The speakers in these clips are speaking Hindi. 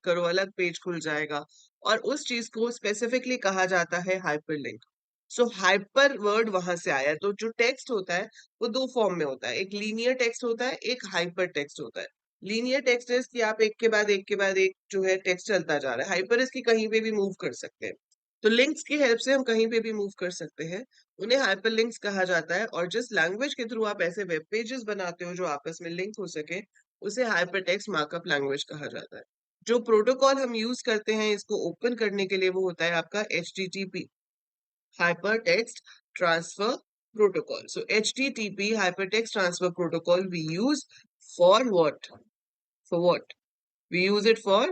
करो अलग पेज खुल जाएगा, और उस चीज को स्पेसिफिकली कहा जाता है हाइपरलिंक। सो हाइपर वर्ड वहां से आया है। तो जो टेक्स्ट होता है वो दो फॉर्म में होता है, एक लीनियर टेक्स्ट होता है, एक हाइपर टेक्स्ट होता है। लीनियर टेक्स्ट है कि आप एक के बाद एक के बाद एक जो है टेक्स्ट चलता जा रहा है। हाइपर इसकी कहीं पे भी मूव कर सकते हैं। तो लिंक्स की हेल्प से हम कहीं पे भी मूव कर सकते हैं, उन्हें हाइपरलिंक्स कहा जाता है। और जिस लैंग्वेज के थ्रू आप ऐसे वेब पेजेस बनाते हो जो आपस में लिंक हो सके, उसे हाइपरटेक्स्ट मार्कअप लैंग्वेज कहा जाता है। जो प्रोटोकॉल हम यूज करते हैं इसको ओपन करने के लिए वो होता है आपका HTTP, Hypertext Transfer Protocol. So HTTP, Hypertext Transfer Protocol, we use for what? For what? We use it for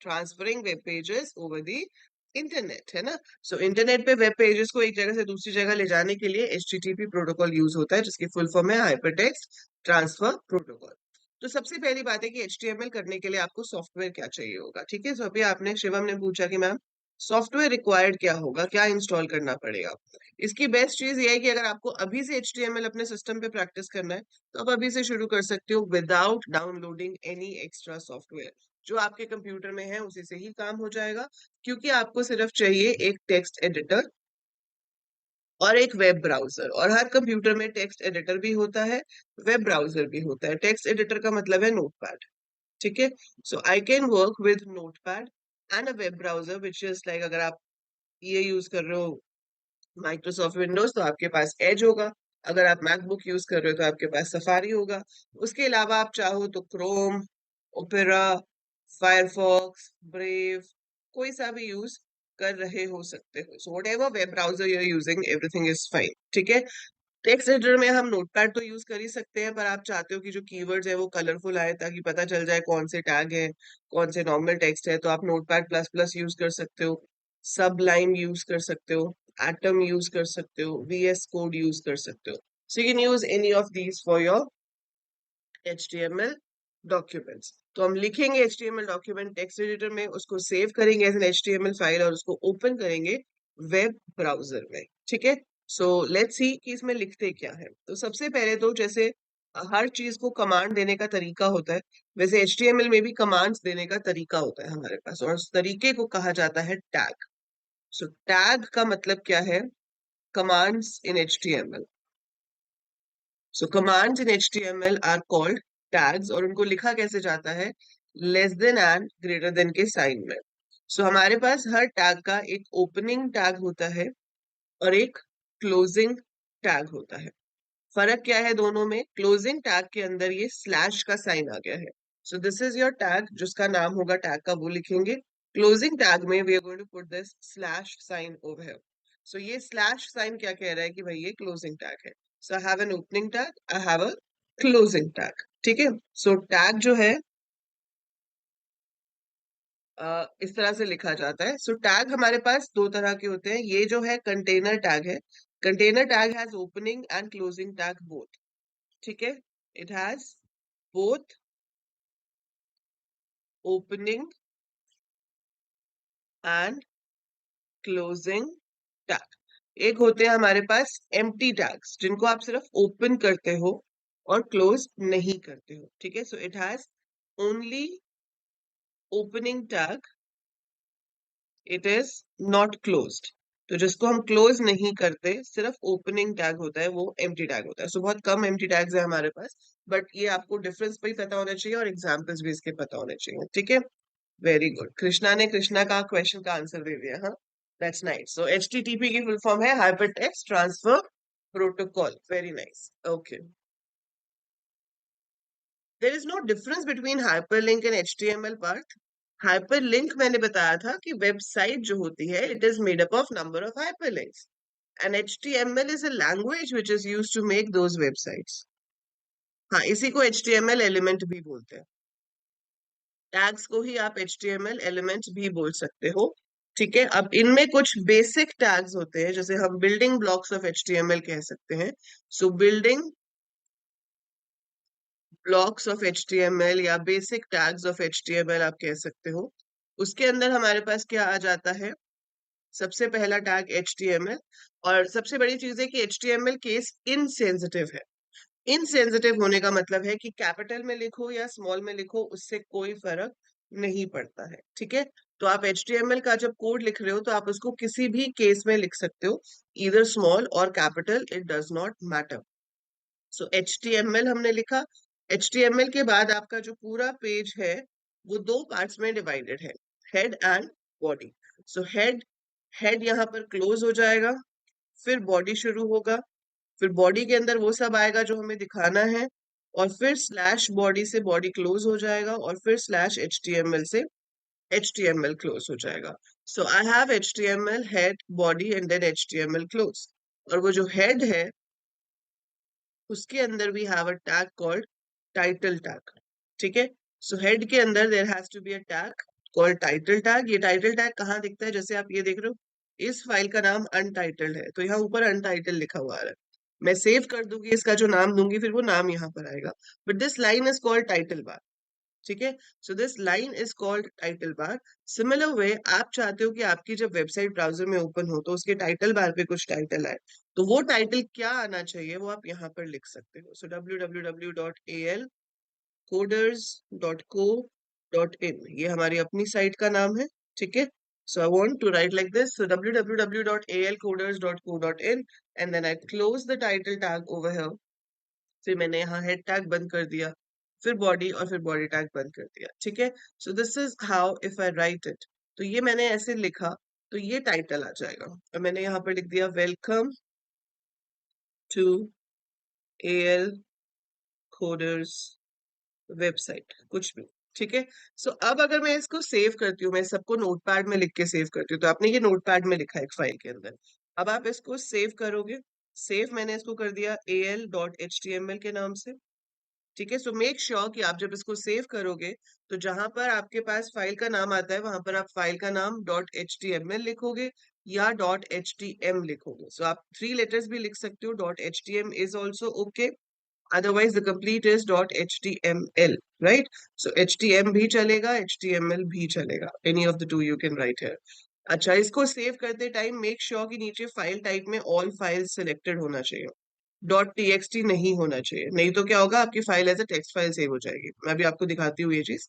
transferring web pages over the internet, है ना। सो इंटरनेट पे वेब पेजेस को एक जगह से दूसरी जगह ले जाने के लिए HTTP प्रोटोकॉल यूज होता है, जिसकी फुल फॉर्म है हाइपरटेक्स्ट ट्रांसफर प्रोटोकॉल। तो सबसे पहली बात है कि HTML करने के लिए आपको सॉफ्टवेयर क्या चाहिए होगा। ठीक है, सो अभी आपने शिवम ने पूछा कि मैम सॉफ्टवेयर रिक्वायर्ड क्या होगा, क्या इंस्टॉल करना पड़ेगा। इसकी बेस्ट चीज ये है कि अगर आपको अभी से HTML अपने सिस्टम पे प्रैक्टिस करना है तो आप अभी से शुरू कर सकते हो without downloading any extra software. जो आपके कंप्यूटर में है उसी से ही काम हो जाएगा, क्योंकि आपको सिर्फ चाहिए एक टेक्स्ट एडिटर और एक वेब ब्राउजर। और हर कंप्यूटर में टेक्स्ट एडिटर भी होता है, वेब ब्राउजर भी होता है। टेक्स्ट एडिटर का मतलब है नोटपैड। ठीक है, so I can work with notepad and a web browser which is like, अगर आप ये यूज कर रहे हो माइक्रोसॉफ्ट विंडोज तो आपके पास एज होगा, अगर आप मैकबुक यूज कर रहे हो तो आपके पास सफारी होगा। उसके अलावा आप चाहो तो क्रोम, ओपेरा, फायरफॉक्स, ब्रेव, कोई सा भी यूज कर रहे हो सकते हो। So whatever web browser you are using everything is fine. ठीक है, टेक्स्ट एडिटर में हम नोटपैड तो यूज कर ही सकते हैं, पर आप चाहते हो कि जो कीवर्ड्स है वो कलरफुल आए ताकि पता चल जाए कौन से टैग है, कौन से नॉर्मल टेक्स्ट है, तो आप नोटपैड प्लस प्लस यूज कर सकते हो, सबलाइन यूज कर सकते हो, एटम यूज कर सकते हो, VS कोड यूज कर सकते हो। सो you can use any of these for your HTML documents. तो हम लिखेंगे HTML डॉक्यूमेंट टेक्स्ट एडिटर में, उसको सेव करेंगे एज एन HTML फाइल और उसको ओपन करेंगे वेब ब्राउजर में। ठीक है, सो लेट्स सी कि इसमें लिखते क्या है। तो सबसे पहले तो जैसे हर चीज को कमांड देने का तरीका होता है, वैसे HTML में भी कमांड्स देने का तरीका होता है हमारे पास, और उस तरीके को कहा जाता है टैग। सो टैग का मतलब क्या है? Commands in HTML। So commands in HTML are called tags, और उनको लिखा कैसे जाता है? Less than and greater than के साइन में। सो हमारे पास हर टैग का एक ओपनिंग टैग होता है और एक क्लोजिंग टैग होता है। फर्क क्या है दोनों में? क्लोजिंग टैग के अंदर ये स्लैश का साइन आ गया है। So this is your tag, जिसका नाम होगा टैग का वो लिखेंगे। क्लोजिंग टैग में we are going to put this slash sign over here. So ये स्लैश साइन क्या कह रहा है कि भाई ये क्लोजिंग टैग है। So I have an opening tag, I have a closing tag. ठीक है, सो टैग जो है इस तरह से लिखा जाता है। सो टैग हमारे पास दो तरह के होते हैं। ये जो है कंटेनर टैग है। Container tag has opening and closing tag both. ठीक है, it has both opening and closing tag। एक होते हैं हमारे पास empty tags, जिनको आप सिर्फ ओपन करते हो और क्लोज नहीं करते हो। ठीक है, so it has only opening tag, it is not closed. तो जिसको हम क्लोज नहीं करते, सिर्फ ओपनिंग टैग होता है, वो एम्प्टी टैग होता है। सो बहुत कम एम्प्टी टैग्स है हमारे पास, बट ये आपको डिफरेंस भी पता होना चाहिए और एग्जाम्पल्स भी इसके पता होने चाहिए। ठीक है, वेरी गुड। कृष्णा ने कृष्णा का क्वेश्चन का आंसर दे दिया। हाँ, दैट्स नाइस। सो HTTP की फुल फॉर्म है hypertext transfer protocol. Very nice, okay. There is no difference between hyperlink and HTML part. Hyperlink मैंने बताया था कि वेबसाइट जो होती है it is made up of number of hyperlinks, and HTML is a language which is used to make those websites। हाँ, इसी को HTML एलिमेंट भी बोलते हैं। टैग्स को ही आप HTML एलिमेंट्स भी बोल सकते हो। ठीक है, अब इनमें कुछ बेसिक टैग्स होते हैं, जैसे हम बिल्डिंग ब्लॉक्स ऑफ HTML कह सकते हैं। सो बिल्डिंग ब्लॉक्स ऑफ HTML या बेसिक टैग्स ऑफ HTML आप कह सकते हो। उसके अंदर हमारे पास क्या आ जाता है? सबसे पहला टैग HTML, और सबसे बड़ी चीज है कि HTML केस इनसेंसिटिव है। इनसेंसिटिव होने का मतलब है कि कैपिटल में लिखो या स्मॉल में लिखो, उससे कोई फर्क नहीं पड़ता है, ठीक है। तो आप HTML का जब कोड लिख रहे हो तो आप उसको किसी भी केस में लिख सकते हो, ईदर स्मॉल और capital, it does not matter. So HTML हमने लिखा। HTML के बाद आपका जो पूरा पेज है वो दो पार्ट्स में डिवाइडेड है, head and body. So head, head यहाँ पर क्लोज हो जाएगा, फिर बॉडी शुरू होगा, फिर बॉडी के अंदर वो सब आएगा जो हमें दिखाना है, और फिर स्लैश बॉडी से बॉडी क्लोज हो जाएगा, और फिर स्लैश HTML से HTML क्लोज हो जाएगा। So I have HTML head body and then HTML close. और वो जो हेड है उसके अंदर we have a tag called title tag, ठीक है। सो हेड के अंदर there has to be a tag called title tag. ये टाइटल टैग कहाँ दिखता है, जैसे आप ये देख रहे हो इस फाइल का नाम अनटाइटल्ड है, तो यहाँ ऊपर अनटाइटल्ड लिखा हुआ आ रहा है। मैं सेव कर दूंगी, इसका जो नाम दूंगी फिर वो नाम यहाँ पर आएगा, but this line is called title bar, ठीक है। So this line is called title bar. Similar way आप चाहते हो कि आपकी जब वेबसाइट ब्राउजर में ओपन हो तो उसके टाइटल बार पे कुछ टाइटल आए, तो वो टाइटल क्या आना चाहिए वो आप यहाँ पर लिख सकते हो। सो www.alcoders.co.in ये हमारी अपनी साइट का नाम है, ठीक है। So I want to write like this. So www.alcoders.co.in and then I close the title tag over here. फिर मैंने यहाँ हेड टैग बंद कर दिया, फिर बॉडी, और फिर बॉडी टैग बंद कर दिया, ठीक है। So this is how if I right it, तो ये मैंने ऐसे लिखा तो ये टाइटल आ जाएगा, और मैंने यहाँ पर लिख दिया welcome to AL coders website, कुछ भी, ठीक है। सो अब अगर मैं इसको सेव करती हूँ, मैं सबको नोटपैड में लिख के सेव करती हूँ, तो आपने ये नोटपैड में लिखा है एक फाइल के अंदर, अब आप इसको सेव करोगे। सेव मैंने इसको कर दिया al.html के नाम से, ठीक है। सो मेक श्योर कि आप जब इसको सेव करोगे तो जहां पर आपके पास फाइल का नाम आता है वहां पर आप फाइल का नाम .html लिखोगे या .htm लिखोगे। सो आप 3 लेटर्स भी लिख सकते हो, .htm is also okay, otherwise the complete is .html, right? So htm भी चलेगा, html भी चलेगा, any of the two you can write here। अच्छा, इसको सेव करते टाइम मेक श्योर कि नीचे फाइल टाइप में ऑल फाइल्स सिलेक्टेड होना चाहिए, .txt नहीं होना चाहिए, नहीं तो क्या होगा आपकी file as a text file save हो जाएगी। मैं अभी आपको दिखाती हूँ ये चीज,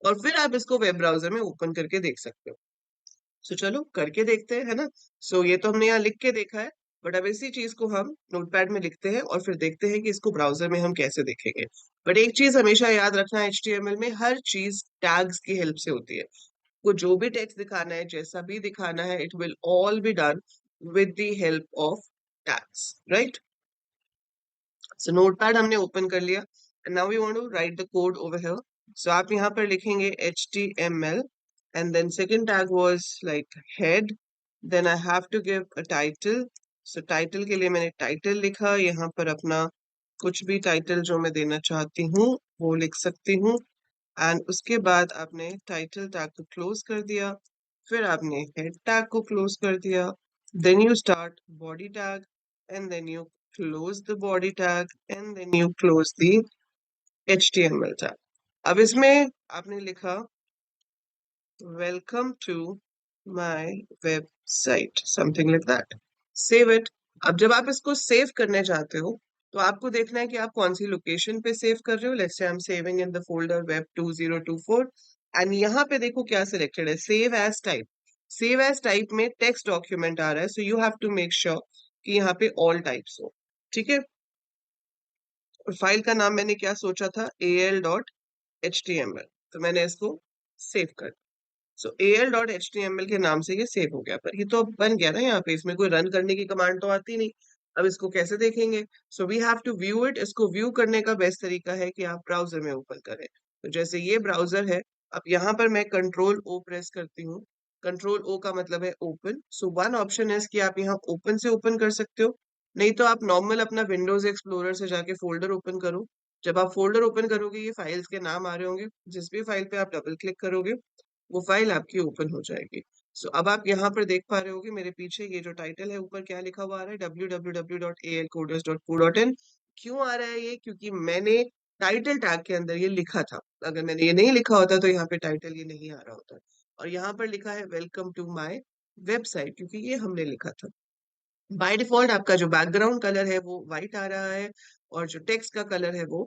और फिर आप इसको वेब ब्राउजर में ओपन करके देख सकते हो। सो चलो करके देखते हैं, है ना। सो ये तो हमने यहाँ लिख के देखा है, बट अब इसी चीज को हम नोटपैड में लिखते हैं और फिर देखते हैं कि इसको ब्राउजर में हम कैसे देखेंगे। बट एक चीज हमेशा याद रखना, HTML में हर चीज टैग्स की हेल्प से होती है। को जो भी टेक्स्ट दिखाना है, जैसा भी दिखाना है, it will all be done with the help of tags, right. So notepad हमने ओपन कर लिया, and now we want to write the code over here. So आप यहाँ पर लिखेंगे HTML, and then second tag was like head, then I have to give a title। so title के लिए मैंने title लिखा, यहाँ पर अपना कुछ भी title जो मैं देना चाहती हूँ वो लिख सकती हूँ, एंड उसके बाद आपने टाइटल टैग को क्लोज कर दिया, फिर आपने हेड टैग को क्लोज कर दिया, then you start body tag, and then you close the body tag, and then you close the HTML tag. अब इसमें आपने लिखा welcome to my website, something like that, save it. अब जब आप इसको सेव करने जाते हो तो आपको देखना है कि आप कौन सी लोकेशन पे सेव कर रहे हो। Let's say I am saving in the folder web 2024, and यहाँ पे देखो क्या सिलेक्टेड है, save as type. Save as type में टेक्स्ट डॉक्यूमेंट आ रहा है, so you have to make sure कि यहाँ पे ऑल टाइप्स हो, ठीक है। और फाइल का नाम मैंने क्या सोचा था, al.html, तो मैंने इसको सेव कर, सो al.html के नाम से ये सेव हो गया। पर ये तो अब बन गया ना, यहाँ पे इसमें कोई रन करने की कमांड तो आती नहीं। अब इसको कैसे देखेंगे, so we have to view it. इसको व्यू करने का बेस्ट तरीका है कि आप ब्राउजर में ओपन करें। तो जैसे ये ब्राउजर है, अब यहाँ पर मैं कंट्रोल ओ प्रेस करती हूँ, कंट्रोल ओ का मतलब है ओपन। सो वन ऑप्शन है कि आप यहाँ ओपन से ओपन कर सकते हो, नहीं तो आप नॉर्मल अपना विंडोज एक्सप्लोरर से जाके फोल्डर ओपन करो। जब आप फोल्डर ओपन करोगे ये फाइल्स के नाम आ रहे होंगे, जिस भी फाइल पे आप डबल क्लिक करोगे वो फाइल आपकी ओपन हो जाएगी। सो अब आप यहाँ पर देख पा रहे होगे मेरे पीछे ये जो टाइटल है ऊपर क्या लिखा हुआ आ रहा है, www.alcoders.co.in। क्यों आ रहा है ये, क्योंकि मैंने टाइटल टैग के अंदर ये लिखा था। अगर मैंने ये नहीं लिखा होता तो यहाँ पे टाइटल ये नहीं आ रहा होता। और यहाँ पर लिखा है वेलकम टू माय वेबसाइट, क्योंकि ये हमने लिखा था। बाय डिफॉल्ट आपका जो बैकग्राउंड कलर है वो व्हाइट आ रहा है, और जो टेक्स्ट का कलर है वो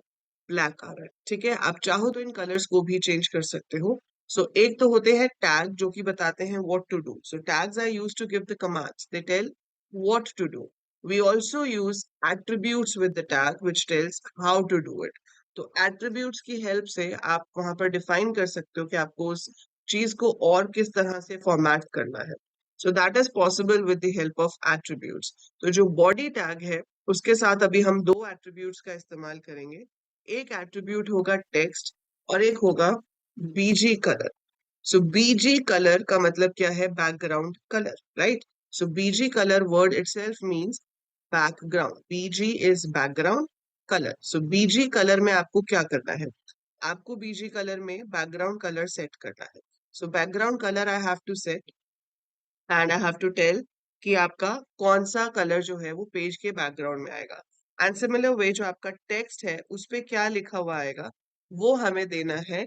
ब्लैक आ रहा है। ठीक है, आप चाहो तो इन कलर्स को भी चेंज कर सकते हो। सो एक तो होते हैं टैग जो कि बताते हैं what to do. So tags are used to give the commands, they tell what to do. We also use attributes with the tag which tells how to do it. तो एट्रीब्यूट्स की हेल्प से आप वहां पर डिफाइन कर सकते हो कि आपको उस चीज को और किस तरह से फॉर्मेट करना है। सो that is possible with the help of attributes. तो जो बॉडी टैग है उसके साथ अभी हम दो एट्रीब्यूट्स का इस्तेमाल करेंगे। एक एट्रीब्यूट होगा टेक्स्ट और एक होगा BG colour. So BG colour का मतलब क्या है? Background colour, right? So BG colour word itself means background. BG is background colour. So BG colour में आपको क्या करना है? आपको बीजी कलर में बैकग्राउंड कलर सेट करना है। So background colour I have to set and I have to tell कि आपका कौन सा कलर जो है वो पेज के बैकग्राउंड में आएगा। एंड सिमिलर वे जो आपका टेक्स्ट है उस पे क्या लिखा हुआ आएगा वो हमें देना है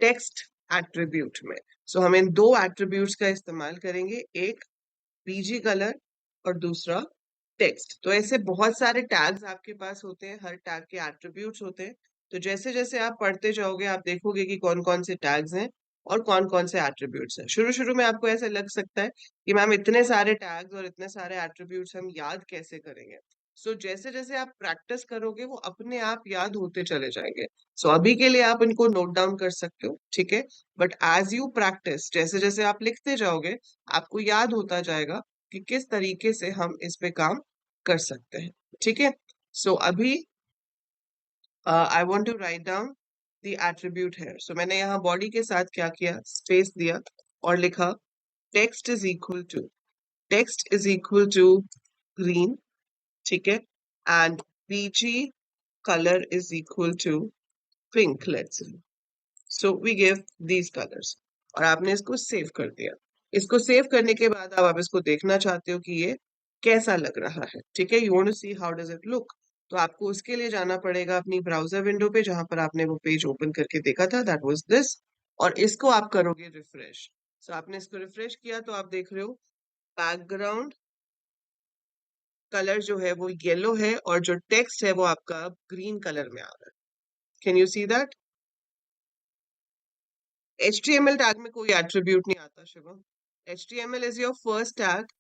टेक्स्ट एट्रीब्यूट में। सो हम इन दो एट्रीब्यूट्स का इस्तेमाल करेंगे, एक बीजी कलर और दूसरा टेक्स्ट। तो ऐसे बहुत सारे टैग्स आपके पास होते हैं, हर टैग के एट्रीब्यूट्स होते हैं। तो जैसे जैसे आप पढ़ते जाओगे आप देखोगे कि कौन कौन से टैग्स हैं और कौन कौन से एट्रीब्यूट्स हैं। शुरू शुरू में आपको ऐसा लग सकता है कि मैम इतने सारे टैग्स और इतने सारे एट्रीब्यूट्स हम याद कैसे करेंगे। सो जैसे जैसे आप प्रैक्टिस करोगे वो अपने आप याद होते चले जाएंगे। सो अभी के लिए आप इनको नोट डाउन कर सकते हो, ठीक है? बट एज यू प्रैक्टिस, जैसे जैसे आप लिखते जाओगे आपको याद होता जाएगा कि किस तरीके से हम इस पे काम कर सकते हैं। ठीक है, सो अभी I want to write down the attribute है। सो मैंने यहाँ बॉडी के साथ क्या किया, स्पेस दिया और लिखा text is equal to, text is equal to green, ठीक है? And BG colour is equal to pink, let's see. So we give these colours और आपने इसको सेव कर दिया। इसको सेव करने के बाद अब आप इसको देखना चाहते हो कि ये कैसा लग रहा है, ठीक है? You want to see how does it look. तो आपको उसके लिए जाना पड़ेगा अपनी ब्राउजर विंडो पे जहां पर आपने वो पेज ओपन करके देखा था, दैट वाज दिस। और इसको आप करोगे रिफ्रेश। सो आपने इसको रिफ्रेश किया तो आप देख रहे हो बैकग्राउंड कलर जो है वो येलो है और जो टेक्स्ट है वो आपका ग्रीन कलर में आ रहा है। Can you see that? HTML tag में कोई एट्रीब्यूट नहीं आता Shivam. HTML is your first tag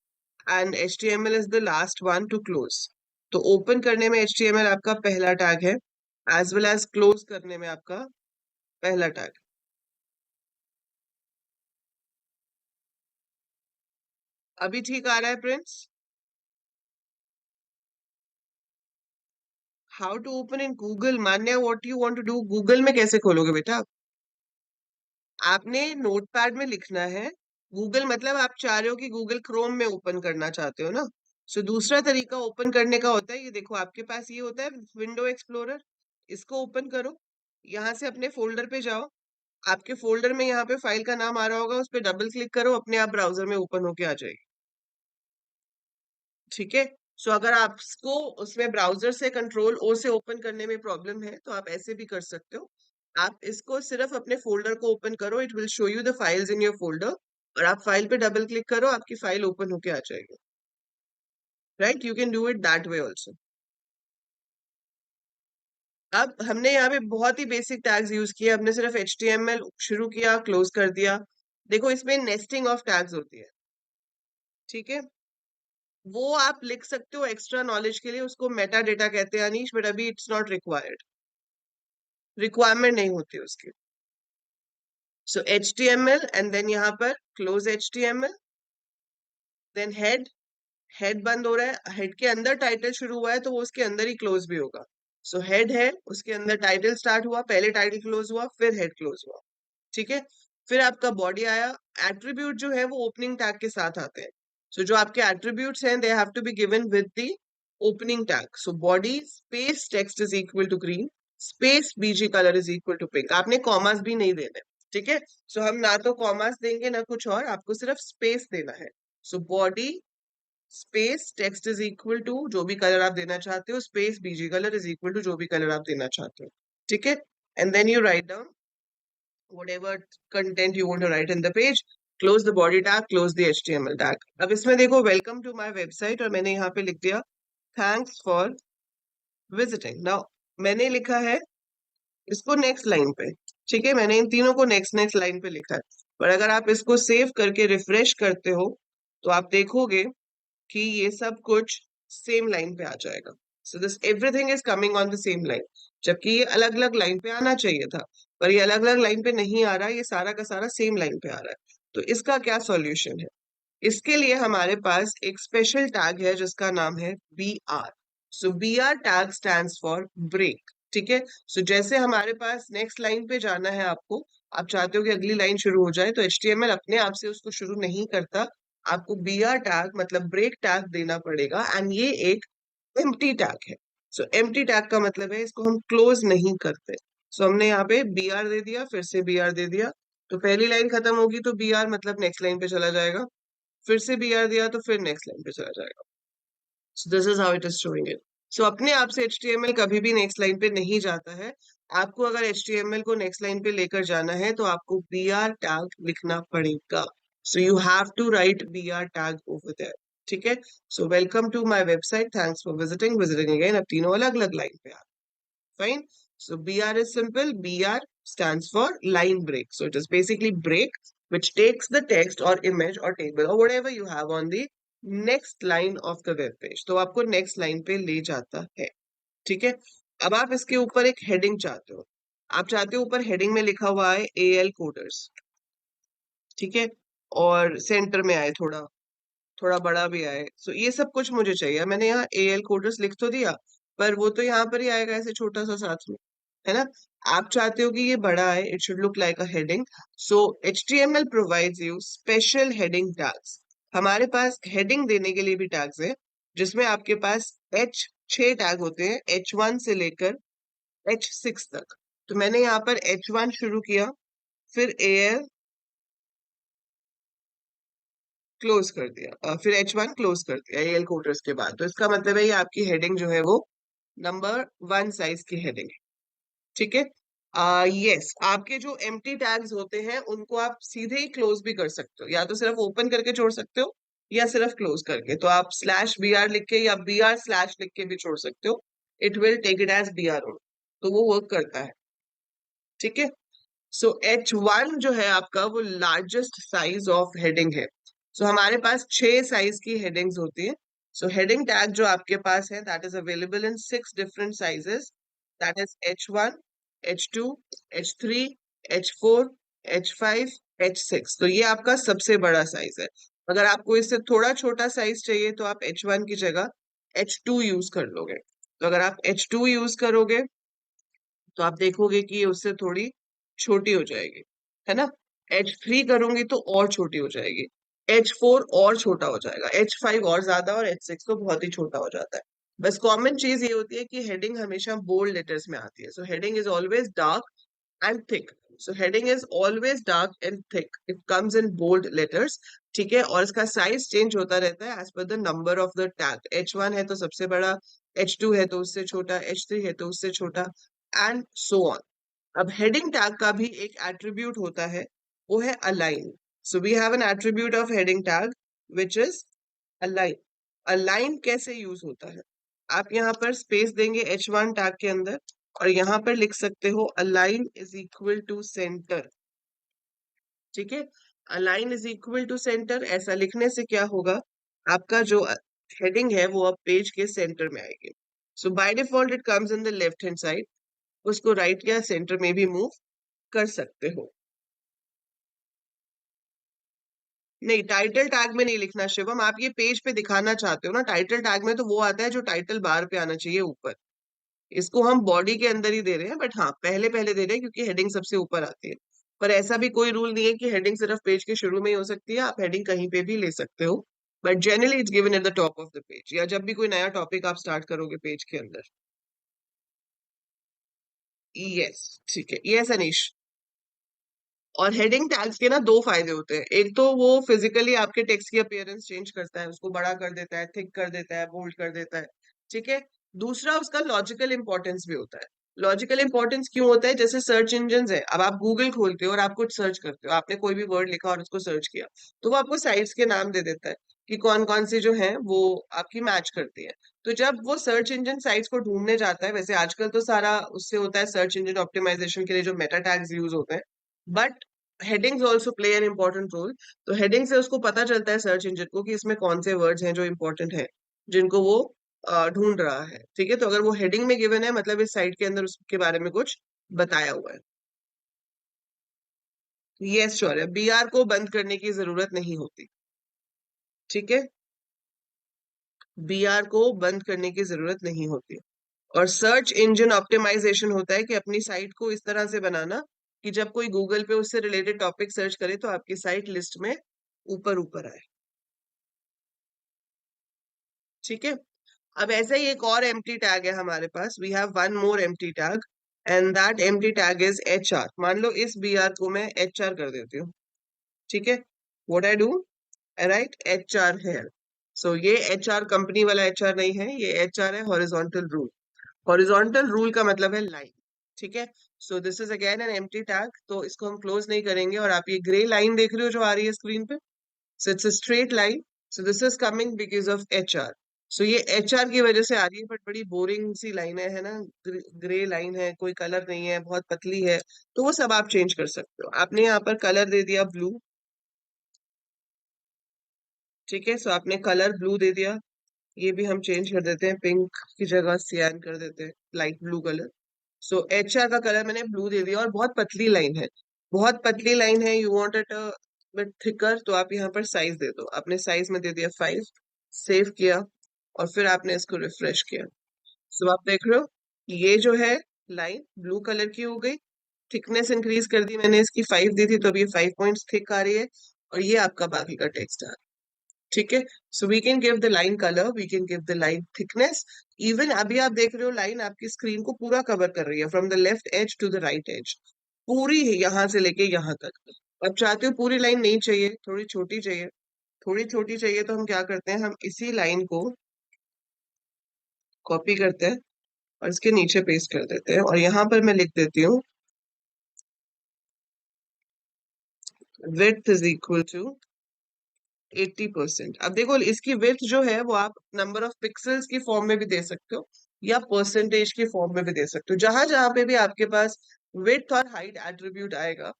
and HTML is the last one to close. तो ओपन करने में HTML आपका पहला टैग है, एज वेल एज क्लोज करने में आपका पहला टैग। अभी ठीक आ रहा है Prince? How to open in Google? Manya, what you want to do? Google में कैसे खोलोगे बेटा? आपने नोटपैड में लिखना है। गूगल मतलब आप चाह रहे हो कि गूगल क्रोम में ओपन करना चाहते हो ना? सो दूसरा तरीका ओपन करने का होता है, ये देखो आपके पास ये होता है विंडो एक्सप्लोरर। इसको ओपन करो, यहाँ से अपने फोल्डर पे जाओ। आपके फोल्डर में यहाँ पे फाइल का नाम आ रहा होगा, उस पर डबल क्लिक करो, अपने आप ब्राउजर में ओपन होके आ जाएगी। ठीक है, सो अगर आपको उसमें ब्राउजर से कंट्रोल ओ से ओपन करने में प्रॉब्लम है तो आप ऐसे भी कर सकते हो। आप इसको सिर्फ अपने फोल्डर को ओपन करो, it will show you the files in your folder, और आप फाइल पे डबल क्लिक करो, आपकी फाइल ओपन होके आ जाएगी। Right, you can do it that way also. अब हमने यहाँ पे बहुत ही बेसिक टैग्स यूज किए, हमने सिर्फ HTML शुरू किया, क्लोज कर दिया। देखो इसमें नेस्टिंग ऑफ टैग्स होती है, ठीक है? वो आप लिख सकते हो एक्स्ट्रा नॉलेज के लिए, उसको मेटा डेटा कहते हैं अनीश, बट अभी इट्स नॉट रिक्वायर्ड, रिक्वायरमेंट नहीं होती उसकी। सो HTML एंड देन यहाँ पर close HTML, then head. Head बंद हो रहा है, हेड के अंदर टाइटल शुरू हुआ है तो वो उसके अंदर ही क्लोज भी होगा। सो हेड है, उसके अंदर टाइटल स्टार्ट हुआ, पहले टाइटल क्लोज हुआ फिर हेड क्लोज हुआ, ठीक है? फिर आपका बॉडी आया। एट्रीब्यूट जो है वो ओपनिंग टैग के साथ आते हैं। सो जो आपके एट्रीब्यूट्स हैं they have to be given with the opening tag. So body space text is equal to green space BG colour is equal to pink. आपने कॉमास भी नहीं देने, ठीक है? सो हम ना तो कॉमास देंगे ना कुछ और, आपको सिर्फ स्पेस देना है। So body space text is equal to जो भी कलर आप देना चाहते हो, space BG colour is equal to जो भी कलर आप देना चाहते हो, ठीक है? And then you write down whatever content you want to write in the page, close the body tag, close the HTML tag। अब इसमें देखो वेलकम टू माय वेबसाइट और मैंने यहाँ पे लिख दिया थैंक्स फॉर विजिटिंग। नाउ मैंने लिखा है इसको नेक्स्ट लाइन पे, ठीक है, मैंने इन तीनों को नेक्स्ट नेक्स्ट लाइन पे लिखा है। पर अगर आप इसको सेव करके रिफ्रेश करते हो तो आप देखोगे कि ये सब कुछ सेम लाइन पे आ जाएगा। So this everything is coming on the same line, जबकि ये अलग अलग लाइन पे आना चाहिए था, पर ये अलग अलग लाइन पे नहीं आ रहा है, ये सारा का सारा सेम लाइन पे आ रहा है। तो इसका क्या सॉल्यूशन है? इसके लिए हमारे पास एक स्पेशल टैग है जिसका नाम है B R. So B R tag stand for break, ठीक है। सो जैसे हमारे पास नेक्स्ट लाइन पे जाना है, आपको, आप चाहते हो कि अगली लाइन शुरू हो जाए, तो HTML अपने आप से उसको शुरू नहीं करता, आपको बी आर टैग मतलब ब्रेक टैग देना पड़ेगा, एंड ये एक एम्प्टी टैग है। सो एम्प्टी टैग का मतलब है इसको हम क्लोज नहीं करते। सो हमने यहाँ पे बी आर दे दिया, फिर से बी आर दे दिया, तो पहली लाइन खत्म होगी तो बी आर मतलब नेक्स्ट लाइन पे चला जाएगा, फिर से बी आर दिया तो फिर नेक्स्ट लाइन पे चला जाएगा। So this is how it is showing it. So अपने आप से HTML कभी भी नेक्स्ट लाइन पे नहीं जाता है। आपको अगर HTML को नेक्स्ट लाइन पे लेकर जाना है तो आपको बी आर टैग लिखना पड़ेगा। So you have to write B R tag over there, ठीक है। So welcome to my website, thanks for visiting, visiting again. अब तीनों अलग अलग लाइन पे आ, fine. So BR is simple. BR stands for line break. So it is basically break which takes the text or image or table or whatever you have on the next line of the web page. तो आपको next line पे ले जाता है, ठीक है। अब आप इसके ऊपर एक heading चाहते हो, आप चाहते हो ऊपर heading में लिखा हुआ है AL coders, ठीक है, और सेंटर में आए, थोड़ा थोड़ा बड़ा भी आए। सो ये सब कुछ मुझे चाहिए। मैंने यहाँ AL कोडर्स लिख तो दिया, पर वो तो यहाँ पर ही आएगा ऐसे छोटा सा साथ में, है ना। आप चाहते हो कि ये बड़ा है, it should look like a heading. So HTML provides you special heading tags. हमारे पास हेडिंग देने के लिए भी टैग्स है, जिसमें आपके पास H6 टैग होते हैं, H1 से लेकर H6 तक। तो मैंने यहाँ पर H1 शुरू किया, फिर AL क्लोज कर दिया, फिर H1 क्लोज कर दिया AL कोटर्स के बाद। तो इसका मतलब है ये आपकी हेडिंग जो है वो नंबर 1 साइज की हेडिंग है, ठीक है। यस, आपके जो एम्प्टी टैग्स होते हैं उनको आप सीधे ही क्लोज भी कर सकते हो, या तो सिर्फ ओपन करके छोड़ सकते हो या सिर्फ क्लोज करके। तो आप /br लिख के या br/ लिख के भी छोड़ सकते हो, it will take it as br, तो वो वर्क करता है, ठीक है। सो H1 जो है आपका वो लार्जेस्ट साइज ऑफ हेडिंग है। सो हमारे पास 6 साइज की हेडिंग्स होती है। सो हेडिंग टैग जो आपके पास है that is available in 6 different sizes, that is H1, H2, H3, H4, H5, H6। तो ये आपका सबसे बड़ा साइज है। अगर आपको इससे थोड़ा छोटा साइज चाहिए तो आप H1 की जगह H2 यूज कर लोगे। तो अगर आप H2 यूज करोगे तो आप देखोगे कि ये उससे थोड़ी छोटी हो जाएगी, है ना। H3 करूंगी तो और छोटी हो जाएगी, H4 और छोटा हो जाएगा, H5 और ज्यादा, और H6 तो बहुत ही छोटा हो जाता है। बस कॉमन चीज ये होती है कि हेडिंग हमेशा बोल्ड लेटर्स में आती है। So heading is always dark and thick. So heading is always dark and thick, it comes in bold letters, ठीक है। और इसका साइज चेंज होता रहता है as per the number of the tag. H1 है तो सबसे बड़ा, H2 है तो उससे छोटा, H3 है तो उससे छोटा, एंड सो ऑन। अब हेडिंग टैग का भी एक एट्रीब्यूट होता है, वो है align. So we have an attribute of heading tag which is align. Align कैसे यूज होता है? आप यहाँ पर स्पेस देंगे H1 टैग के अंदर, और यहाँ पर लिख सकते हो align is equal to centre, ठीक है। Align is equal to centre, ऐसा लिखने से क्या होगा, आपका जो हेडिंग है वो अब पेज के सेंटर में आएगी। So by default it comes in the left hand side, उसको राइट या सेंटर में भी मूव कर सकते हो। नहीं, टाइटल टैग में नहीं लिखना शिवम, आप ये पेज पे दिखाना चाहते हो ना। टाइटल टैग में तो वो आता है जो टाइटल बार पे आना चाहिए ऊपर, इसको हम बॉडी के अंदर ही दे रहे हैं, बट हाँ पहले पहले दे रहे हैं क्योंकि हेडिंग सबसे ऊपर आती है। पर ऐसा भी कोई रूल नहीं है कि हेडिंग सिर्फ पेज के शुरू में ही हो सकती है, आप हेडिंग कहीं पे भी ले सकते हो, but generally it's given at the top of the page, या जब भी कोई नया टॉपिक आप स्टार्ट करोगे पेज के अंदर। यस, ठीक है, यस अनीश। और हेडिंग टैग्स के ना दो फायदे होते हैं, एक तो वो फिजिकली आपके टेक्स्ट की अपीयरेंस चेंज करता है, उसको बड़ा कर देता है, थिक कर देता है, बोल्ड कर देता है, ठीक है। दूसरा उसका लॉजिकल इंपॉर्टेंस भी होता है। लॉजिकल इंपॉर्टेंस क्यों होता है? जैसे सर्च इंजन है, अब आप गूगल खोलते हो और आप कुछ सर्च करते हो, आपने कोई भी वर्ड लिखा और उसको सर्च किया, तो वो आपको साइट्स के नाम दे देता है। कि कौन कौन सी जो है वो आपकी मैच करती है। तो जब वो सर्च इंजन साइट्स को ढूंढने जाता है, वैसे आजकल तो सारा उससे होता है सर्च इंजन ऑप्टिमाइजेशन के लिए जो मेटा टैग्स यूज होते हैं, but headings also play an important role. तो हेडिंग से उसको पता चलता है सर्च इंजन को कि इसमें कौन से वर्ड्स हैं जो इंपॉर्टेंट है, जिनको वो ढूंढ रहा है। ठीक है, तो अगर वो हेडिंग में गिवन है मतलब इस साइट के अंदर उसके बारे में कुछ बताया हुआ है। यस श्योर है, बीआर को बंद करने की जरूरत नहीं होती। ठीक है, बीआर को बंद करने की जरूरत नहीं होती। और सर्च इंजन ऑप्टिमाइजेशन होता है कि अपनी साइट को इस तरह से बनाना कि जब कोई गूगल पे उससे रिलेटेड टॉपिक सर्च करे तो आपकी साइट लिस्ट में ऊपर ऊपर आए। ठीक है, अब ऐसा ही एक और एम्प्टी टैग है हमारे पास। We have one more empty tag and that empty tag is H R. मान लो इस बी आर को मैं एच आर कर देती हूँ। ठीक है, what I do, I write H R here. So ये एच आर कंपनी वाला एच आर नहीं है, ये एच आर है हॉरिजॉन्टल रूल। हॉरिजॉन्टल रूल का मतलब है लाइन। ठीक है, so this is again an empty tag, तो इसको हम क्लोज नहीं करेंगे। और आप ये ग्रे लाइन देख रहे हो जो आ रही है स्क्रीन पे, so it's a straight line. So this is coming because of H R. So ये एच आर की वजह से आ रही है, बट बड़ी बोरिंग सी लाइन है ना, ग्रे लाइन है, कोई कलर नहीं है, बहुत पतली है। तो वो सब आप चेंज कर सकते हो। आपने यहाँ पर कलर दे दिया ब्लू। ठीक है, सो आपने कलर ब्लू दे दिया। ये भी हम चेंज कर देते हैं, पिंक की जगह सियान कर देते हैं, light blue colour. So H R का कलर मैंने ब्लू दे दिया। और बहुत पतली लाइन है, बहुत पतली लाइन है, you want it bit thicker, तो आप यहाँ पर साइज दे दो। आपने साइज में दे दिया 5, सेव किया और फिर आपने इसको रिफ्रेश किया। सो आप देख रहे हो ये जो है लाइन ब्लू कलर की हो गई। थिकनेस इंक्रीज कर दी मैंने, इसकी 5 दी थी तो अब ये 5 पॉइंट्स थिक आ रही है। और ये आपका बाकी का टेक्स्ट आ रहा है। ठीक है, so we can give the line colour, we can give the line thickness. Even अभी आप देख रहे हो लाइन आपकी स्क्रीन को पूरा कवर कर रही है, from the left edge to the right edge, पूरी है यहाँ से लेके यहाँ तक। अब चाहते हो पूरी लाइन नहीं चाहिए, थोड़ी छोटी चाहिए, थोड़ी छोटी चाहिए, तो हम क्या करते हैं, हम इसी लाइन को कॉपी करते हैं और इसके नीचे पेस्ट कर देते हैं। और यहाँ पर मैं लिख देती हूँ width इज इक्वल टू 80%। अब देखो इसकी विड्थ जो है वो आप नंबर ऑफ पिक्सल्स की फॉर्म में भी दे सकते हो या परसेंटेज की फॉर्म में भी दे सकते हो। जहां जहां पे भी आपके पास विड्थ और हाइट एट्रीब्यूट आएगा,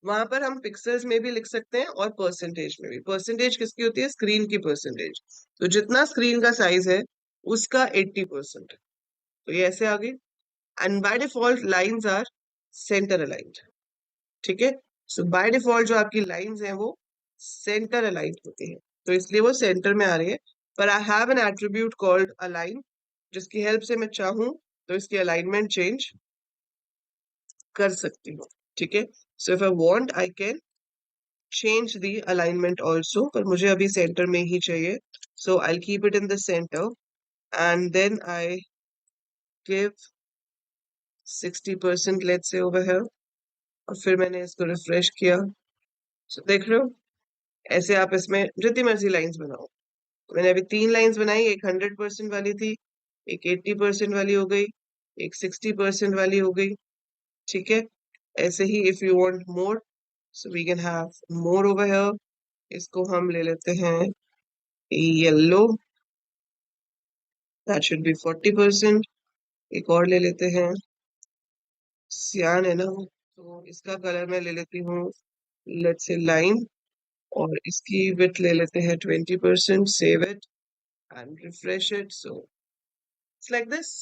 वहां पर हम पिक्सल्स में भी लिख सकते हैं और परसेंटेज में भी। परसेंटेज किसकी होती है, स्क्रीन की परसेंटेज। तो जितना स्क्रीन का साइज है उसका 80%। तो ये ऐसे आ गई। And by default lines are centre aligned. ठीक है, सो बाय डिफॉल्ट जो आपकी लाइंस हैं वो सेंटर अलाइंड होती है, तो इसलिए वो सेंटर में आ रही है। पर आई have an attribute called align, जिसकी हेल्प से मैं चाहूं तो इसकी अलाइनमेंट चेंज कर सकती हूँ। ठीक है, so if I want I can change the alignment also, पर मुझे अभी सेंटर में ही चाहिए। So I keep it in the centre and then I give 60% let's say over here. और फिर मैंने इसको रिफ्रेश किया। so, देख रहे हो ऐसे आप इसमें जितनी मर्जी लाइंस बनाओ। मैंने अभी 3 लाइंस बनाई, एक 100% वाली थी, एक 80% वाली हो गई, एक 60% वाली हो गई। ठीक है, ऐसे ही if you want more so we can have more over here. इसको हम ले लेते हैं येलो, दैट शुड बी 40%। एक और ले लेते हैं, सियान है ना, तो इसका कलर मैं ले लेती हूँ लेट्स से लाइम। और इसकी विड्थ ले लेते हैं 20%। Save it and refresh it. So it's like this.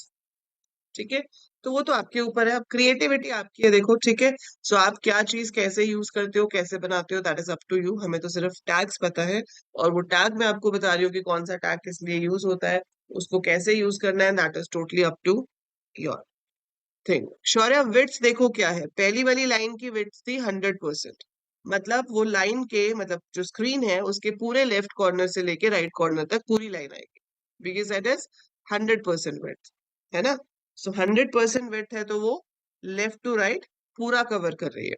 ठीक है, तो वो तो आपके ऊपर है, अब क्रिएटिविटी आपकी है। देखो ठीक है, सो आप क्या चीज कैसे यूज करते हो, कैसे बनाते हो, that is up to you. हमें तो सिर्फ टैग्स पता है और वो टैग मैं आपको बता रही हूँ कि कौन सा टैग किस लिए यूज होता है, उसको कैसे यूज करना है, that is totally up to your thing. Shaurya width देखो क्या है, पहली वाली लाइन की विड्थ थी 100%। मतलब वो लाइन के मतलब जो स्क्रीन है उसके पूरे लेफ्ट कॉर्नर से लेके राइट कॉर्नर तक पूरी लाइन आएगी, बिकॉज दैट इज 100% विड्थ, है ना। सो 100% विड्थ है तो वो लेफ्ट टू राइट पूरा कवर कर रही है।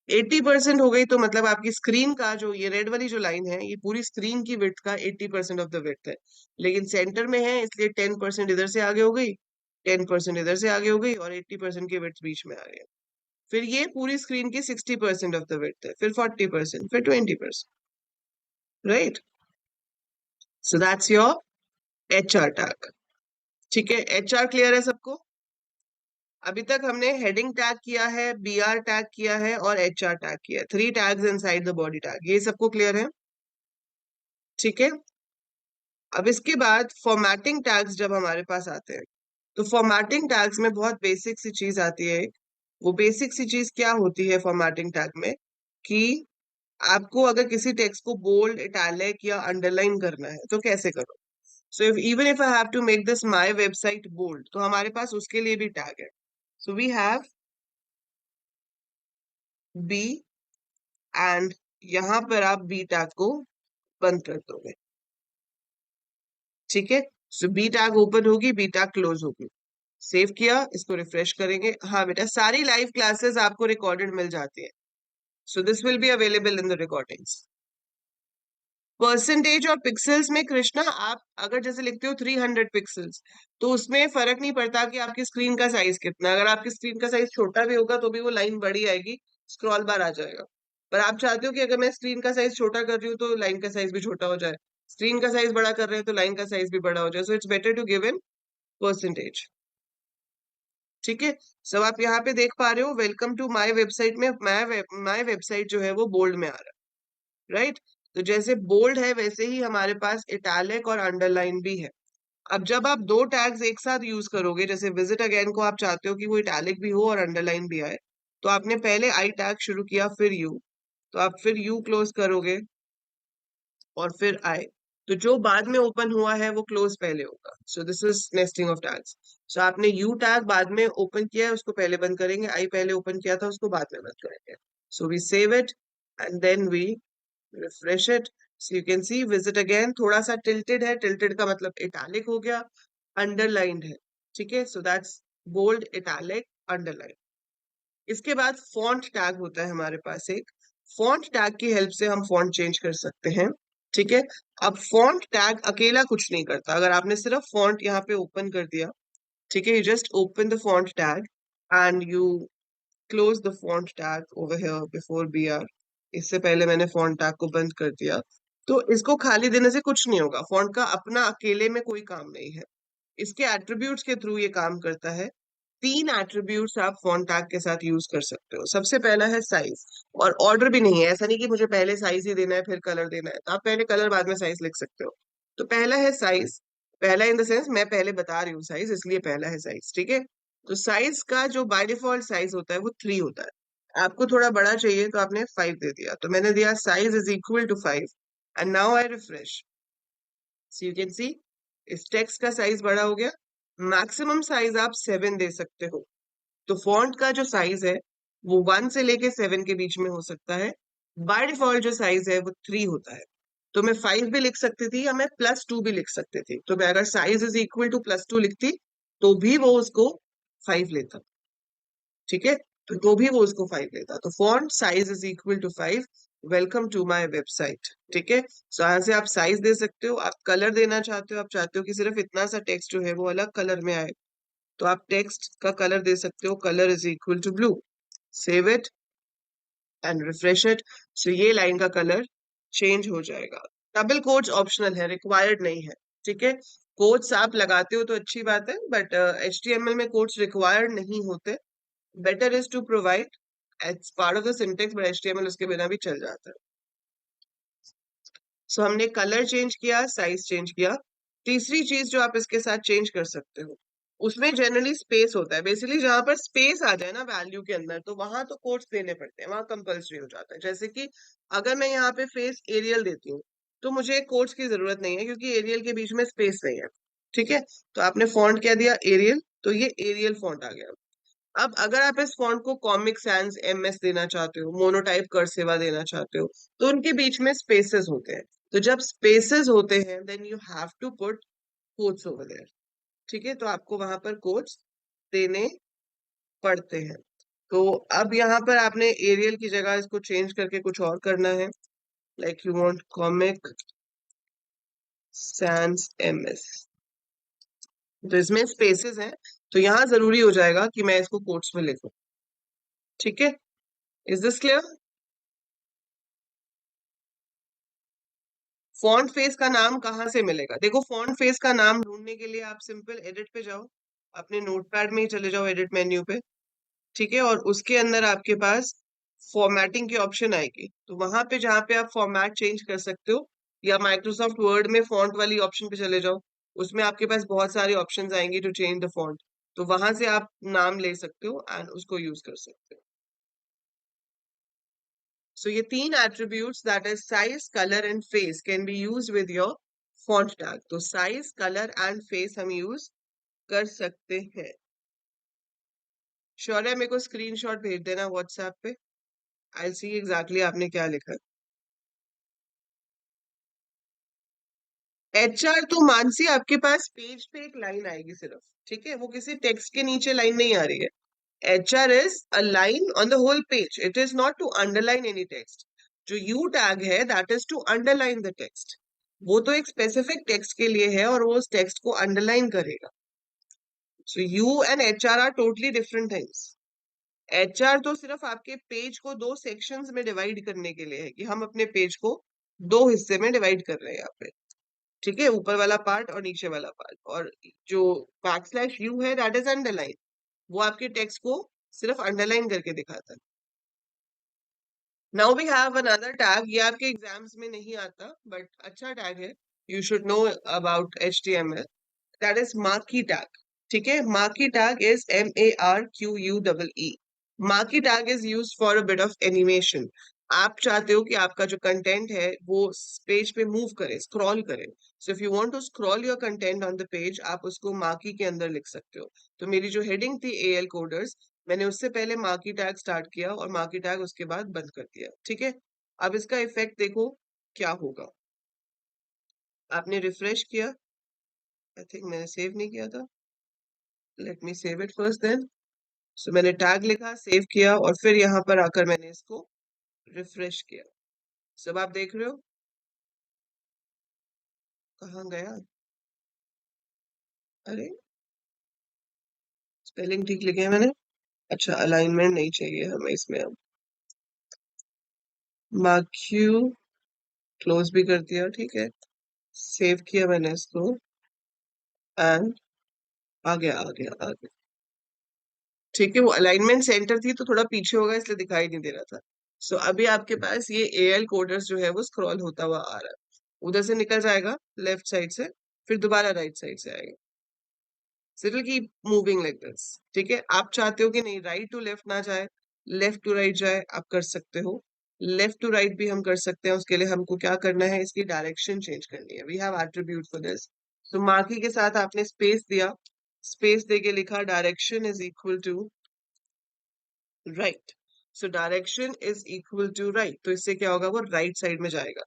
80% हो गई तो मतलब आपकी स्क्रीन का जो ये रेड वाली जो लाइन है ये पूरी स्क्रीन की विड्थ का 80% ऑफ द विड्थ है। लेकिन सेंटर में है इसलिए 10% इधर से आगे हो गई, 10% इधर से आगे हो गई और 80% की विड्थ बीच में आ रही है। फिर ये पूरी स्क्रीन की 60% ऑफ द विड्थ है, फिर 40%, फिर 20%। Right, so that's your HR tag. ठीक है, HR क्लियर है सबको? अभी तक हमने हेडिंग टैग किया है, BR टैग किया है और HR टैग किया है, 3 tags inside the body tag. ये सबको क्लियर है? ठीक है। अब इसके बाद फॉर्मेटिंग टैग्स जब हमारे पास आते हैं, तो फॉर्मेटिंग टैग्स में बहुत बेसिक सी चीज आती है। वो बेसिक सी चीज क्या होती है फॉर्मेटिंग टैग में, कि आपको अगर किसी टेक्स्ट को बोल्ड, इटैलिक या अंडरलाइन करना है तो कैसे करो। So if even if I have to make this my website bold, तो हमारे पास उसके लिए भी टैग है। So we have B, and यहां पर आप बी टैग को बंद कर दोगे। ठीक है, सो बी टैग ओपन होगी, बी टैग क्लोज होगी। सेव किया, इसको रिफ्रेश करेंगे। हाँ बेटा, सारी लाइव क्लासेस आपको रिकॉर्डेड मिल जाती है। So this will be available in the recordings. Percentage और पिक्सल्स में कृष्णा, आप अगर जैसे लिखते हो 300 पिक्सल्स, तो उसमें फर्क नहीं पड़ता कि आपकी स्क्रीन का साइज कितना है। अगर आपकी स्क्रीन का साइज छोटा भी होगा तो भी वो लाइन बड़ी आएगी, स्क्रॉल बार आ जाएगा। पर आप चाहते हो कि अगर मैं स्क्रीन का साइज छोटा कर रही हूँ तो लाइन का साइज भी छोटा हो जाए, स्क्रीन का साइज बड़ा कर रहे हैं तो लाइन का साइज भी बड़ा हो जाए। So it's better to give in percentage. ठीक है, सब आप यहाँ पे देख पा रहे हो, वेलकम टू माय वेबसाइट में माय वेबसाइट जो है वो बोल्ड में आ रहा है, राइट। तो जैसे बोल्ड है वैसे ही हमारे पास इटैलिक और अंडरलाइन भी है। अब जब आप दो टैग्स एक साथ यूज करोगे, जैसे विजिट अगेन को आप चाहते हो कि वो इटैलिक भी हो और अंडरलाइन भी आए, तो आपने पहले आई टैग शुरू किया फिर यू, तो आप फिर यू क्लोज करोगे और फिर आई, तो जो बाद में ओपन हुआ है वो क्लोज पहले होगा। So this is nesting of tags. So आपने यू टैग बाद में ओपन किया है उसको पहले बंद करेंगे, आई पहले ओपन किया था उसको बाद में बंद करेंगे। So we save it and then we refresh it. So you can see visit again थोड़ा सा टिल्टेड है, टिल्टेड का मतलब इटैलिक हो गया, अंडरलाइंड है। ठीक है, so that's bold, italic, underline. इसके बाद फॉन्ट टैग होता है हमारे पास एक। फॉन्ट टैग की हेल्प से हम फॉन्ट चेंज कर सकते हैं। ठीक है, अब फॉन्ट टैग अकेला कुछ नहीं करता। अगर आपने सिर्फ फॉन्ट यहाँ पे ओपन कर दिया, ठीक है, you just open the font tag and you close the font tag over here before BR। इससे पहले मैंने फॉन्ट टैग को बंद कर दिया, तो इसको खाली देने से कुछ नहीं होगा। फॉन्ट का अपना अकेले में कोई काम नहीं है, इसके एट्रीब्यूट्स के थ्रू ये काम करता है। 3 एट्रीब्यूट्स आप फॉन्ट टैग के साथ यूज कर सकते हो। सबसे पहला है साइज, और ऑर्डर भी नहीं है, ऐसा नहीं कि मुझे पहले साइज ही देना है फिर कलर देना है, तो आप पहले कलर बाद में साइज लिख सकते हो। तो पहला है साइज, पहला इन द सेंस मैं पहले बता रही हूँ साइज, इसलिए पहला है साइज। ठीक है, तो साइज का जो बाय डिफॉल्ट साइज होता है वो 3 होता है। आपको थोड़ा बड़ा चाहिए तो आपने 5 दे दिया, तो मैंने दिया size is equal to 5 and now I refresh. So you can see इस टेक्स्ट का साइज बड़ा हो गया। मैक्सिमम साइज आप 7 दे सकते हो। तो फॉन्ट का जो साइज है वो 1 से लेके 7 के बीच में हो सकता है। बाय डिफॉल्ट जो साइज है वो 3 होता है। तो मैं 5 भी लिख सकती थी या मैं +2 भी लिख सकती थी। तो मैं अगर साइज इज इक्वल टू +2 लिखती तो भी वो उसको 5 लेता। ठीक है, तो भी वो उसको 5 लेता। तो font size is equal to 5, welcome to my website. ठीक है, सो यहाँ से आप साइज दे सकते हो, आप कलर देना चाहते हो, आप चाहते हो कि सिर्फ इतना सा टेक्स्ट जो है वो अलग कलर में आए, तो आप टेक्स्ट का कलर दे सकते हो, colour is equal to blue. Save it and refresh it. So ये लाइन का कलर चेंज हो जाएगा। डबल कोट्स ऑप्शनल है, रिक्वायर्ड नहीं है। ठीक है, कोट्स आप लगाते हो तो अच्छी बात है, बट HTML में कोट्स रिक्वायर्ड नहीं होते। Better is to provide as part of the syntax, but HTML उसके बिना भी चल जाता है। सो हमने कलर चेंज किया, साइज चेंज किया। तीसरी चीज जो आप इसके साथ चेंज कर सकते हो, उसमें जनरली स्पेस होता है। बेसिकली जहां पर स्पेस आ जाए ना वैल्यू के अंदर, तो वहां तो कोट्स देने पड़ते हैं, वहां कंपल्सरी हो जाता है। जैसे कि अगर मैं यहाँ पे फेस एरियल देती हूँ तो मुझे कोट्स की जरूरत नहीं है, क्योंकि एरियल के बीच में स्पेस नहीं है। ठीक है, तो आपने फॉन्ट क्या दिया, एरियल, तो ये एरियल फॉन्ट आ गया। अब अगर आप इस फॉन्ट को कॉमिक सैंस MS देना चाहते हो, मोनोटाइप कर्सिवा देना चाहते हो, तो उनके बीच में स्पेसेस होते हैं। तो जब स्पेसेस होते हैं then you have to put quotes over there. ठीक है, तो आपको वहां पर कोट्स देने पड़ते हैं। तो अब यहाँ पर आपने एरियल की जगह इसको चेंज करके कुछ और करना है, like you want comic sans MS, तो इसमें स्पेसेस हैं, तो यहाँ जरूरी हो जाएगा कि मैं इसको कोट्स में लिखूं। ठीक है, is this clear? Font face का नाम कहाँ से मिलेगा? देखो, फॉन्ट फेस का नाम ढूंढने के लिए आप सिंपल एडिट पे जाओ, अपने नोटपैड में ही चले जाओ एडिट मेन्यू पे, ठीक है, और उसके अंदर आपके पास फॉर्मेटिंग की ऑप्शन आएगी, तो वहां पे जहाँ पे आप फॉर्मेट चेंज कर सकते हो, या माइक्रोसॉफ्ट वर्ड में फॉन्ट वाली ऑप्शन पे चले जाओ, उसमें आपके पास बहुत सारे ऑप्शंस आएंगे टू चेंज द फॉन्ट, तो वहां से आप नाम ले सकते हो एंड उसको यूज कर सकते हो। सो ये तीन attributes, that is size, colour and face, can be use with your font tag. तो साइज, कलर एंड फेस हम यूज कर सकते हैं। शौर्य, मेरे को स्क्रीनशॉट भेज देना व्हाट्सएप पे, आई सी एग्जैक्टली आपने क्या लिखा है। एचआर तो मानसी आपके पास पेज पे एक लाइन आएगी सिर्फ, ठीक है, वो किसी टेक्स्ट के नीचे लाइन नहीं आ रही है। HR is a line on the whole page, it is not to underline any text. जो यू टैग है that is to underline the text, वो तो एक स्पेसिफिक टेक्स्ट के लिए है और वो उस टेक्स्ट को अंडरलाइन करेगा। So U and HR are totally different things. HR तो सिर्फ आपके पेज को दो सेक्शंस में डिवाइड करने के लिए है, कि हम अपने पेज को दो हिस्से में डिवाइड कर रहे हैं यहाँ पे, ठीक है, ऊपर वाला पार्ट और नीचे वाला पार्ट, और जो बैकस्लैश यू है दैट इज अंडरलाइन, वो आपके टेक्स्ट को सिर्फ अंडरलाइन करके दिखाता है। Now we have another tag, ये आपके एग्जाम्स में नहीं आता बट अच्छा टैग है, you should know about HTML, that is marquee tag, ठीक है। Marquee tag is MARQUEE। Marquee tag is use for a bit of animation. आप चाहते हो कि आपका जो कंटेंट है वो पेज पे मूव करे, स्क्रॉल करे, so if you want to scroll your content on the page, आप उसको मार्की के अंदर लिख सकते हो। तो मेरी जो हेडिंग थी AL कोडर्स, मैंने उससे पहले मार्की टैग स्टार्ट किया और मार्की टैग उसके बाद बंद कर दिया, ठीक है। अब इसका इफेक्ट देखो क्या होगा। आपने रिफ्रेश किया, आई थिंक मैंने सेव नहीं किया था, let me save it first then. So मैंने टैग लिखा, सेव किया, और फिर यहाँ पर आकर मैंने इसको रिफ्रेश किया। सब आप देख रहे हो, कहाँ गया? अरे, स्पेलिंग ठीक लिखे है मैंने। अच्छा, अलाइनमेंट नहीं चाहिए हमें इसमें अब। मार्क्यू क्लोज भी कर दिया, ठीक है, सेव किया मैंने इसको, एंड आ गया। ठीक है, वो अलाइनमेंट सेंटर थी तो थोड़ा पीछे होगा इसलिए दिखाई नहीं दे रहा था। सो अभी आपके पास ये AL कोडर्स जो है वो स्क्रॉल होता हुआ आ रहा है, उधर से निकल जाएगा लेफ्ट साइड से, फिर दोबारा राइट साइड से आएगा। So it'll keep moving like this, ठीक है। आप चाहते हो कि नहीं राइट टू लेफ्ट ना जाए, लेफ्ट टू राइट जाए, आप कर सकते हो। लेफ्ट टू राइट भी हम कर सकते हैं, उसके लिए हमको क्या करना है, इसकी डायरेक्शन चेंज करनी है। We have attribute for this. तो मार्की के साथ आपने स्पेस दिया, स्पेस देके लिखा direction is equal to right. So direction is equal to right, तो इससे क्या होगा, वो राइट साइड में जाएगा।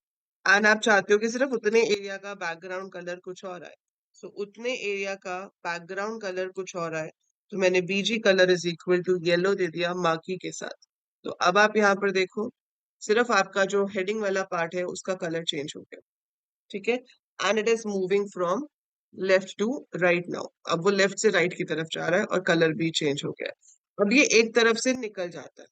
एंड आप चाहते हो कि सिर्फ उतने एरिया का बैकग्राउंड कलर कुछ और आए, सो उतने एरिया का बैकग्राउंड कलर कुछ और आए, तो मैंने BG colour is equal to yellow दे दिया मार्की के साथ। तो अब आप यहाँ पर देखो, सिर्फ आपका जो हेडिंग वाला पार्ट है उसका कलर चेंज हो गया, ठीक है, and it is moving from left to right now. अब वो लेफ्ट से राइट की तरफ जा रहा है और कलर भी चेंज हो गया है। अब ये एक तरफ से निकल जाता है,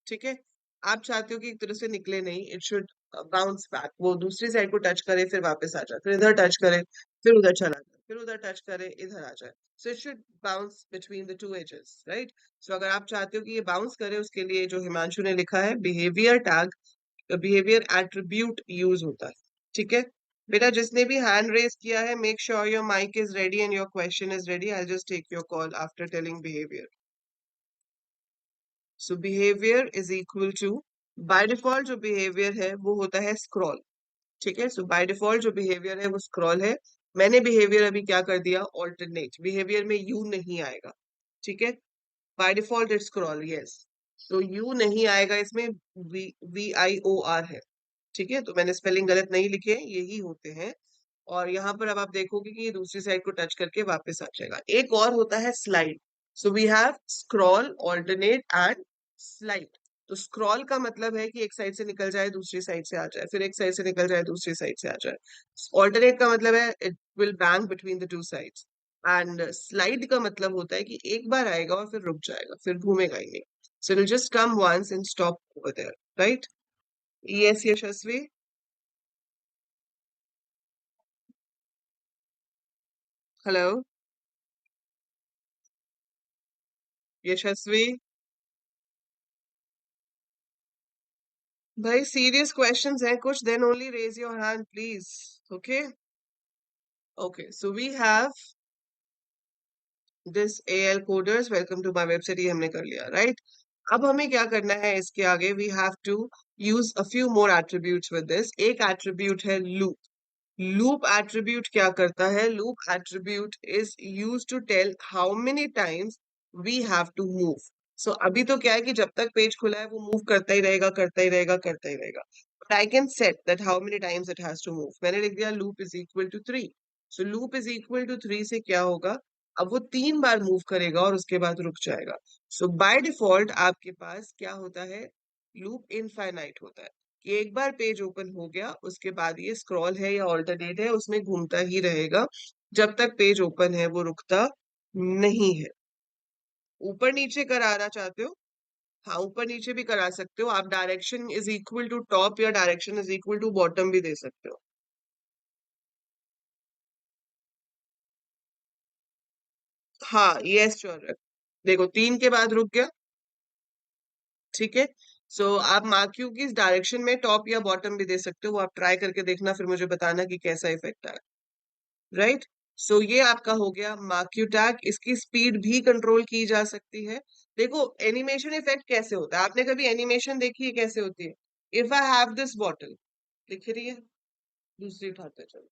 ठीक है। आप चाहते हो कि एक तरफ से निकले नहीं, इट शुड बाउंस बैक, वो दूसरी साइड को टच करे फिर वापस आ जाए, फिर इधर टच करे फिर उधर चला जाए, फिर उधर टच करे इधर आ जाए। So it should bounce between the two edges, right. So अगर आप चाहते हो कि ये बाउंस करे, उसके लिए जो हिमांशु ने लिखा है behaviour tag, behaviour attribute use होता है, ठीक है। बेटा, जिसने भी हैंड रेज किया है, make sure your mic is ready and your question is ready, I just take your call after telling behaviour. So behaviour is equal to, by default जो बिहेवियर है वो होता है स्क्रॉल, ठीक है। सो बाय डिफॉल्ट जो बिहेवियर है वो स्क्रॉल है। मैंने बिहेवियर अभी क्या कर दिया, ऑल्टरनेट, बिहेवियर में यू नहीं आएगा, ठीक है। Bye default it scroll, yes, तो यू नहीं आएगा इसमें, VIOR है, ठीक है। तो मैंने स्पेलिंग गलत नहीं लिखे, यही होते हैं। और यहाँ पर अब आप देखोगे कि ये दूसरी साइड को टच करके वापस आ जाएगा। एक और होता है slide. So we have scroll, alternate and slide. तो स्क्रॉल का मतलब है कि एक साइड से निकल जाए दूसरी साइड से आ जाए, फिर एक साइड से निकल जाए दूसरी साइड से आ जाए। ऑल्टरनेट का मतलब है it will bank between the two sides. And slide का मतलब होता है कि एक बार आएगा और फिर रुक जाएगा, फिर घूमेगा ही नहीं। So it will just come once and stop over there, right. Yes Yashasvi. Hello Yashasvi. भाई सीरियस क्वेश्चंस हैं कुछ, then only raise your hand please. Okay. Okay, so we have this AL coders, welcome to my website, ये हमने कर लिया राइट। अब हमें क्या करना है इसके आगे, we have to use a few more attributes with this. एक एट्रीब्यूट है लूप। लूप एट्रीब्यूट क्या करता है? Loop attribute is use to tell how many times we have to move. So अभी तो क्या है कि जब तक पेज खुला है वो मूव करता ही रहेगा, करता ही रहेगा, करता ही रहेगा। But I can set that how many times it has to move. मैंने लिख दिया loop is equal to 3। So loop is equal to 3 से क्या होगा, अब वो 3 बार मूव करेगा और उसके बाद रुक जाएगा। सो बाय डिफॉल्ट आपके पास क्या होता है, लूप इनफाइनाइट होता है कि एक बार पेज ओपन हो गया उसके बाद ये स्क्रॉल है या ऑल्टरनेट है उसमें घूमता ही रहेगा जब तक पेज ओपन है, वो रुकता नहीं है। ऊपर नीचे कराना चाहते हो? हाँ, ऊपर नीचे भी करा सकते हो आप। Direction is equal to top या direction is equal to bottom भी दे सकते हो। हाँ, यस श्योर। देखो 3 के बाद रुक गया, ठीक है। सो आप मार्क्यू की डायरेक्शन में टॉप या बॉटम भी दे सकते हो, वो आप ट्राई करके देखना फिर मुझे बताना कि कैसा इफेक्ट आया। राइट। सो ये आपका हो गया मार्क्यू टैग। इसकी स्पीड भी कंट्रोल की जा सकती है। देखो एनिमेशन इफेक्ट कैसे होता है, आपने कभी एनिमेशन देखी है कैसे होती है? If I have this bottle, दिख रही है, दूसरी उठाते हैं, चलो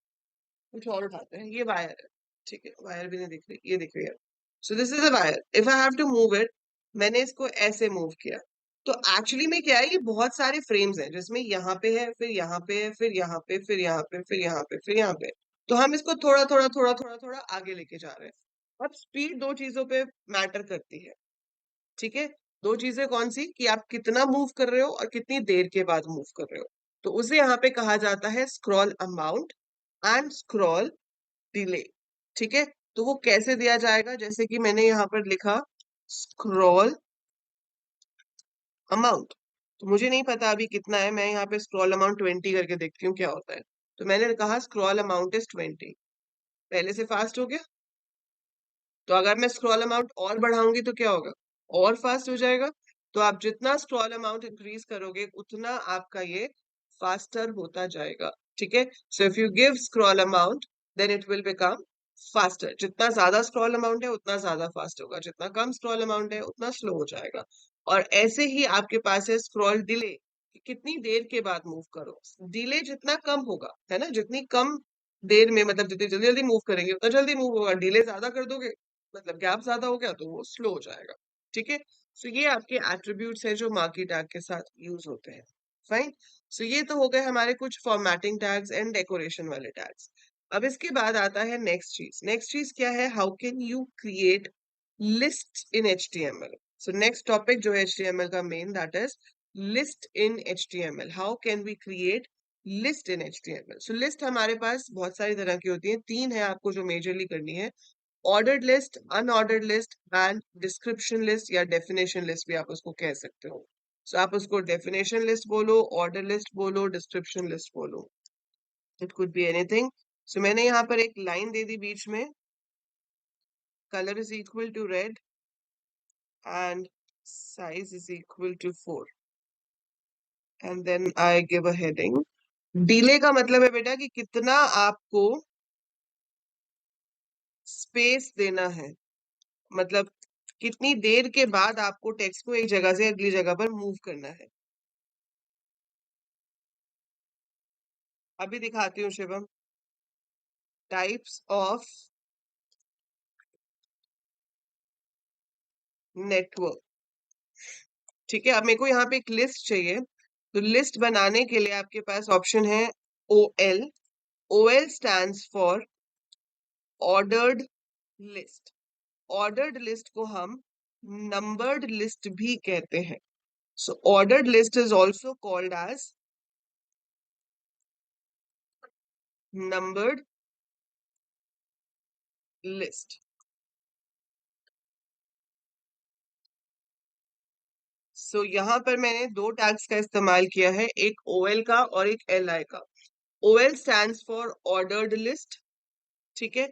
कुछ और उठाते हैं, ये वायर है, ठीक है, वायर भी नहीं दिख रही, ये दिख रही है। So this is a wire, if I have to move it, मैंने इसको ऐसे मूव किया, तो एक्चुअली में क्या है, ये बहुत सारे फ्रेम्स हैं जिसमें यहाँ पे है, फिर यहाँ पे है, फिर यहाँ पे, फिर यहाँ पे, फिर यहाँ पे, फिर यहाँ पे। तो हम इसको थोड़ा थोड़ा थोड़ा थोड़ा थोड़ा आगे लेके जा रहे हैं। अब स्पीड दो चीजों पे मैटर करती है, ठीक है। दो चीजें कौन सी, कि आप कितना मूव कर रहे हो और कितनी देर के बाद मूव कर रहे हो। तो उसे यहाँ पे कहा जाता है scroll amount and scroll delay, ठीक है। तो वो कैसे दिया जाएगा, जैसे कि मैंने यहाँ पर लिखा स्क्रॉल अमाउंट, तो मुझे नहीं पता अभी कितना है, मैं यहाँ पे स्क्रॉल अमाउंट 20 करके देखती हूँ क्या होता है। तो मैंने कहा स्क्रॉल अमाउंट इज 20, पहले से फास्ट हो गया। तो अगर मैं स्क्रॉल अमाउंट और बढ़ाऊंगी तो क्या होगा, और फास्ट हो जाएगा। तो आप जितना स्क्रॉल अमाउंट इंक्रीज करोगे उतना आपका ये फास्टर होता जाएगा, ठीक है। So if you give scroll amount then it will become faster. जितना ज्यादा स्क्रॉल अमाउंट है उतना ज्यादा फास्ट होगा, जितना कम स्क्रॉल अमाउंट है उतना स्लो हो जाएगा। और ऐसे ही आपके पास है स्क्रॉल डिले, कितनी देर के बाद मूव करो। डिले जितना कम होगा, है ना, जितनी कम देर में, मतलब जितनी जल्दी जल्दी मूव करेंगे उतना जल्दी मूव होगा। डिले ज्यादा कर दोगे, मतलब गैप ज्यादा हो गया, तो वो स्लो हो जाएगा, ठीक है। सो ये आपके एट्रीब्यूट्स हैं जो मार्की टैग के साथ यूज होते हैं। फाइन। सो ये तो हो गए हमारे कुछ फॉर्मेटिंग टैग्स एंड डेकोरेशन वाले टैग्स। अब इसके बाद आता है नेक्स्ट चीज। नेक्स्ट चीज क्या है, how can you create list in HTML। So next topic जो है HTML का main, that is list in HTML। How can we create list in HTML। So list हमारे पास बहुत सारी तरह की होती है, 3 है आपको जो मेजरली करनी है। Ordered list, unordered list and description list या डेफिनेशन लिस्ट भी आप उसको कह सकते हो। सो आप उसको डेफिनेशन लिस्ट बोलो, ऑर्डर लिस्ट बोलो, डिस्क्रिप्शन लिस्ट बोलो, इट कुड बी एनीथिंग। सो मैंने यहाँ पर एक लाइन दे दी बीच में, color is equal to red and size is equal to 4, and then I give a heading। Delay का मतलब है बेटा कि कितना आपको स्पेस देना है, मतलब कितनी देर के बाद आपको टेक्स्ट को एक जगह से अगली जगह पर मूव करना है। अभी दिखाती हूँ शिवम। टाइप्स ऑफ नेटवर्क, ठीक है। अब मेरे को यहाँ पे एक लिस्ट चाहिए, तो लिस्ट बनाने के लिए आपके पास ऑप्शन है OL। OL stands for ordered list. Ordered list को हम नंबर्ड लिस्ट भी कहते हैं। So ordered list is also called as numbered list. So यहाँ पर मैंने दो टैग्स का इस्तेमाल किया है, एक OL का और एक LI का। OL stands for ordered list, ठीक है,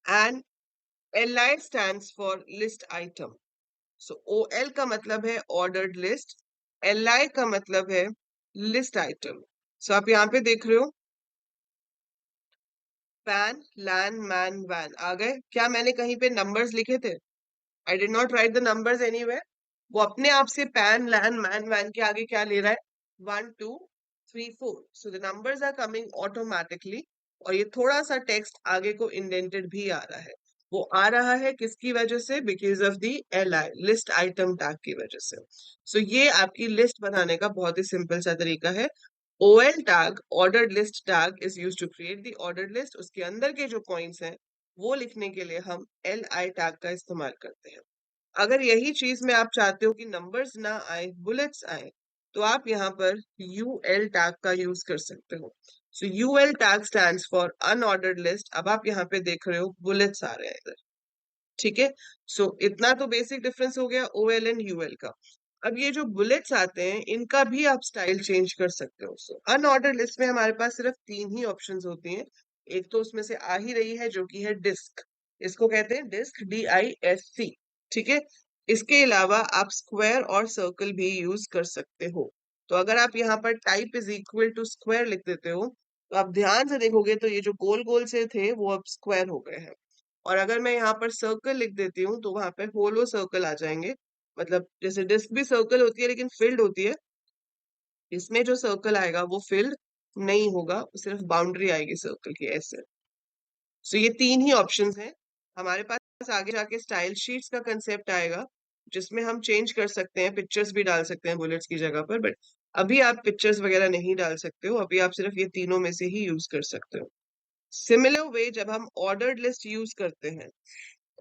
and LI stands for list item. So OL का मतलब है ordered list, LI का मतलब है list item. So आप यहाँ पे देख रहे हो पैन, लैन, मैन, वैन आ गए। क्या मैंने कहीं पे नंबर्स लिखे थे? I did not right the numbers anywhere. वो अपने आप से पैन, लैन, मैन, वैन के आगे क्या ले रहा है? 1 2 3 4। So the numbers are coming automatically. और ये थोड़ा सा टेक्स्ट आगे को इंडेंटेड भी आ रहा है। वो आ रहा है किसकी वजह से? Because of the LI, list item tag की वजह से। सो ये आपकी लिस्ट बनाने का बहुत ही सिंपल सा तरीका है। OL tag, ordered list tag, is used to create the ordered list. उसके अंदर के जो पॉइंट्स हैं वो लिखने के लिए हम LI tag का इस्तेमाल करते हैं। अगर यही चीज में आप चाहते हो कि नंबर्स ना आए, बुलेट्स आए, तो आप यहाँ पर UL टैग का यूज कर सकते हो। सो UL tag stands for unordered list. अब आप यहाँ पे देख रहे हो बुलेट्स आ रहे हैं इधर। ठीक है। सो इतना तो बेसिक डिफरेंस हो गया OL एंड UL का। अब ये जो बुलेट्स आते हैं इनका भी आप स्टाइल चेंज कर सकते हो। सो अनऑर्डर्ड लिस्ट में हमारे पास सिर्फ 3 ही ऑप्शंस होती हैं। एक तो उसमें से आ ही रही है जो कि है डिस्क। इसको कहते हैं डिस्क, DISC। ठीक है। इसके अलावा आप स्क्वायर और सर्कल भी यूज कर सकते हो। तो अगर आप यहाँ पर type is equal to square लिख देते हो तो आप ध्यान से देखोगे तो ये जो गोल गोल से थे वो अब स्क्वायर हो गए हैं। और अगर मैं यहाँ पर सर्कल लिख देती हूँ तो वहां पे होलो सर्कल आ जाएंगे। मतलब जैसे डिस्क भी सर्कल होती है लेकिन फिल्ड होती है, इसमें जो सर्कल आएगा वो फिल्ड नहीं होगा, सिर्फ बाउंड्री आएगी सर्कल की, ऐसे। सो ये 3 ही ऑप्शंस हैं हमारे पास। आगे जाके स्टाइल शीट्स का कंसेप्ट आएगा जिसमें हम चेंज कर सकते हैं, पिक्चर्स भी डाल सकते हैं बुलेट्स की जगह पर। बट अभी आप पिक्चर्स वगैरह नहीं डाल सकते हो, अभी आप सिर्फ ये तीनों में से ही यूज कर सकते हो। सिमिलर वे जब हम ऑर्डर्ड लिस्ट यूज करते हैं,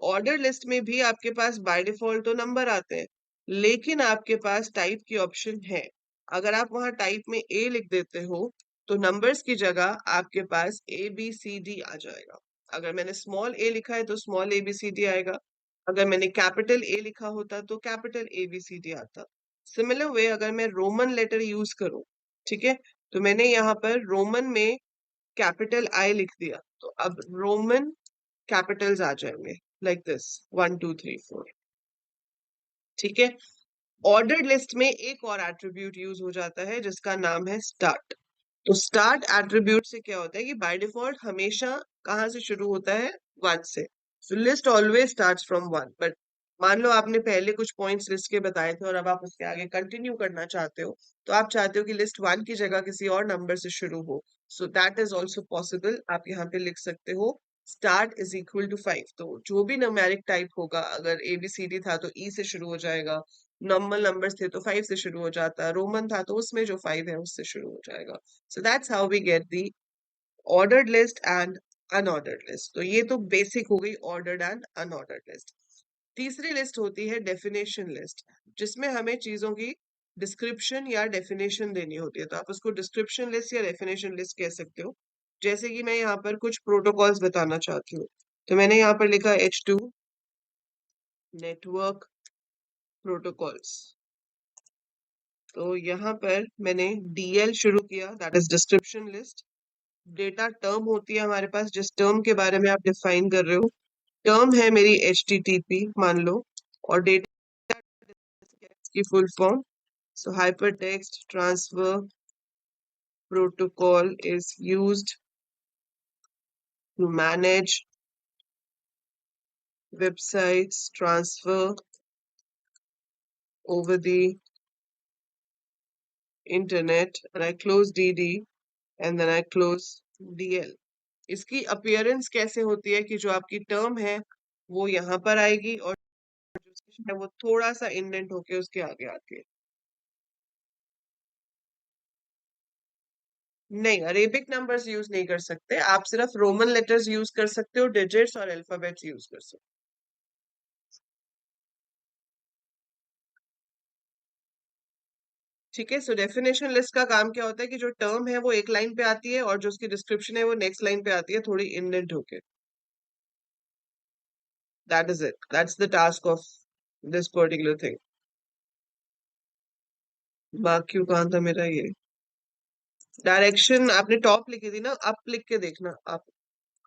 ऑर्डर लिस्ट में भी आपके पास बाय डिफॉल्ट तो नंबर आते हैं, लेकिन आपके पास टाइप की ऑप्शन है। अगर आप वहां टाइप में ए लिख देते हो तो नंबर्स की जगह आपके पास ABCD आ जाएगा। अगर मैंने स्मॉल ए लिखा है तो स्मॉल ABCD आएगा। अगर मैंने कैपिटल ए लिखा होता तो कैपिटल ABCD आता। सिमिलर वे अगर मैं रोमन लेटर यूज करूं, ठीक है, तो मैंने यहाँ पर रोमन में कैपिटल आई लिख दिया तो अब रोमन कैपिटल्स आ जाएंगे, लाइक दिस, 1 2 3 4। ठीक है। ऑर्डर्ड लिस्ट में एक और एट्रीब्यूट यूज हो जाता है जिसका नाम है स्टार्ट। तो स्टार्ट एट्रीब्यूट से क्या होता है कि बाय डिफॉल्ट हमेशा कहाँ से शुरू होता है? 1 से। So list always starts from 1। But मान लो आपने पहले कुछ पॉइंट्स लिस्ट के बताए थे और अब आप उसके आगे कंटिन्यू करना चाहते हो, तो आप चाहते हो कि लिस्ट 1 की जगह किसी और नंबर से शुरू हो। सो दैट इज ऑल्सो पॉसिबल। आप यहाँ पे लिख सकते हो स्टार्ट इज इक्वल टू 5। तो जो भी न्यूमेरिक टाइप होगा, अगर ABCD था तो E से शुरू हो जाएगा, नॉर्मल नंबर्स थे तो 5 से शुरू हो जाता, रोमन था तो उसमें जो 5 है उससे शुरू हो जाएगा। So that's how we get the ordered list and unordered list. तो ये तो बेसिक हो गई ऑर्डर्ड एंड अनऑर्डर्ड लिस्ट। तीसरी लिस्ट होती है डेफिनेशन लिस्ट, जिसमें हमें चीजों की डिस्क्रिप्शन या डेफिनेशन देनी होती है। तो आप उसको डिस्क्रिप्शन लिस्ट या डेफिनेशन लिस्ट कह सकते हो। जैसे कि मैं यहाँ पर कुछ प्रोटोकॉल्स बताना चाहती हूँ, तो मैंने यहाँ पर लिखा H2 नेटवर्क प्रोटोकॉल्स। तो यहाँ पर मैंने DL शुरू किया, that is description list. Data term होती है हमारे पास, जिस टर्म के बारे में आप डिफाइन कर रहे हो। टर्म है मेरी HTTP मान लो, और डेटा की full form. So hypertext transfer protocol is used to manage websites transfer over the internet, and I close DD and then I close DL। इसकी अपीयरेंस कैसे होती है कि जो आपकी टर्म है वो यहाँ पर आएगी और जो है वो थोड़ा सा इंडेंट होके उसके आगे आके। नहीं, अरेबिक नंबर्स यूज नहीं कर सकते, आप सिर्फ रोमन लेटर्स यूज कर सकते हो, डिजिट्स और अल्फाबेट्स यूज कर सकते हो। ठीक है। सो डेफिनेशन लिस्ट का काम क्या होता है कि जो टर्म है वो एक लाइन पे आती है और जो उसकी डिस्क्रिप्शन है वो नेक्स्ट लाइन पे आती है, थोड़ी इंडेंट होके। That is it, that's the task of this particular thing. बाकी कहाँ था मेरा ये? डायरेक्शन आपने टॉप लिखी थी ना, अप लिख के देखना, अप,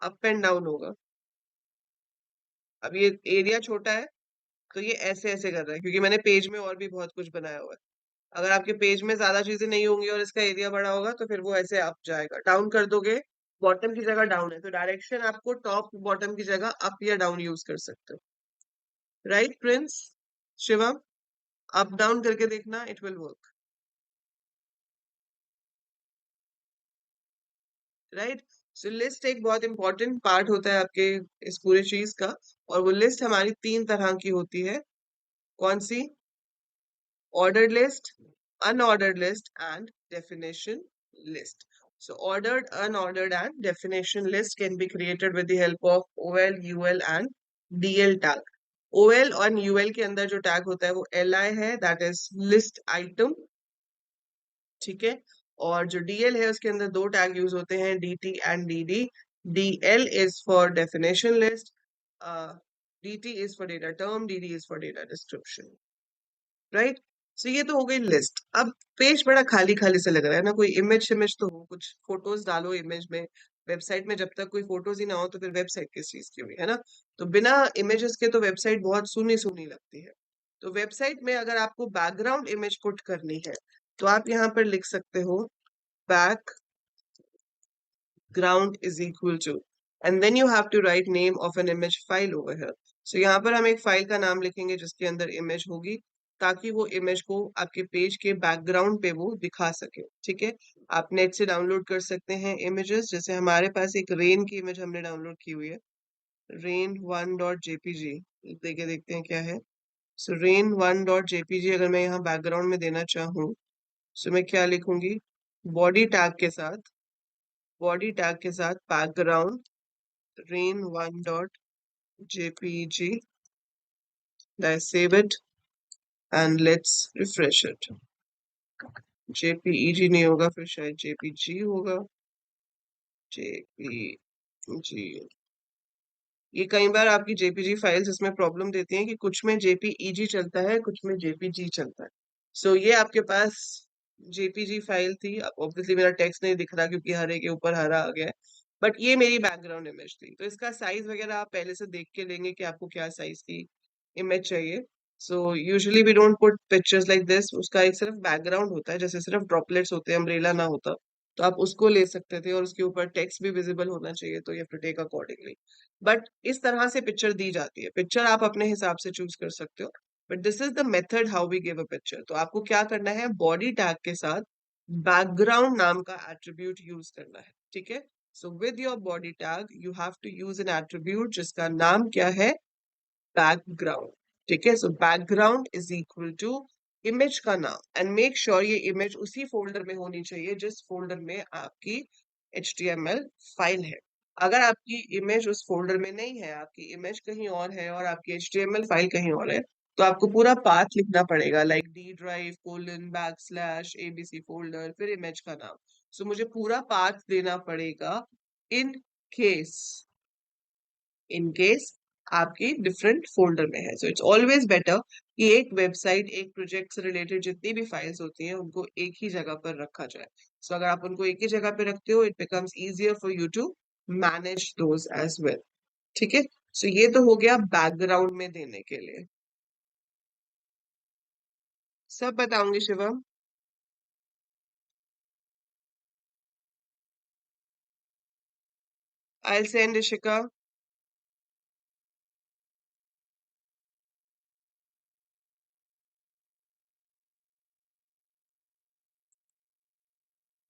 अप एंड डाउन होगा। अब ये एरिया छोटा है तो ये ऐसे ऐसे कर रहा है, क्योंकि मैंने पेज में और भी बहुत कुछ बनाया हुआ है। अगर आपके पेज में ज्यादा चीजें नहीं होंगी और इसका एरिया बड़ा होगा तो फिर वो ऐसे अप जाएगा। डाउन कर दोगे, बॉटम की जगह डाउन है तो डायरेक्शन आपको टॉप बॉटम की जगह अप या डाउन यूज कर सकते हो। Right Prince, Shivam, up down करके देखना, it will work. Right. So list एक बहुत इंपॉर्टेंट पार्ट होता है आपके इस पूरे चीज का। और वो लिस्ट हमारी तीन तरह की होती है। कौन सी? Ordered list, unordered list, and definition list. So ordered, unordered, and definition list can be created with the help of OL, UL, and DL tag. OL और UL के अंदर जो टैग होता है वो LI है, that is list item, ठीक है। और जो DL है उसके अंदर दो टैग यूज होते हैं, DT and DD। DL is for definition list, DT is for data term, DD is for data description. Right. So ये तो हो गई लिस्ट। अब पेज बड़ा खाली खाली से लग रहा है ना, कोई इमेज इमेज तो हो, कुछ फोटोज डालो इमेज में। वेबसाइट में जब तक कोई फोटोज ही ना हो तो फिर वेबसाइट किस चीज की हुई, है ना। तो बिना इमेजेस के तो वेबसाइट बहुत सुनी सुनी लगती है। तो वेबसाइट में अगर आपको बैकग्राउंड इमेज पुट करनी है तो आप यहाँ पर लिख सकते हो background is equal to, and then you have to write name of an image file over here. So यहाँ पर हम एक फाइल का नाम लिखेंगे जिसके अंदर इमेज होगी, ताकि वो इमेज को आपके पेज के बैकग्राउंड पे वो दिखा सके, ठीक है। आप नेट से डाउनलोड कर सकते हैं इमेजेस। जैसे हमारे पास एक रेन की इमेज हमने डाउनलोड की हुई है, rain1.jpg। देखे देखते हैं क्या है। सो rain1.jpg अगर मैं यहाँ बैकग्राउंड में देना चाहूँ, सो मैं क्या लिखूंगी, बॉडी टैग के साथ, बॉडी टैग के साथ background rain1.jpg, let's save it and let's refresh it। jpeg नहीं होगा, फिर शायद jpg होगा, jpg। ये कई बार आपकी जेपीजी फाइल्स इसमें प्रॉब्लम देती हैं कि कुछ में जेपीईजी चलता है, कुछ में जेपीजी चलता है। सो ये आपके पास जेपीजी फाइल थी। ऑब्वियसली मेरा टेक्स्ट नहीं दिख रहा क्योंकि हरे के ऊपर हरा आ गया है, बट ये मेरी बैकग्राउंड इमेज थी। तो इसका साइज वगैरह आप पहले से देख के लेंगे कि आपको क्या साइज की इमेज चाहिए। So usually we don't put pictures like this. उसका एक सिर्फ बैकग्राउंड होता है, जैसे सिर्फ ड्रॉपलेट्स होते हैं, अम्ब्रेला ना होता तो आप उसको ले सकते थे, और उसके ऊपर टेक्स्ट भी विजिबल होना चाहिए, तो ये टू टेक अकॉर्डिंगली। बट इस तरह से पिक्चर दी जाती है। पिक्चर आप अपने हिसाब से चूज कर सकते हो, but this is the method how we give a picture. तो आपको क्या करना है, बॉडी टैग के साथ बैकग्राउंड नाम का एट्रीब्यूट यूज करना है, ठीक है। So with your body tag you have to use an attribute जिसका नाम क्या है, बैकग्राउंड, ठीक है। So background is equal to image का नाम, एंड मेक श्योर ये इमेज उसी फोल्डर में होनी चाहिए जिस फोल्डर में आपकी HTML फाइल है। अगर आपकी इमेज उस फोल्डर में नहीं है, आपकी इमेज कहीं और है और आपकी HTML फाइल कहीं और है, तो आपको पूरा पाथ लिखना पड़ेगा, like D drive colon backslash ABC folder, फिर इमेज का नाम। सो मुझे पूरा पाथ देना पड़ेगा इन केस, इन केस आपकी डिफरेंट फोल्डर में है। सो इट्स ऑलवेज बेटर कि एक वेबसाइट, एक प्रोजेक्ट से रिलेटेड जितनी भी फाइल्स होती हैं उनको एक ही जगह पर रखा जाए। सो अगर आप उनको एक ही जगह पे रखते हो, it becomes easier for you to manage those as well, ठीक है। सो ये तो हो गया बैकग्राउंड में देने के लिए। सब बताऊंगी शिवम। I send Ishika.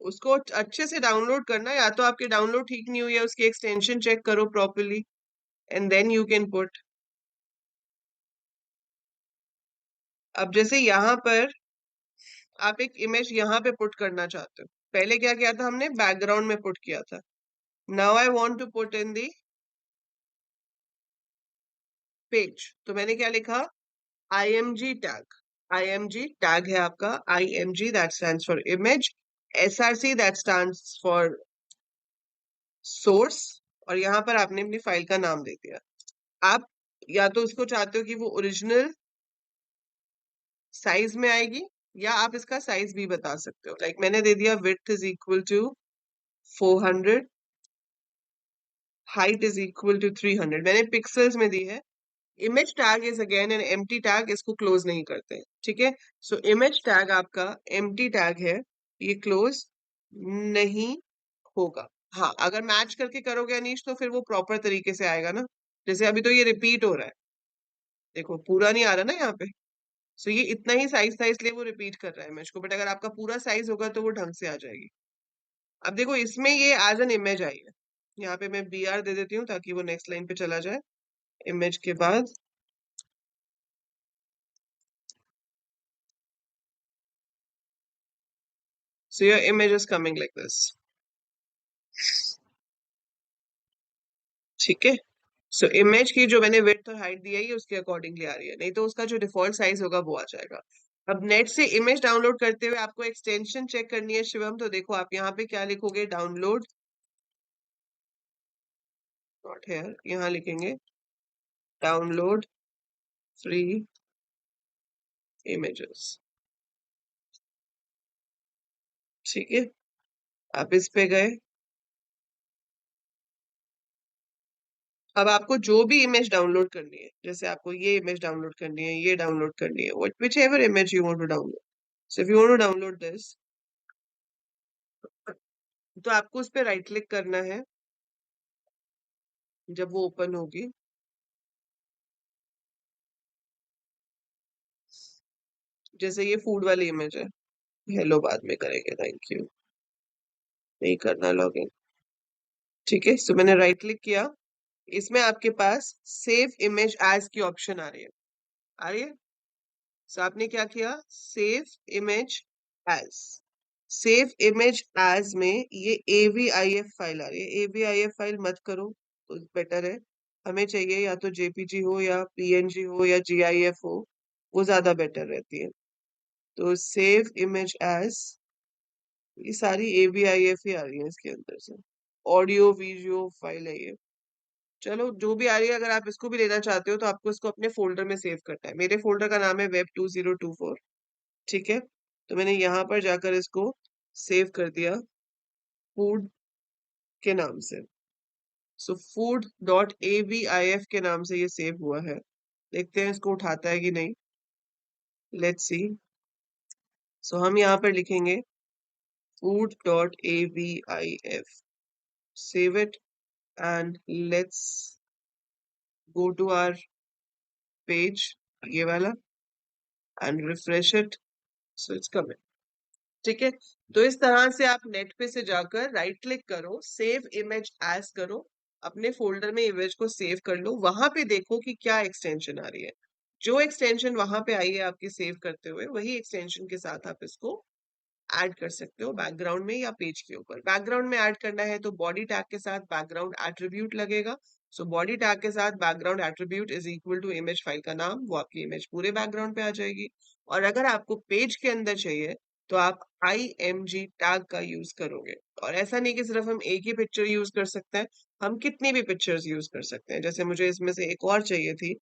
उसको अच्छे से डाउनलोड करना, या तो आपकी डाउनलोड ठीक नहीं हुई है, उसकी एक्सटेंशन चेक करो properly, and then you can put. अब जैसे यहाँ पर आप एक इमेज यहाँ पे पुट करना चाहते हो, पहले क्या किया था हमने, बैकग्राउंड में पुट किया था। Now I want to put in the page, तो मैंने क्या लिखा, IMG टैग। IMG टैग है आपका, IMG that stands for image, SRC that stands for source, और यहाँ पर आपने अपनी फाइल का नाम दे दिया। आप या तो उसको चाहते हो कि वो ओरिजिनल साइज में आएगी, या आप इसका साइज भी बता सकते हो, लाइक मैंने दे दिया width is equal to 400, height is equal to 300, मैंने पिक्सल्स में दी है। Image tag is again an empty tag, इसको क्लोज नहीं करते, ठीक है। सो इमेज टैग आपका एम्प्टी टैग है, ये क्लोज नहीं होगा। हाँ, अगर मैच करके करोगे अनीश तो फिर वो प्रॉपर तरीके से आएगा ना। जैसे अभी तो ये रिपीट हो रहा है, देखो पूरा नहीं आ रहा ना यहाँ पे। सो ये इतना ही साइज था इसलिए वो रिपीट कर रहा है इमेज को, बट अगर आपका पूरा साइज होगा तो वो ढंग से आ जाएगी। अब देखो इसमें ये एज एन इमेज आई है, यहाँ पे मैं बी आर दे देती हूँ ताकि वो नेक्स्ट लाइन पे चला जाए। इमेज के बाद so your image is coming like this, ठीक है। सो इमेज की जो मैंने विड्थ और हाइट दी है ये उसके अकॉर्डिंगली आ रही है, नहीं तो उसका जो डिफॉल्ट साइज होगा वो आ जाएगा। अब नेट से इमेज डाउनलोड करते हुए आपको एक्सटेंशन चेक करनी है शिवम, तो देखो आप यहाँ पे क्या लिखोगे, डाउनलोड, नॉट हेयर, यहाँ लिखेंगे डाउनलोड फ्री इमेजेस, ठीक है। आप इस पे गए, अब आपको जो भी इमेज डाउनलोड करनी है, जैसे आपको ये इमेज डाउनलोड करनी है, ये डाउनलोड करनी है, whichever image you want to download, so if you want to download this, तो आपको उस पे राइट क्लिक करना है जब वो ओपन होगी। जैसे ये फूड वाली इमेज है, हेलो बाद में करेंगे, थैंक यू, नहीं करना लॉगिन, ठीक है। सो मैंने राइट क्लिक किया, इसमें आपके पास सेव इमेज एज की ऑप्शन आ रही है, आ रही है। सो आपने क्या किया, save image as, save image as में ये AVIF फाइल आ रही है, AVIF फाइल मत करो तो बेटर है, हमें चाहिए या तो JPG हो या PNG हो या GIF हो, वो ज्यादा बेटर रहती है। तो सेव इमेज एज, ये सारी AVIF ही आ रही है इसके अंदर से, ऑडियो वीडियो फाइल है ये। चलो जो भी आ रही है, अगर आप इसको भी लेना चाहते हो तो आपको इसको अपने फोल्डर में सेव करना है। मेरे फोल्डर का नाम है वेब 2024, ठीक है। तो मैंने यहाँ पर जाकर इसको सेव कर दिया फूड के नाम से। सो फूड डॉट AVIF के नाम से ये सेव हुआ है, देखते हैं इसको उठाता है कि नहीं, लेट्स सी। सो हम यहाँ पर लिखेंगे food dot AVIF, save it, and let's go to our page, ये वाला, and refresh it, so it's coming, ठीक है। तो इस तरह से आप नेट पे से जाकर राइट क्लिक करो, सेव इमेज एज करो, अपने फोल्डर में इमेज को सेव कर लो, वहां पे देखो कि क्या एक्सटेंशन आ रही है। जो एक्सटेंशन वहां पे आई है आपकी सेव करते हुए, वही एक्सटेंशन के साथ आप इसको ऐड कर सकते हो बैकग्राउंड में या पेज के ऊपर। बैकग्राउंड में ऐड करना है तो बॉडी टैग के साथ बैकग्राउंड एट्रीब्यूट लगेगा। सो बॉडी टैग के साथ background attribute is equal to image file का नाम, वो आपकी इमेज पूरे बैकग्राउंड पे आ जाएगी। और अगर आपको पेज के अंदर चाहिए तो आप IMG टैग का यूज करोगे। और ऐसा नहीं कि सिर्फ हम एक ही पिक्चर यूज कर सकते हैं, हम कितनी भी पिक्चर्स यूज कर सकते हैं। जैसे मुझे इसमें से एक और चाहिए थी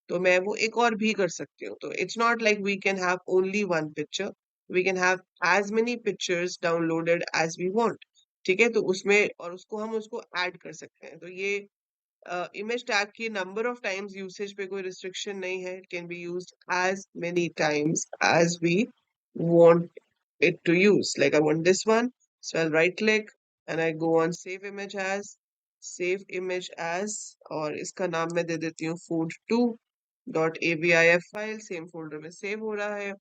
तो मैं वो एक और भी कर सकती हूँ। तो it's not like we can have only one picture, we can have as many pictures downloaded as we want, ठीक है। तो उसमें और उसको ऐड कर सकते हैं। तो ये इमेज टैग की नंबर ऑफ टाइम्स यूसेज पे कोई रिस्ट्रिक्शन नहीं है, it can be used as many times as we want it to use. Like I want this one, so I'll right click and I go on save image as, save image as, और इसका नाम मैं दे देती हूँ food2.avif फाइल, सेम फोल्डर में सेव हो रहा है।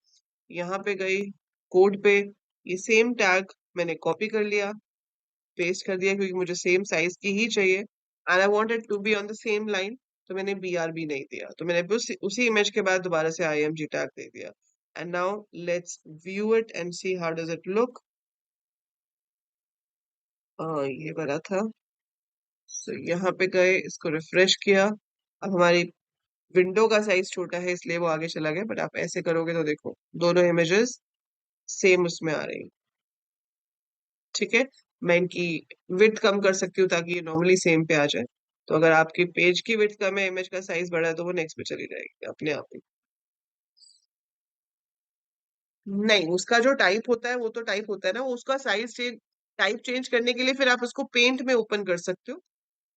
यहाँ पे गई कोड पे, ये सेम टैग मैंने कॉपी कर लिया, पेस्ट कर दिया, क्योंकि मुझे सेम साइज की ही चाहिए and I wanted to be on the same line, तो मैंने BRB नहीं दिया, तो मैंने उसी इमेज के बाद दोबारा से IMG टैग दे दिया। And now let's view it and C how does it look. ये वाला था। so, यहाँ पे गए, इसको रिफ्रेश किया, अब हमारी विंडो का साइज छोटा है इसलिए वो आगे चला गया, बट आप ऐसे करोगे तो देखो दोनों इमेजेस सेम उसमें आ रही, ठीक है। मैं इनकी विड्थ कम कर सकती हूँ ताकि ये नॉर्मली सेम पे आ जाए। तो अगर आपकी पेज की विड्थ कम है, इमेज का साइज बड़ा है, तो वो नेक्स्ट पे चली जाएगी अपने आप ही। नहीं, उसका जो टाइप होता है वो तो टाइप होता है ना, वो उसका साइज चेंज, टाइप चेंज करने के लिए फिर आप उसको पेंट में ओपन कर सकते हो।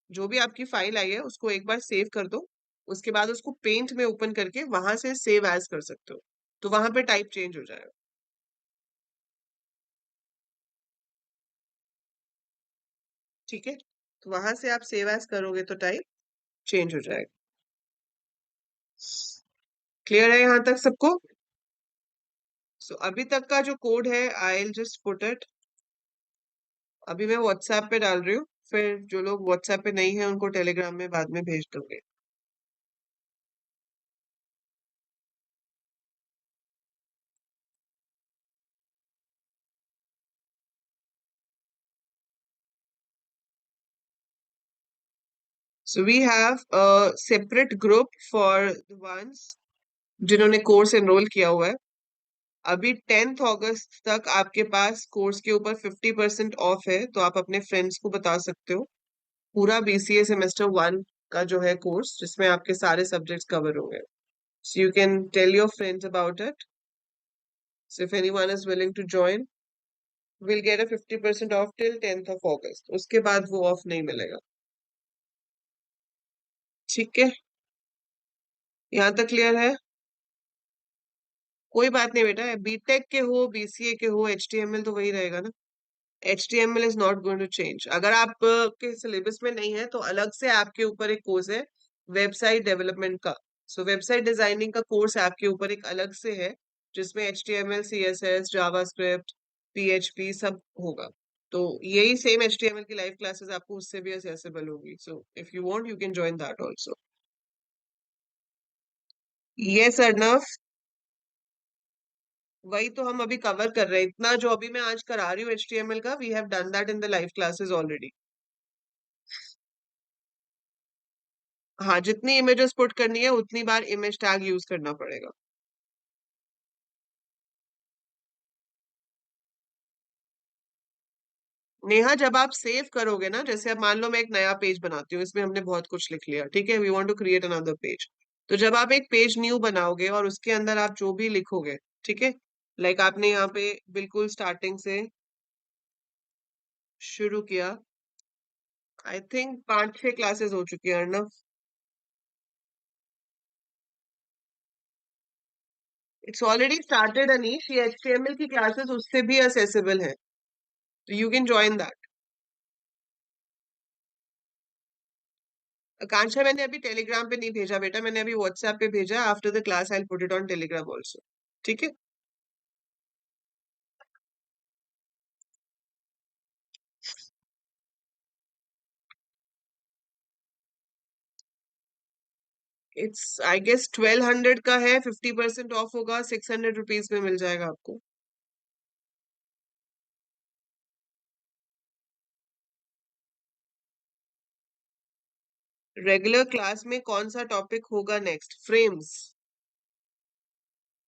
जो भी आपकी फाइल आई है उसको एक बार सेव कर दो, उसके बाद उसको पेंट में ओपन करके वहां से सेव एज कर सकते हो, तो वहां पे टाइप चेंज हो जाएगा। ठीक है, तो वहां से आप सेव एज करोगे तो टाइप चेंज हो जाएगा। क्लियर है यहाँ तक सबको? सो अभी तक का जो कोड है I will just put it, अभी मैं व्हाट्सएप पे डाल रही हूँ, फिर जो लोग व्हाट्सएप पे नहीं है उनको टेलीग्राम में बाद में भेज दूंगे। So we have a separate group for the ones जिन्होंने कोर्स एनरोल किया हुआ है। अभी 10th अगस्त तक आपके पास कोर्स के ऊपर 50% ऑफ है, तो आप अपने फ्रेंड्स को बता सकते हो। पूरा बीसीए सेमेस्टर 1 का जो है कोर्स, जिसमें आपके सारे सब्जेक्ट्स कवर होंगे। So you can tell your friends about it. So if anyone is willing to join will get a 50% off till 10th of August, उसके बाद वो ऑफ नहीं मिलेगा। ठीक है, यहाँ तक क्लियर है? कोई बात नहीं बेटा, बीटेक के हो बीसीए के हो, एचटीएमएल तो वही रहेगा ना। HTML is not going to change. अगर आप के सिलेबस में नहीं है तो अलग से आपके ऊपर एक कोर्स है वेबसाइट डेवलपमेंट का। सो वेबसाइट डिजाइनिंग का कोर्स आपके ऊपर एक अलग से है, जिसमें HTML CSS जावास्क्रिप्ट PHP सब होगा। तो यही सेम HTML की लाइव क्लासेस आपको उससे भी असेसेबल होगी। सो if you want you can join that also. Yes Arnav, वही तो हम अभी कवर कर रहे हैं। इतना जो अभी मैं आज करा रही हूँ HTML का, we have done that in the live classes already. हाँ, जितनी इमेजेस पुट करनी है उतनी बार इमेज टैग यूज करना पड़ेगा। नेहा, जब आप सेव करोगे ना, जैसे अब मान लो मैं एक नया पेज बनाती हूँ, इसमें हमने बहुत कुछ लिख लिया, ठीक है, we want to create another page. तो जब आप एक पेज न्यू बनाओगे और उसके अंदर आप जो भी लिखोगे, ठीक है, लाइक आपने यहाँ पे बिल्कुल स्टार्टिंग से शुरू किया, आई थिंक 5-6 क्लासेस हो चुकी है Arnav. It's already started Anish, ये HTML की क्लासेस उससे भी असेसेबल है, तो यू कैन ज्वाइन दैट। आकांक्षा, मैंने अभी टेलीग्राम पे नहीं भेजा बेटा, मैंने अभी व्हाट्सएप पे भेजा। After the class I will put it on Telegram also. ठीक है, इट्स आई गेस 1200 का है, 50% ऑफ होगा, 600 रुपीज में मिल जाएगा आपको। रेगुलर क्लास में कौन सा टॉपिक होगा नेक्स्ट? फ्रेम्स?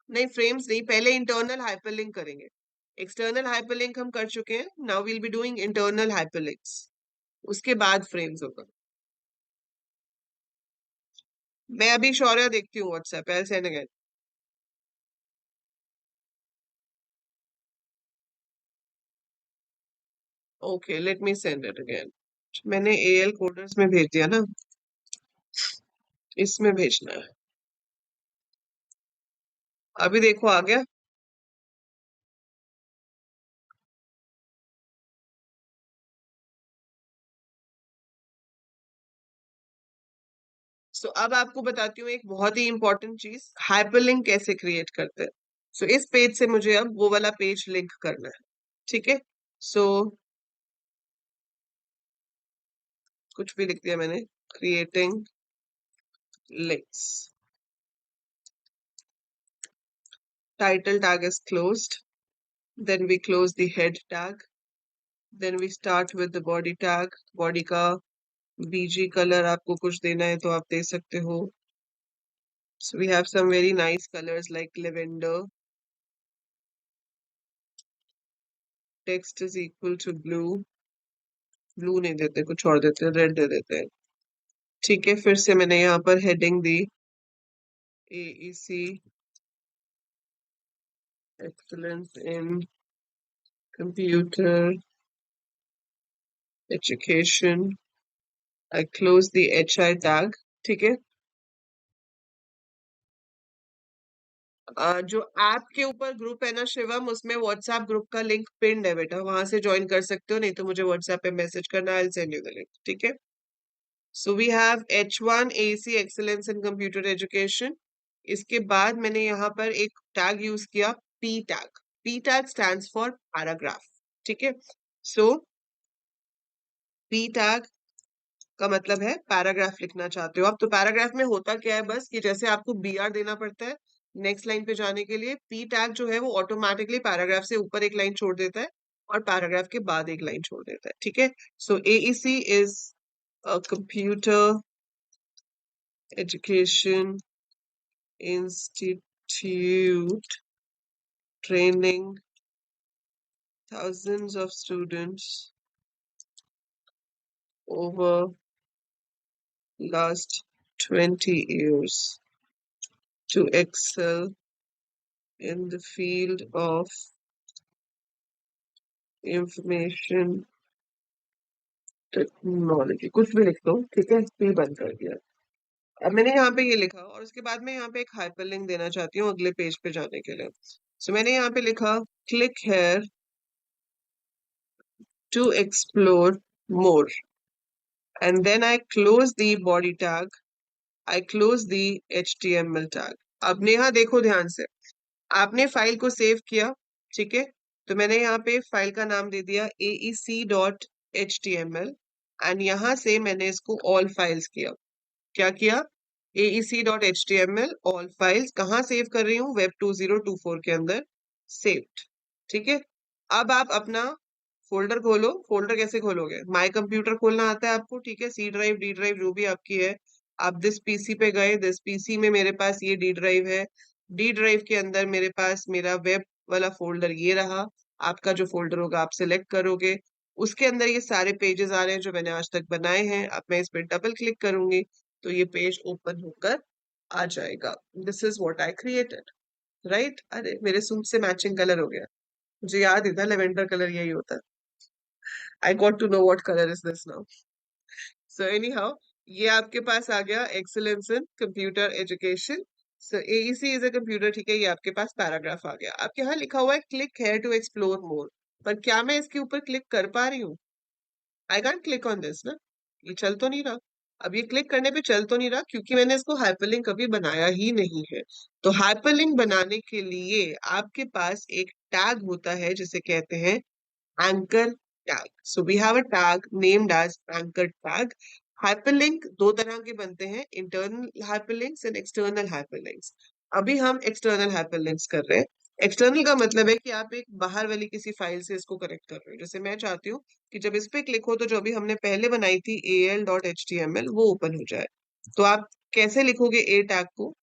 नहीं, फ्रेम्स नहीं, पहले इंटरनल हाइपरलिंक करेंगे। एक्सटर्नल हाइपरलिंक हम कर चुके हैं, now will be doing internal hyperlinks, उसके बाद फ्रेम्स होगा। मैं अभी शौर्य देखती हूँ WhatsApp, I send again. Okay, let me send it again. मैंने AL कोडर्स में भेज दिया ना, इसमें भेजना है। अभी देखो आ गया। सो अब आपको बताती हूँ एक बहुत ही इंपॉर्टेंट चीज, हाइपरलिंक कैसे क्रिएट करते हैं। सो इस पेज से मुझे अब वो वाला पेज लिंक करना है। ठीक है, सो कुछ भी लिख दिया मैंने, creating links, title tag is closed, then we close the head tag, then we start with the body tag। Body का BG कलर आपको कुछ देना है तो आप दे सकते हो। So we have some very nice colors like lavender, text is equal to blue, blue नहीं देते, कुछ और देते हैं, रेड दे देते हैं। ठीक है, फिर से मैंने यहाँ पर heading the, AEC excellence in computer education। I close the HI tag। ठीक है, जो ऐप के ऊपर ग्रुप है ना शिवम, उसमें व्हाट्सएप ग्रुप का लिंक पिन्ड है बेटा, वहां से ज्वाइन कर सकते हो, नहीं तो मुझे व्हाट्सएप पे मैसेज करना, I will send you the link, ठीक है। So we have H1 AEC excellence in computer education. इसके बाद मैंने यहाँ पर एक टैग यूज किया, P tag. P tag stands for paragraph, ठीक है। सो पी टैग का मतलब है पैराग्राफ लिखना चाहते हो आप। तो पैराग्राफ में होता क्या है, बस कि जैसे आपको BR देना पड़ता है नेक्स्ट लाइन पे जाने के लिए, पी टैग जो है वो ऑटोमेटिकली पैराग्राफ से ऊपर एक लाइन छोड़ देता है और पैराग्राफ के बाद एक लाइन छोड़ देता है, ठीक है। सो AEC is computer education institute training thousands of students over last 20 years to excel in the field of information technology. कुछ भी लिख दो, ठीक है, फिर बंद कर दिया। अब मैंने यहाँ पे ये लिखा और उसके बाद मैं यहाँ पे एक हाइपरलिंक देना चाहती हूँ अगले पेज पे जाने के लिए। सो मैंने यहाँ पे लिखा click here to explore more, and then I close the body tag, I close the HTML tag. अब नेहा देखो ध्यान से, आपने फाइल को सेव किया, ठीक है। तो मैंने यहाँ पे फाइल का नाम दे दिया AEC.html, एंड यहाँ से मैंने इसको ऑल फाइल्स किया। क्या किया? AEC.html all files. कहाँ सेव कर रही हूँ? वेब 2024 के अंदर सेव्ड, ठीक है। अब आप अपना फोल्डर खोलो। फोल्डर कैसे खोलोगे? माय कंप्यूटर खोलना आता है आपको, ठीक है। C ड्राइव, D ड्राइव जो भी आपकी है, आप दिस पीसी पे गए, दिस पीसी में मेरे पास ये D ड्राइव है, D ड्राइव के अंदर मेरे पास मेरा वेब वाला फोल्डर ये रहा। आपका जो फोल्डर होगा आप सिलेक्ट करोगे, उसके अंदर ये सारे पेजेस आ रहे हैं जो मैंने आज तक बनाए हैं। अब मैं इस पे डबल क्लिक करूंगी तो ये पेज ओपन होकर आ जाएगा। This is what I created, right. अरे मेरे सूट से मैचिंग कलर हो गया, मुझे याद ही था लेवेंडर कलर यही होता है। I got to know what colour is this now. So anyhow, ये आपके पास आ गया excellence in computer education. So AEC is a computer, ठीक है। ये आपके पास पैराग्राफ आ गया। आपके यहाँ लिखा हुआ है click here to explore more, पर क्या मैं इसके ऊपर क्लिक कर पा रही हूँ? I can't click on this ना, ये चल तो नहीं रहा। अब ये क्लिक करने पे चल तो नहीं रहा क्योंकि मैंने इसको हाइपरलिंक कभी बनाया ही नहीं है। तो हाइपरलिंक बनाने के लिए आपके पास एक टैग होता है जिसे कहते हैं anchor tag. So we have a tag named as anchor tag. Hyperlink दो तरह के बनते हैं, internal hyperlinks and external hyperlinks. अभी हम external hyperlinks कर रहे हैं। एक्सटर्नल का मतलब है कि आप एक बाहर वाली किसी फाइल से इसको कनेक्ट कर रहे हो। जैसे मैं चाहती हूँ कि जब इस पे क्लिक हो तो जो अभी हमने पहले बनाई थी AL.html वो ओपन हो जाए। तो आप कैसे लिखोगे ए टैग को?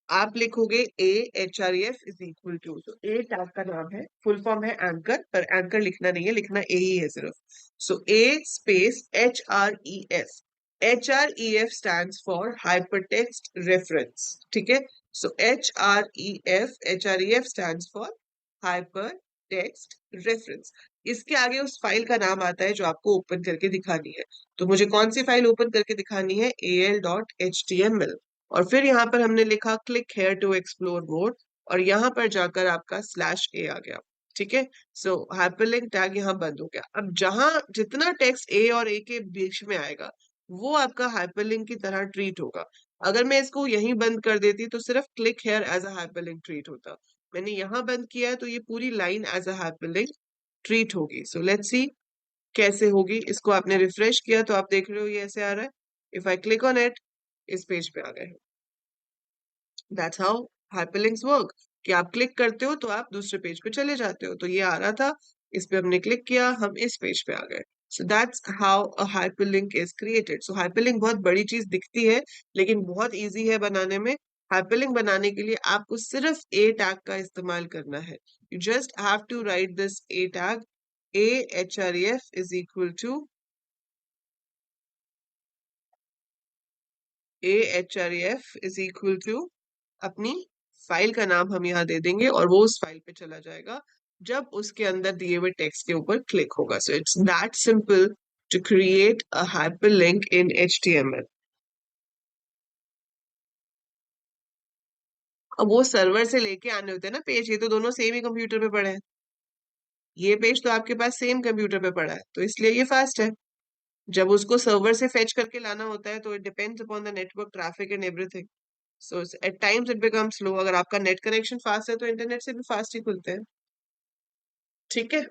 आप लिखोगे AHREF इज इक्वल टू, तो ए टैग का नाम है, फुल फॉर्म है एंकर, पर एंकर लिखना नहीं है, लिखना ए ही है सिर्फ। सो A space HREF, HREF stands for hypertext reference, ठीक है। सो HREF stands for hypertext reference. इसके आगे उस फाइल का नाम आता है जो आपको ओपन करके दिखानी है। तो मुझे कौन सी फाइल ओपन करके दिखानी है? AL.html। और फिर यहाँ पर हमने लिखा click here to explore more, और यहाँ पर जाकर आपका /A आ गया, ठीक है। सो हाइपरलिंक टैग यहाँ बंद हो गया। अब जहां जितना टेक्स्ट A और A के बीच में आएगा वो आपका हाइपरलिंक की तरह ट्रीट होगा। अगर मैं इसको यहीं बंद कर देती तो सिर्फ click here as a hyperlink treat होता। मैंने यहाँ बंद किया है तो ये पूरी लाइन एज अ हाइपरलिंक ट्रीट होगी। सो लेट्स सी कैसे होगी। इसको आपने रिफ्रेश किया तो आप देख रहे हो ये ऐसे आ रहा है। If I click on it, इस पेज पे आ गए। दैट्स हाउ हाइपरलिंक्स वर्क, कि आप क्लिक करते हो तो आप दूसरे पेज पे चले जाते हो। तो ये आ रहा था, इस पे हमने क्लिक किया, हम इस पेज पे आ गए। सो that's how a hyperlink is created. So hyperlink बहुत बड़ी चीज दिखती है लेकिन बहुत इजी है बनाने में। हाइपरलिंक बनाने के लिए आपको सिर्फ ए टैग का इस्तेमाल करना है। You just have to write this A tag, AHREF is equal to AHREF is equal to अपनी फाइल का नाम हम यहाँ दे देंगे और वो उस फाइल पे चला जाएगा जब उसके अंदर दिए हुए टेक्स्ट के ऊपर क्लिक होगा। So it's that simple to create a hyperlink in HTML। अब वो सर्वर से लेके आने होते हैं ना पेज, ये तो दोनों सेम ही कंप्यूटर पे पड़े हैं। ये पेज तो आपके पास सेम कंप्यूटर पे पड़ा है, तो इसलिए ये फास्ट है। जब उसको सर्वर से फेच करके लाना होता है तो it depends upon the network traffic and everything. So at times it become slow. अगर आपका नेट कनेक्शन फास्ट है तो इंटरनेट से भी फास्ट ही खुलते हैं। ठीक है,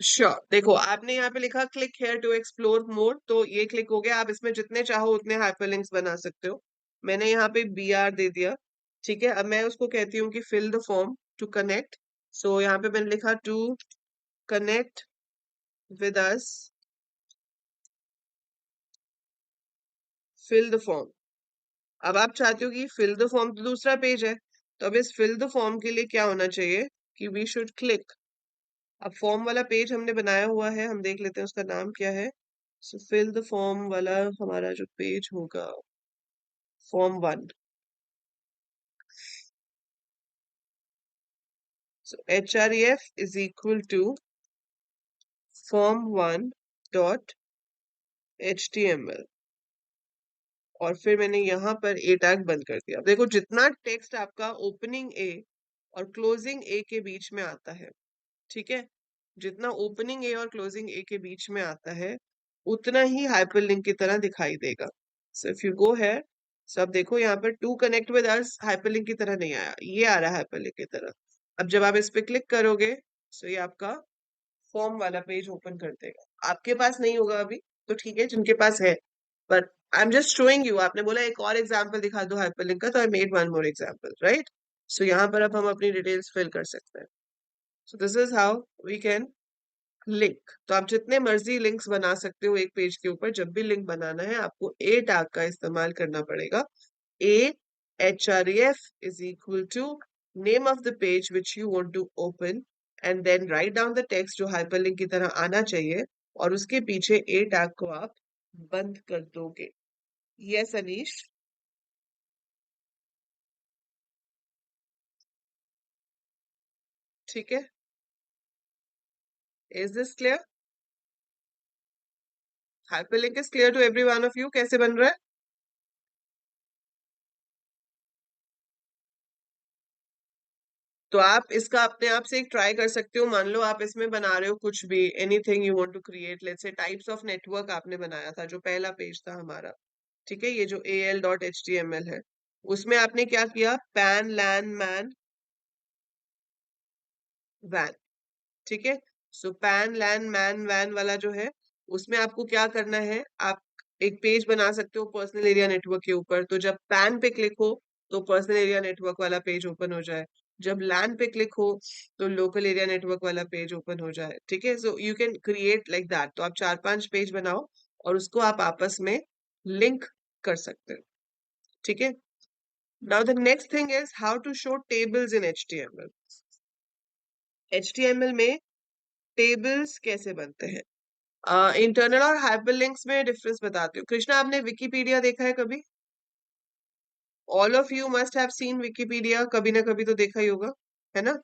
श्योर। देखो आपने यहाँ पे लिखा click here to explore more, तो ये क्लिक हो गया। आप इसमें जितने चाहो उतने हाइपरलिंक्स बना सकते हो। मैंने यहाँ पे BR दे दिया। ठीक है, अब मैं उसको कहती हूँ कि fill the form to connect. So यहाँ पे मैंने लिखा to connect with us, fill the form. अब आप चाहते हो कि फिल द फॉर्म तो दूसरा पेज है, तो अब इस फिल द फॉर्म के लिए क्या होना चाहिए कि वी शुड क्लिक। अब फॉर्म वाला पेज हमने बनाया हुआ है, हम देख लेते हैं उसका नाम क्या है। सो फिल द फॉर्म वाला हमारा जो पेज होगा, form 1। So href is equal to form1 dot html, और फिर मैंने यहाँ पर ए टैग बंद कर दिया। देखो जितना टेक्स्ट आपका ओपनिंग ए और क्लोजिंग ए के बीच में आता है, ठीक है, जितना ओपनिंग ए और क्लोजिंग ए के बीच में आता है उतना ही हाइपरलिंक की तरह दिखाई देगा। सो इफ यू गो है, सब देखो यहाँ पर to connect with us hyperlink की तरह नहीं आया, ये आ रहा है हाइपरलिंक की तरह। अब जब आप इस पे क्लिक करोगे तो ये आपका फॉर्म वाला पेज ओपन कर देगा। आपके पास नहीं होगा अभी तो ठीक है, जिनके पास है, but I am just showing you. आपने बोला एक और एग्जांपल दिखा दो हाइपरलिंक का, तो I made one more example, right. So यहाँ पर अब हम अपनी डिटेल्स फिल कर सकते हैं। So this is how we can link. तो आप जितने मर्जी लिंक्स बना सकते हो एक पेज के ऊपर। जब भी लिंक बनाना है आपको ए टैग का इस्तेमाल करना पड़ेगा। A href is equal to name of the page which you want to open, and then write down the text जो hyperlink की तरह आना चाहिए, और उसके पीछे A tag को आप बंद कर दोगे। Yes, अनीश। ठीक है, is this clear? Hyperlink is clear to every one of you, कैसे बन रहा है? तो आप इसका अपने आप से एक ट्राई कर सकते हो। मान लो आप इसमें बना रहे हो कुछ भी, anything you want to create, let's say types of network आपने बनाया था, जो पहला पेज था हमारा। ठीक है, ये जो al.html है, उसमें आपने क्या किया, पैन लैन मैन वैन। ठीक है, सो पैन लैन मैन वैन वाला जो है, उसमें आपको क्या करना है, आप एक पेज बना सकते हो पर्सनल एरिया नेटवर्क के ऊपर। तो जब पैन पे क्लिक हो तो पर्सनल एरिया नेटवर्क वाला पेज ओपन हो जाए, जब लैन पे क्लिक हो तो लोकल एरिया नेटवर्क वाला पेज ओपन हो जाए। ठीक है, so you can create like that. तो आप 4-5 पेज बनाओ और उसको आप आपस में लिंक कर सकते हो। ठीक है, now the next thing is how to show tables in HTML। HTML में टेबल्स कैसे बनते हैं, इंटरनल और हाइपरलिंक्स में डिफरेंस बताती हूँ। कृष्णा, आपने विकिपीडिया देखा है कभी? All of you must have seen Wikipedia, कभी ना कभी तो देखा ही होगा, है ना।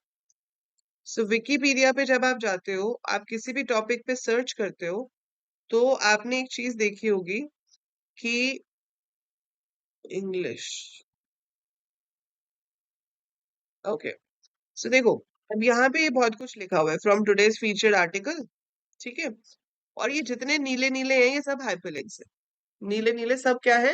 सो विकिपीडिया पे जब आप जाते हो, आप किसी भी टॉपिक पे सर्च करते हो, तो आपने एक चीज देखी होगी कि इंग्लिश, ओके, सो देखो अब यहाँ पे ये बहुत कुछ लिखा हुआ है, फ्रॉम टुडेज फीचर्ड आर्टिकल। ठीक है, और ये जितने नीले नीले हैं ये सब हाइपरलिंक्स है। नीले नीले सब क्या है,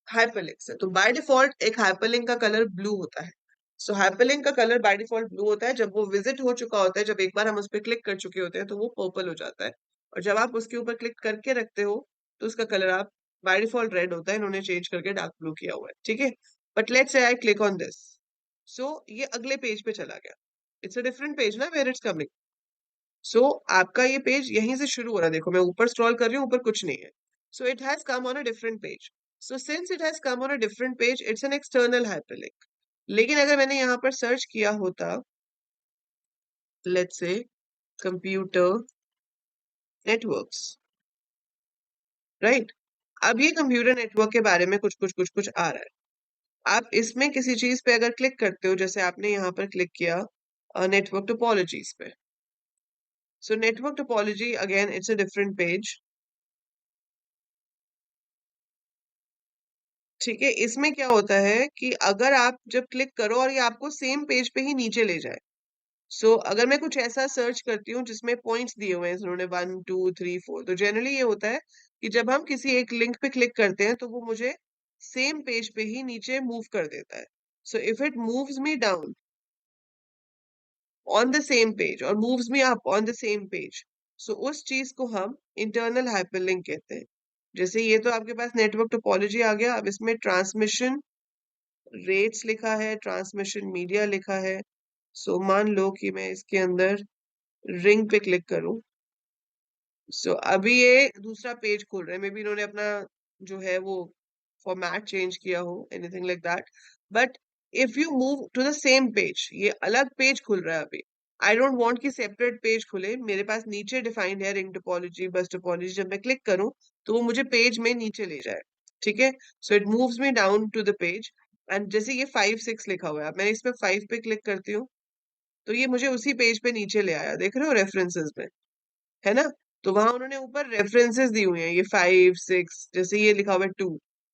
हाइपरलिंक्स है। तो बाय डिफॉल्ट एक हाइपरलिंक का कलर ब्लू होता है। सो हाइपरलिंक का कलर बाय डिफॉल्ट ब्लू होता है। जब वो विजिट हो चुका होता है, जब एक बार हम उस पर क्लिक कर चुके होते हैं, तो वो पर्पल हो जाता है। और जब आप उसके ऊपर क्लिक करके रखते हो तो उसका कलर आप बाय डिफॉल्ट रेड होता है, इन्होंने चेंज करके डार्क ब्लू किया हुआ है। ठीक है, but let's say I click on this, so ये अगले पेज पे चला गया। इट्स अ डिफरेंट पेज ना वेयर इट्स कमिंग। सो आपका ये पेज यहीं से शुरू हो रहा है। देखो मैं ऊपर स्क्रॉल कर रही हूँ, ऊपर कुछ नहीं है। So it has come on a different page. So since it has come on a different page, it's an external hyperlink. लेकिन अगर मैंने यहाँ पर सर्च किया होता, let's say computer networks, right, अब ये कंप्यूटर नेटवर्क के बारे में कुछ आ रहा है। आप इसमें किसी चीज पे अगर क्लिक करते हो, जैसे आपने यहाँ पर क्लिक किया नेटवर्क टोपोलॉजीज पे, so network topology again it's a different page. ठीक है, इसमें क्या होता है कि अगर आप जब क्लिक करो और ये आपको सेम पेज पे ही नीचे ले जाए, अगर मैं कुछ ऐसा सर्च करती हूँ जिसमें पॉइंट्स दिए हुए हैं उन्होंने 1 2 3 4, तो जनरली ये होता है कि जब हम किसी एक लिंक पे क्लिक करते हैं तो वो मुझे सेम पेज पे ही नीचे मूव कर देता है। So if it moves me down on the same page और moves me up on the same page, so उस चीज को हम इंटरनल हाइपरलिंक कहते हैं। जैसे ये तो आपके पास नेटवर्क टोपोलॉजी आ गया, अब इसमें ट्रांसमिशन रेट्स लिखा है, ट्रांसमिशन मीडिया लिखा है। मान लो कि मैं इसके अंदर रिंग पे क्लिक करूं, अभी ये दूसरा पेज खुल रहा है, मे बी इन्होंने अपना जो है वो फॉर्मेट चेंज किया हो, anything like that. But if you move to the same page, ये अलग पेज खुल रहा है अभी। आई डोंट वांट कि सेपरेट पेज खुले, मेरे पास नीचे डिफाइंड है रिंग टोपोलॉजी, बस टोपोलॉजी। जब मैं क्लिक करूं तो वो मुझे पेज में नीचे ले जाए। ठीक है, so it moves me down to the page. And जैसे ये 5 6 लिखा हुआ है, मैं इसमें 5 पे क्लिक करती हूँ तो ये मुझे उसी पेज पे नीचे ले आया, देख रहे हो रेफरेंसेस में, है ना। तो वहां उन्होंने ऊपर रेफरेंसेस दी हुई हैं, ये 5 6, जैसे ये लिखा हुआ है 2,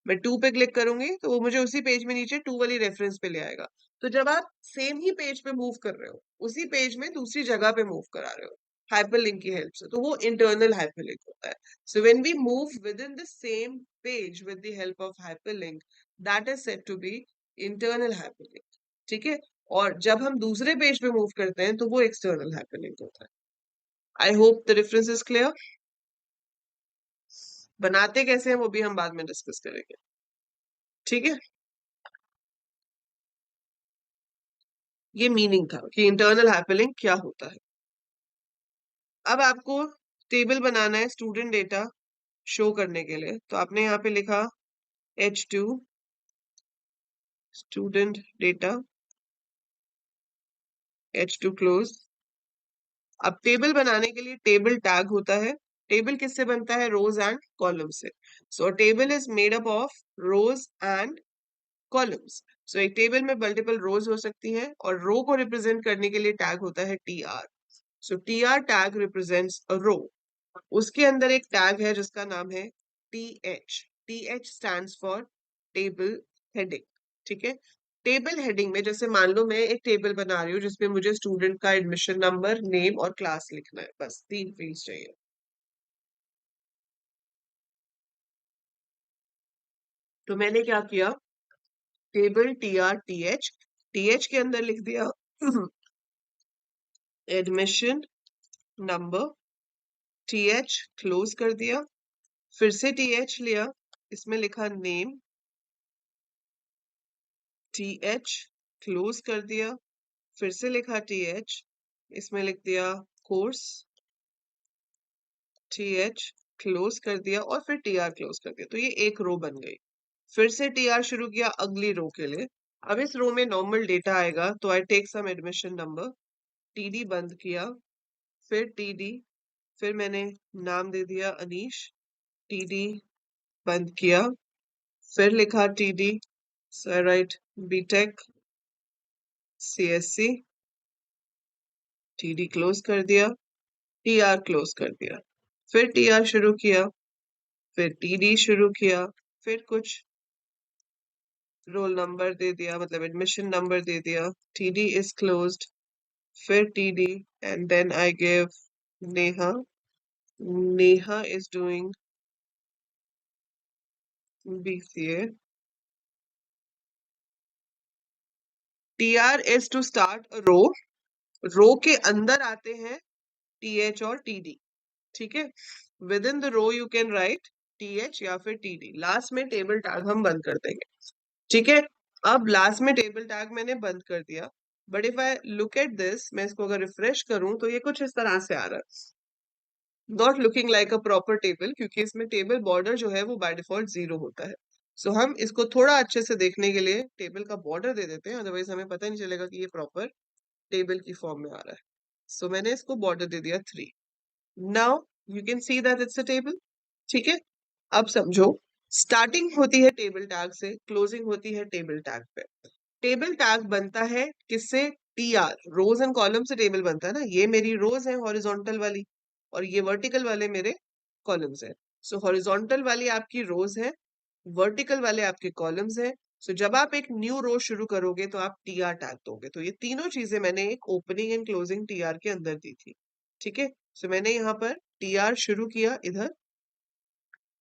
मैं 2 पे क्लिक करूंगी तो वो मुझे उसी पेज में नीचे 2 वाली रेफरेंस पे ले आएगा। तो जब आप सेम ही पेज पे मूव कर रहे हो, उसी पेज में दूसरी जगह पे मूव करा रहे हो हाइपरलिंक की हेल्प से, तो वो इंटरनल हाइपरलिंक होता है। So when we move within the same page with the help of hyperlink, that is said to be internal hyperlink. ठीक है, और जब हम दूसरे पेज पे मूव करते हैं तो वो एक्सटर्नल हाइपरलिंक होता है। I hope the difference is clear. बनाते कैसे हैं वो भी हम बाद में डिस्कस करेंगे। ठीक है, ये मीनिंग था कि इंटरनल हाइपरलिंक क्या होता है। अब आपको टेबल बनाना है स्टूडेंट डेटा शो करने के लिए, तो आपने यहाँ पे लिखा H2 student data, H2 close. अब टेबल बनाने के लिए टेबल टैग होता है। टेबल किससे बनता है? रोज एंड कॉलम से। सो table is made up of rose and columns. एक टेबल में मल्टीपल रोज हो सकती हैं और रो को रिप्रेजेंट करने के लिए टैग होता है TR। TR tag represents a row. उसके अंदर एक टैग है जिसका नाम है TH। TH stands for table heading. ठीक है, टेबल हेडिंग में जैसे मान लो मैं एक टेबल बना रही हूँ जिसमें मुझे स्टूडेंट का एडमिशन नंबर, नेम और क्लास लिखना है, बस 3 फील्ड्स चाहिए। तो मैंने क्या किया, टेबल TR TH के अंदर लिख दिया एडमिशन नंबर, TH क्लोज कर दिया, फिर से TH लिया, इसमें लिखा नेम, TH क्लोज कर दिया, फिर से लिखा TH, इसमें लिख दिया कोर्स, TH क्लोज कर दिया और फिर TR क्लोज कर दिया। तो ये एक रो बन गई। फिर से TR शुरू किया अगली रो के लिए। अब इस रो में नॉर्मल डेटा आएगा, तो I take some admission number, TD बंद किया, फिर TD, फिर मैंने नाम दे दिया अनीश, TD बंद किया, फिर लिखा TD, so I write BTech CSC, TD close कर दिया, TR क्लोज कर दिया, फिर TR शुरू किया, फिर TD शुरू किया, फिर कुछ रोल नंबर दे दिया, मतलब एडमिशन नंबर दे दिया, TD इज क्लोज्ड, फिर TD, and then I give Neha, Neha is doing BCA, TR is to start a row, row के अंदर आते हैं TH और TD। ठीक है, within the row you can write TH या फिर TD, लास्ट में टेबल टैग हम बंद कर देंगे। ठीक है, अब लास्ट में टेबल टैग मैंने बंद कर दिया, but if I look at this, मैं इसको अगर रिफ्रेश करूं तो ये कुछ इस तरह से आ रहा है, not looking like a proper table, क्योंकि इसमें टेबल बॉर्डर जो है वो बाय डिफॉल्ट 0 होता है। हम इसको थोड़ा अच्छे से देखने के लिए टेबल का बॉर्डर दे देते हैं, अदरवाइज हमें पता नहीं चलेगा कि ये प्रॉपर टेबल की फॉर्म में आ रहा है। मैंने इसको बॉर्डर दे दिया 3। Now you can see that it's a table. ठीक है, अब समझो, स्टार्टिंग होती है टेबल टैग से, क्लोजिंग होती है टेबल टैग पे। टेबल टैग बनता है किससे? TR, रोज एंड कॉलम से टेबल बनता है ना। ये मेरी रोज है हॉरिजॉन्टल वाली, और ये वर्टिकल वाले मेरे कॉलम्स है। हॉरिजॉन्टल वाली आपकी रोज है, वर्टिकल वाले आपके कॉलम्स हैं। सो जब आप एक न्यू रो शुरू करोगे तो आप टीआर टैग दोगे। तो ये तीनों चीजें मैंने एक ओपनिंग एंड क्लोजिंग टीआर के अंदर दी थी। ठीक है, सो मैंने यहाँ पर टीआर शुरू किया इधर,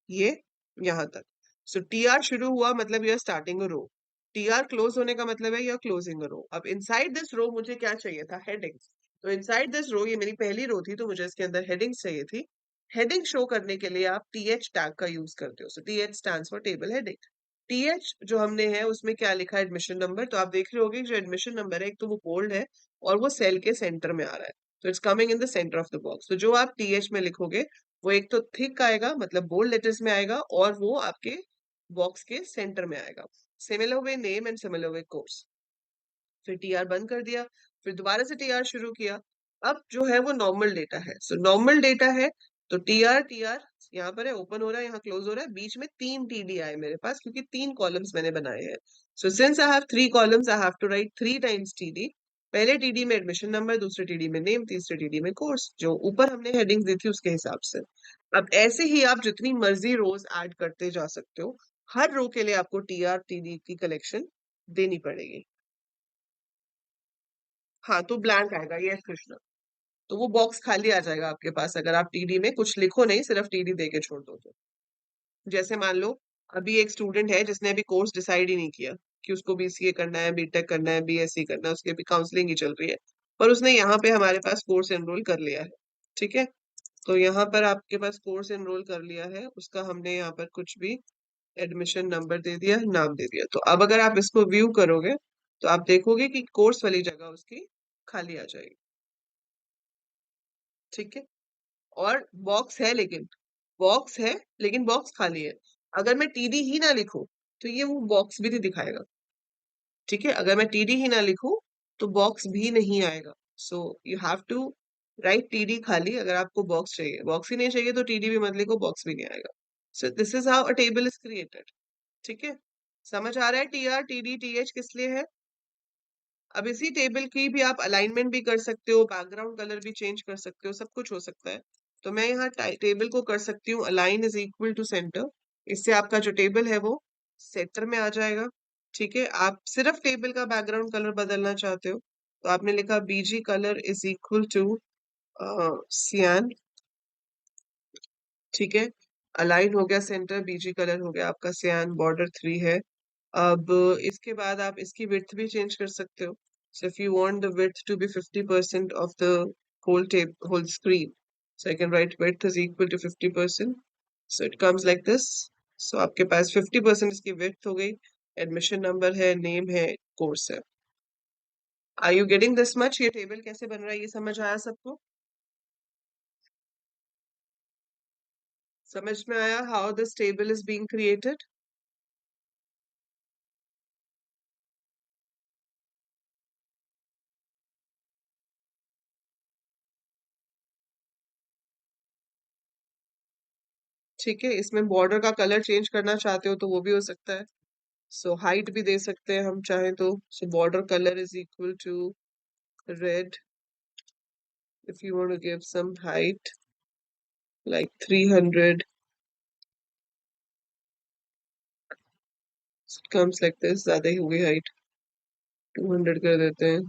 ये यहाँ तक। सो टीआर शुरू हुआ मतलब you are starting a row, TR close होने का मतलब है you are closing a row. अब इनसाइड दिस रो मुझे क्या चाहिए था, हेडिंग्स। तो इनसाइड दिस रो, ये मेरी पहली रो थी तो मुझे इसके अंदर हेडिंग्स चाहिए थी। हेडिंग शो करने के लिए आप टीएच टैग का यूज करते हो। So TH stands for table heading. TH जो हमने है उसमें क्या लिखा है, एडमिशन नंबर। तो आप देख रहे होगे जो एडमिशन नंबर है, एक तो वो बोल्ड है और वो सेल के सेंटर में आ रहा है। तो it's coming in the centre of the box. तो जो आप टीएच में लिखोगे वो एक तो थिक आएगा, मतलब बोल्ड लेटर्स में आएगा, और वो आपके बॉक्स के सेंटर में आएगा। Similar way name and similar way course. फिर टीआर बंद कर दिया, फिर दोबारा से टीआर शुरू किया। अब जो है वो नॉर्मल डेटा है। सो नॉर्मल डेटा है तो टीआर टीआर यहाँ पर है, ओपन हो रहा है, यहाँ क्लोज हो रहा है, बीच में 3 टीडी आए मेरे पास क्योंकि 3 कॉलम्स मैंने बनाए हैं। So since I have 3 columns I have to write 3 times TD. पहले टीडी में एडमिशन नंबर, दूसरे टीडी में नेम, तीसरे टीडी में कोर्स, जो ऊपर हमने हेडिंग दी थी उसके हिसाब से। अब ऐसे ही आप जितनी मर्जी रोज ऐड करते जा सकते हो। हर रो के लिए आपको टीआर टीडी की कलेक्शन देनी पड़ेगी। हाँ, तो ब्लैंक आएगा, यस कृष्णा। तो वो बॉक्स खाली आ जाएगा आपके पास अगर आप टीडी में कुछ लिखो नहीं, सिर्फ टीडी दे के छोड़ दो तो। जैसे मान लो अभी एक स्टूडेंट है जिसने अभी कोर्स डिसाइड ही नहीं किया कि उसको बीसीए करना है, बीटेक करना है, बीएससी करना है, उसकी अभी काउंसलिंग ही चल रही है, पर उसने यहाँ पे हमारे पास कोर्स एनरोल कर लिया है। ठीक है, तो यहाँ पर आपके पास कोर्स एनरोल कर लिया है, उसका हमने यहाँ पर कुछ भी एडमिशन नंबर दे दिया, नाम दे दिया। तो अब अगर आप इसको व्यू करोगे तो आप देखोगे कि कोर्स वाली जगह उसकी खाली आ जाएगी। ठीक है, और बॉक्स है लेकिन बॉक्स खाली है। अगर मैं टीडी ही ना लिखूं तो ये वो बॉक्स भी नहीं दिखाएगा। ठीक है, अगर मैं टीडी ही ना लिखूं तो बॉक्स भी नहीं आएगा। So you have to write TD खाली अगर आपको बॉक्स चाहिए। बॉक्स ही नहीं चाहिए तो टीडी भी मत लिखो, बॉक्स भी नहीं आएगा। सो this is how a table is created. ठीक है, समझ आ रहा है टीआर टीडी टीएच किस लिए है। अब इसी टेबल की भी आप अलाइनमेंट भी कर सकते हो, बैकग्राउंड कलर भी चेंज कर सकते हो, सब कुछ हो सकता है। तो मैं यहाँ टेबल को कर सकती हूँ align is equal to centre. इससे आपका जो टेबल है वो सेंटर में आ जाएगा। ठीक है, आप सिर्फ टेबल का बैकग्राउंड कलर बदलना चाहते हो तो आपने लिखा BG colour is equal to cyan. ठीक है, अलाइन हो गया सेंटर, बीजी कलर हो गया आपका सियान, बॉर्डर 3 है। अब इसके बाद आप इसकी विड्थ भी चेंज कर सकते हो। So if you want the width to be 50% of the whole screen, so I can write width is equal to 50%। So it comes like this. So आपके पास 50% इसकी विड्थ हो गई, एडमिशन नंबर है, नेम है, कोर्स है। Are you getting this much? ये टेबल कैसे बन रहा है ये समझ आया सबको? समझ में आया how this table is being created? ठीक है, इसमें बॉर्डर का कलर चेंज करना चाहते हो तो वो भी हो सकता है। सो हाइट भी दे सकते हैं हम चाहें तो। So border colour is equal to red. If you want to give some height like 300, comes like this. ज्यादा ही हो गई हाइट, 200 कर देते हैं।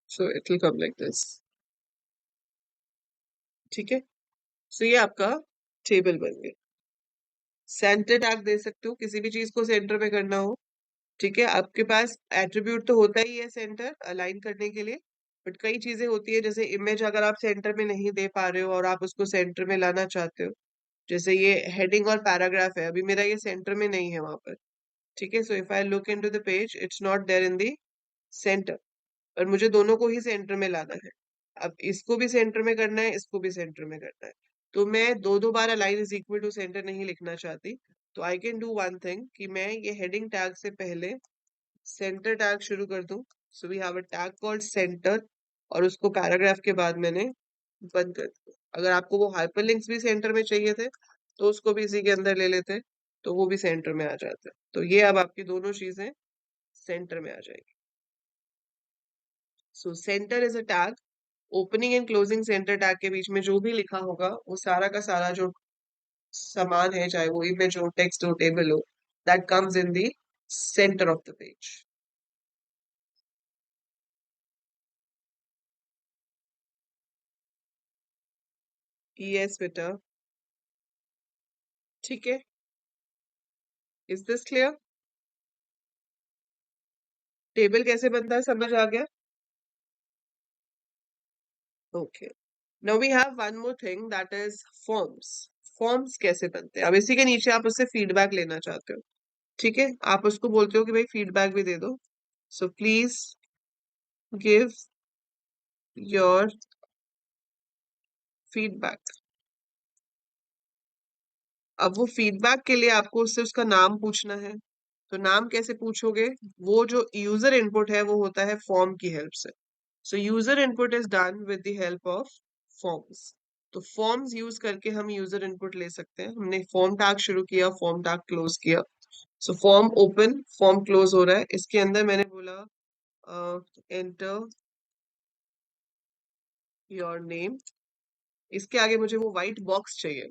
So it will come like this. ठीक है, सो ये आपका टेबल बन गया। सेंटर टैग दे सकते हो, किसी भी चीज को सेंटर में करना हो। ठीक है, आपके पास एट्रीब्यूट तो होता ही है सेंटर अलाइन करने के लिए, बट कई चीजें होती है जैसे इमेज अगर आप सेंटर में नहीं दे पा रहे हो और आप उसको सेंटर में लाना चाहते हो। जैसे ये हेडिंग और पैराग्राफ है, अभी मेरा ये सेंटर में नहीं है वहां पर। ठीक है, so if I look into the page it's not there in the centre, और मुझे दोनों को ही सेंटर में लाना है। अब इसको भी सेंटर में करना है, इसको भी सेंटर में करना है। तो मैं दो दो बार align is equal to centre नहीं लिखना चाहती। तो I can do one thing कि मैं ये हेडिंग टैग से पहले सेंटर टैग शुरू कर दूं। So we have a tag called centre, और उसको पैराग्राफ के बाद मैंने बंद कर दिया। अगर आपको वो हाइपरलिंक्स भी सेंटर में चाहिए थे तो उसको भी इसी के अंदर ले लेते, तो वो भी सेंटर में आ जाते। तो ये अब आपकी दोनों चीजें सेंटर में आ जाएगी। So centre is a tag opening and closing centre tag के बीच में जो भी लिखा होगा वो सारा का सारा जो सामान है, चाहे वो इमेज हो, टेक्स्ट हो, टेबल हो, that comes in the centre of the page. Yes बेटा। ठीक है। Is this clear? टेबल कैसे बनता है समझ आ गया? Okay. Now we have one more thing that is forms. Forms कैसे बनते हैं? अब इसी के नीचे आप उससे फीडबैक लेना चाहते हो, ठीक है? आप उसको बोलते हो कि भाई फीडबैक भी दे दो। So please give your feedback. अब वो फीडबैक के लिए आपको उससे उसका नाम पूछना है। तो नाम कैसे पूछोगे? वो जो यूजर इनपुट है वो होता है फॉर्म की हेल्प से। सो user input is done with the help of forms. तो फॉर्म्स यूज करके हम यूजर इनपुट ले सकते हैं। हमने फॉर्म टैग शुरू किया, फॉर्म टैग क्लोज किया। So form open, form close हो रहा है। इसके अंदर मैंने बोला एंटर योर नेम। इसके आगे मुझे वो व्हाइट बॉक्स चाहिए।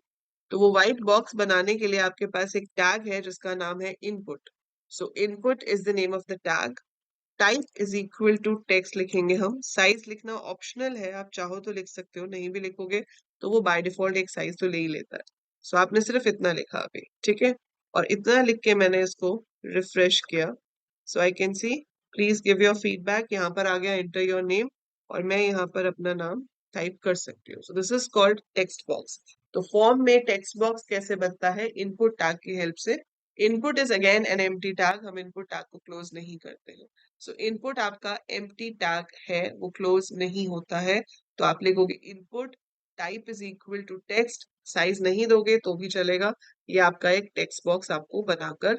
तो वो व्हाइट बॉक्स बनाने के लिए आपके पास एक टैग है जिसका नाम है input. So input is the name of the tag. Type is equal to text लिखेंगे हम। साइज लिखना ऑप्शनल है, आप चाहो तो लिख सकते हो, नहीं भी लिखोगे तो वो बाय डिफॉल्ट एक साइज तो ले ही लेता है। सो आपने सिर्फ इतना लिखा अभी, ठीक है? और इतना लिख के मैंने इसको रिफ्रेश किया। So I can see please give your feedback. यहाँ पर आ गया एंटर योर नेम, और मैं यहाँ पर अपना नाम टाइप कर सकती हूँ। So this is called text box. तो फॉर्म में टेक्स्ट बॉक्स कैसे बनता है? इनपुट टैग की हेल्प से। Input is again an empty tag, हम इनपुट टैग को क्लोज नहीं करते हैं। सो इनपुट आपका एम्प्टी टैग है, वो क्लोज नहीं होता है। तो आप लिखोगे input type is equal to text. Size नहीं दोगे तो भी चलेगा, ये आपका एक टेक्स्ट बॉक्स आपको बनाकर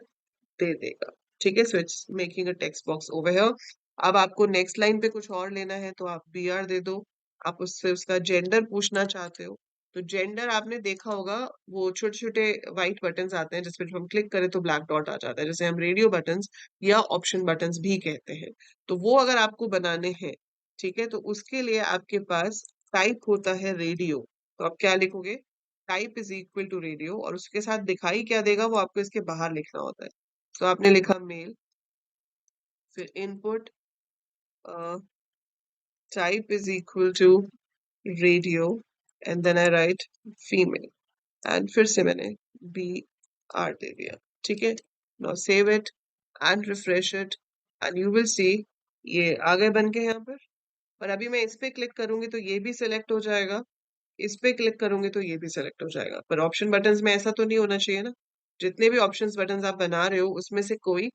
दे देगा। ठीक है, so it's making a text box over here. अब आपको नेक्स्ट लाइन पे कुछ और लेना है तो आप बी आर दे दो। आप उससे उसका जेंडर पूछना चाहते हो तो जेंडर आपने देखा होगा, वो छोटे छोटे व्हाइट बटन्स आते हैं जिसपे जब हम क्लिक करें तो ब्लैक डॉट आ जाता है, जैसे हम रेडियो बटन्स या ऑप्शन बटन्स भी कहते हैं। तो वो अगर आपको बनाने हैं, ठीक है, तो उसके लिए आपके पास टाइप होता है रेडियो। तो आप क्या लिखोगे? Type is equal to radio, और उसके साथ दिखाई क्या देगा वो आपको इसके बाहर लिखना होता है। तो आपने लिखा मेल, फिर input type is equal to radio, and then I write female, and फिर से मैंने बी आर दे दिया। ठीक है, now save it and refresh it, and you will see ये आ गए बन के यहाँ पर। और अभी मैं इस पे क्लिक करूंगी तो ये भी सिलेक्ट हो जाएगा, इस पे क्लिक करूंगी तो ये भी सिलेक्ट हो जाएगा। पर ऑप्शन बटन्स में ऐसा तो नहीं होना चाहिए ना, जितने भी ऑप्शंस बटन्स आप बना रहे हो उसमें से कोई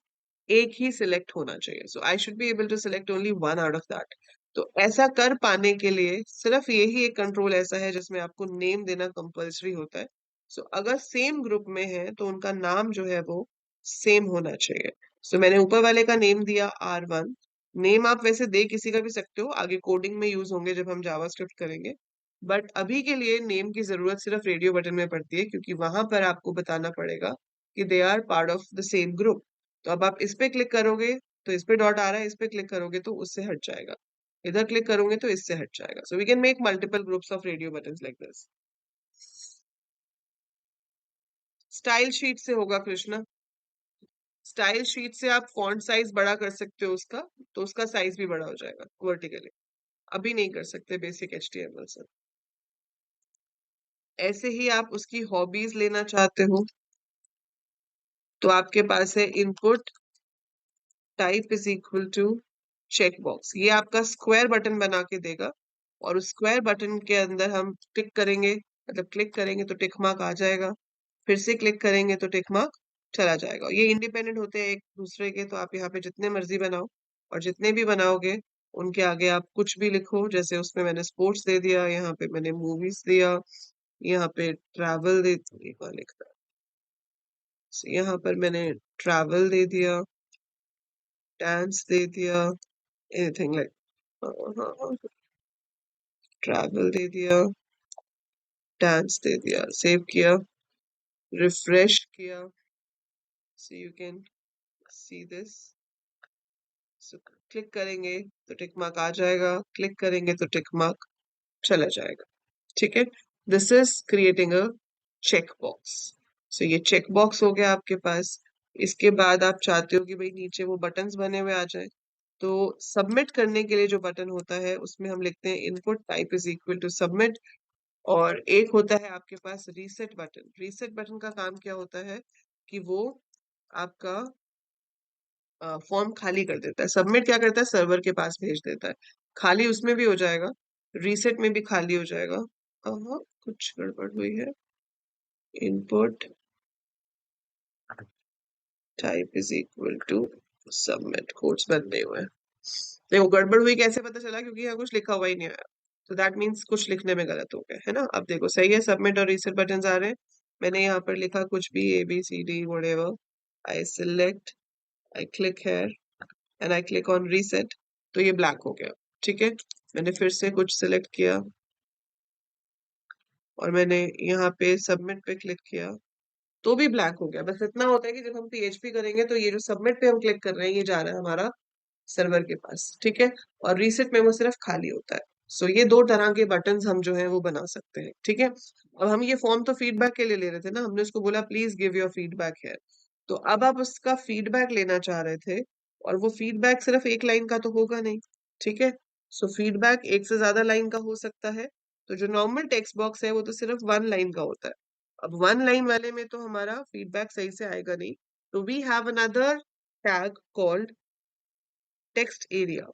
एक ही सिलेक्ट होना चाहिए। So I should be able to select only one out of that. तो ऐसा कर पाने के लिए सिर्फ यही एक कंट्रोल ऐसा है जिसमें आपको नेम देना कंपल्सरी होता है। सो अगर सेम ग्रुप में है तो उनका नाम जो है वो सेम होना चाहिए। सो मैंने ऊपर वाले का नेम दिया R1। नेम आप वैसे दे किसी का भी सकते हो, आगे कोडिंग में यूज होंगे जब हम जावास्क्रिप्ट करेंगे। बट अभी के लिए नेम की जरूरत सिर्फ रेडियो बटन में पड़ती है, क्योंकि वहां पर आपको बताना पड़ेगा कि they are part of the same group. तो अब आप इस पे क्लिक करोगे तो इस पे डॉट आ रहा है, इस पे क्लिक करोगे तो उससे हट जाएगा, इधर क्लिक करोगे तो इससे हट जाएगा। So we can make multiple groups of radio buttons like this. Style sheet से होगा कृष्णा। स्टाइल शीट से आप फॉन्ट साइज बड़ा कर सकते हो उसका, तो उसका साइज भी बड़ा हो जाएगा वर्टिकली। अभी नहीं कर सकते बेसिक HTML से। ऐसे ही आप उसकी हॉबीज लेना चाहते हो तो आपके पास है input type is equal to check box. ये आपका स्क्वायर बटन बना के देगा, और उस स्क्वायर बटन के अंदर हम टिक करेंगे, मतलब क्लिक करेंगे तो टिक मार्क आ जाएगा, फिर से क्लिक करेंगे तो टिक मार्क चला जाएगा। ये इंडिपेंडेंट होते हैं एक दूसरे के, तो आप यहाँ पे जितने मर्जी बनाओ, और जितने भी बनाओगे उनके आगे आप कुछ भी लिखो। जैसे उसमें मैंने स्पोर्ट्स दे दिया, यहाँ पे मैंने मूवीज दिया, यहाँ पे ट्रैवल दे लिखता है, यहाँ पर मैंने ट्रैवल दे दिया, डांस दे दिया, एनीथिंग लाइक ट्रैवल दे दिया, डांस दे दिया, सेव किया, रिफ्रेश किया। सो you can see this. So click करेंगे तो टिक मार्क आ जाएगा, क्लिक करेंगे तो टिक मार्क चला जाएगा। ठीक है, this is creating a check box. So ये चेक बॉक्स हो गया आपके पास। इसके बाद आप चाहते हो कि भाई नीचे वो बटन्स बने हुए आ जाए, तो सबमिट करने के लिए जो बटन होता है उसमें हम लिखते हैं input type is equal to submit. और एक होता है आपके पास रीसेट बटन। रीसेट बटन का काम क्या होता है कि वो आपका फॉर्म खाली कर देता है। सबमिट क्या करता है, सर्वर के पास भेज देता है, खाली उसमें भी हो जाएगा, रीसेट में भी खाली हो जाएगा। कुछ गड़बड़ हुई है, input type is equal to submit, quotes बंद नहीं हुए। देखो गड़बड़ हुई कैसे पता चला, क्योंकि यहाँ कुछ लिखा हुआ ही नहीं आया, तो दैट मीन्स कुछ लिखने में गलत हो गया है ना। अब देखो सही है, सबमिट और रीसेट बटन आ रहे हैं। मैंने यहाँ पर लिखा कुछ भी, ABCD whatever, I select, I click here and I click on reset, तो ये ब्लैक हो गया। ठीक है, मैंने फिर से कुछ सिलेक्ट किया और मैंने यहाँ पे सबमिट पे क्लिक किया, तो भी ब्लैक हो गया। बस इतना होता है कि जब हम PHP करेंगे तो ये जो सबमिट पे हम क्लिक कर रहे हैं ये जा रहा है हमारा सर्वर के पास। ठीक है, और रीसेट में वो सिर्फ खाली होता है। सो ये दो तरह के बटन्स हम जो है वो बना सकते हैं। ठीक है, अब हम ये फॉर्म तो फीडबैक के लिए ले रहे थे ना, हमने उसको बोला प्लीज गिव योर फीडबैक है, तो अब आप उसका फीडबैक लेना चाह रहे थे, और वो फीडबैक सिर्फ एक लाइन का तो होगा नहीं। ठीक है, सो फीडबैक एक से ज्यादा लाइन का हो सकता है, तो जो नॉर्मल टेक्स्ट बॉक्स है वो तो सिर्फ वन लाइन का होता है। अब वन लाइन वाले में तो हमारा फीडबैक सही से आएगा नहीं, तो we have another tag called text area.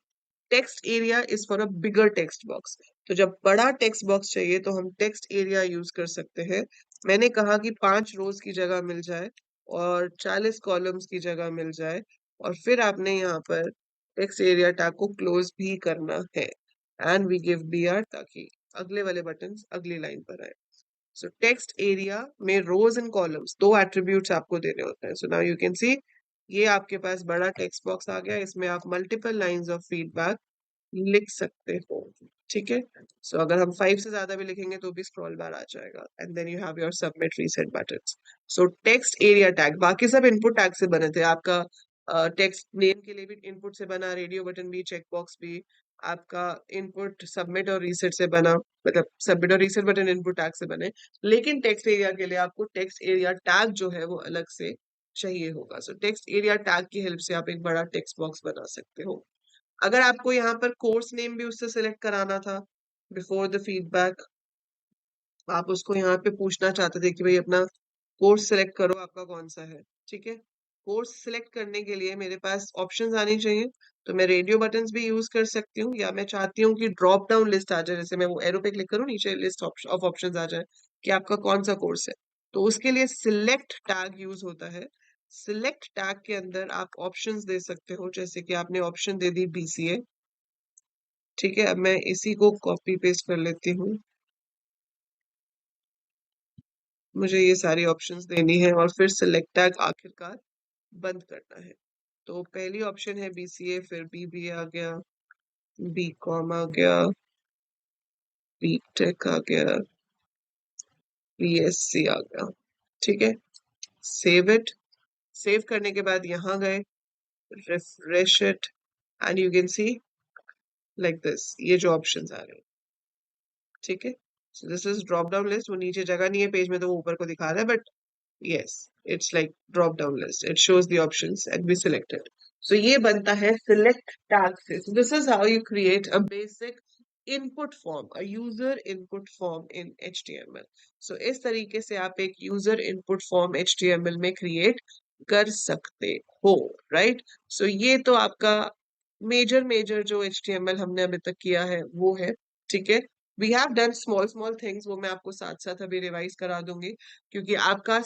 Text area is for a bigger text box. तो जब बड़ा टेक्स्ट बॉक्स चाहिए तो हम टेक्स्ट एरिया यूज कर सकते हैं। मैंने कहा कि 5 रोज की जगह मिल जाए और 40 कॉलम्स की जगह मिल जाए, और फिर आपने यहाँ पर टेक्स्ट एरिया टैग को क्लोज भी करना है, एंड वी गिव BR ताकि अगले वाले बटन अगली लाइन पर आए। सो टेक्स्ट एरिया में रोज एंड कॉलम्स दो एट्रीब्यूट्स आपको देने होते हैं। सो नाउ यू कैन सी, ये आपके पास बड़ा टेक्स्ट बॉक्स आ गया, इसमें आप मल्टीपल लाइंस ऑफ फीडबैक लिख सकते हो। ठीक है, सो अगर हम 5 से ज्यादा भी लिखेंगे तो भी स्क्रॉल बार आ जाएगा, and then you have your submit reset button. So text area tag, बाकी सब इनपुट टैग से बने थे। आपका टेक्स्ट नेम के लिए भी इनपुट से बना, रेडियो बटन भी, चेक बॉक्स भी, आपका इनपुट सबमिट और रीसेट से बना, मतलब सबमिट और रीसेट बटन इनपुट टैग से बने। लेकिन टेक्स्ट एरिया के लिए आपको टेक्स्ट एरिया टैग जो है वो अलग से चाहिए होगा। सो टेक्स्ट एरिया टैग की हेल्प से आप एक बड़ा टेक्स्ट बॉक्स बना सकते हो। अगर आपको यहाँ पर कोर्स नेम भी उससे सिलेक्ट कराना था बिफोर द फीडबैक, आप उसको यहाँ पे पूछना चाहते थे कि भाई अपना कोर्स सिलेक्ट करो, आपका कौन सा है। ठीक है, कोर्स सिलेक्ट करने के लिए मेरे पास ऑप्शंस आनी चाहिए, तो मैं रेडियो बटन्स भी यूज कर सकती हूँ, या मैं चाहती हूँ कि ड्रॉप डाउन लिस्ट आ जाए, जैसे मैं वो एरो पे क्लिक करूँ नीचे लिस्ट ऑफ ऑप्शंस आ जाए कि आपका कौन सा कोर्स है। तो उसके लिए सिलेक्ट टैग यूज होता है। सिलेक्ट टैग के अंदर आप ऑप्शंस दे सकते हो, जैसे कि आपने ऑप्शन दे दी BCA। ठीक है, अब मैं इसी को कॉपी पेस्ट कर लेती हूँ, मुझे ये सारी ऑप्शंस देनी है और फिर सिलेक्ट टैग आखिरकार बंद करना है। तो पहली ऑप्शन है BCA, फिर BBA आ गया, BCom आ गया, BTech आ गया, BSc आ गया। ठीक है, सेव इट। सेव करने के बाद यहाँ गए, refresh it, and you can C like this, ये जो ऑप्शंस आ रहे हैं। ठीक है, so this is drop down list. वो नीचे जगह नहीं है पेज में तो वो ऊपर को दिखा रहा है, but yes, it's like drop down list, it shows the options and we select it. So ये बनता है select tag से। So this is how you create a basic input form, a user input form in HTML. So इस तरीके से आप एक user input form HTML में create कर सकते हो, right? So ये तो आपका मेजर जो HTML हमने अभी तक किया है वो है। ठीक है, we have done small small things, वो मैं आपको साथ साथ अभी रिवाइज करा दूंगी, क्योंकि आपका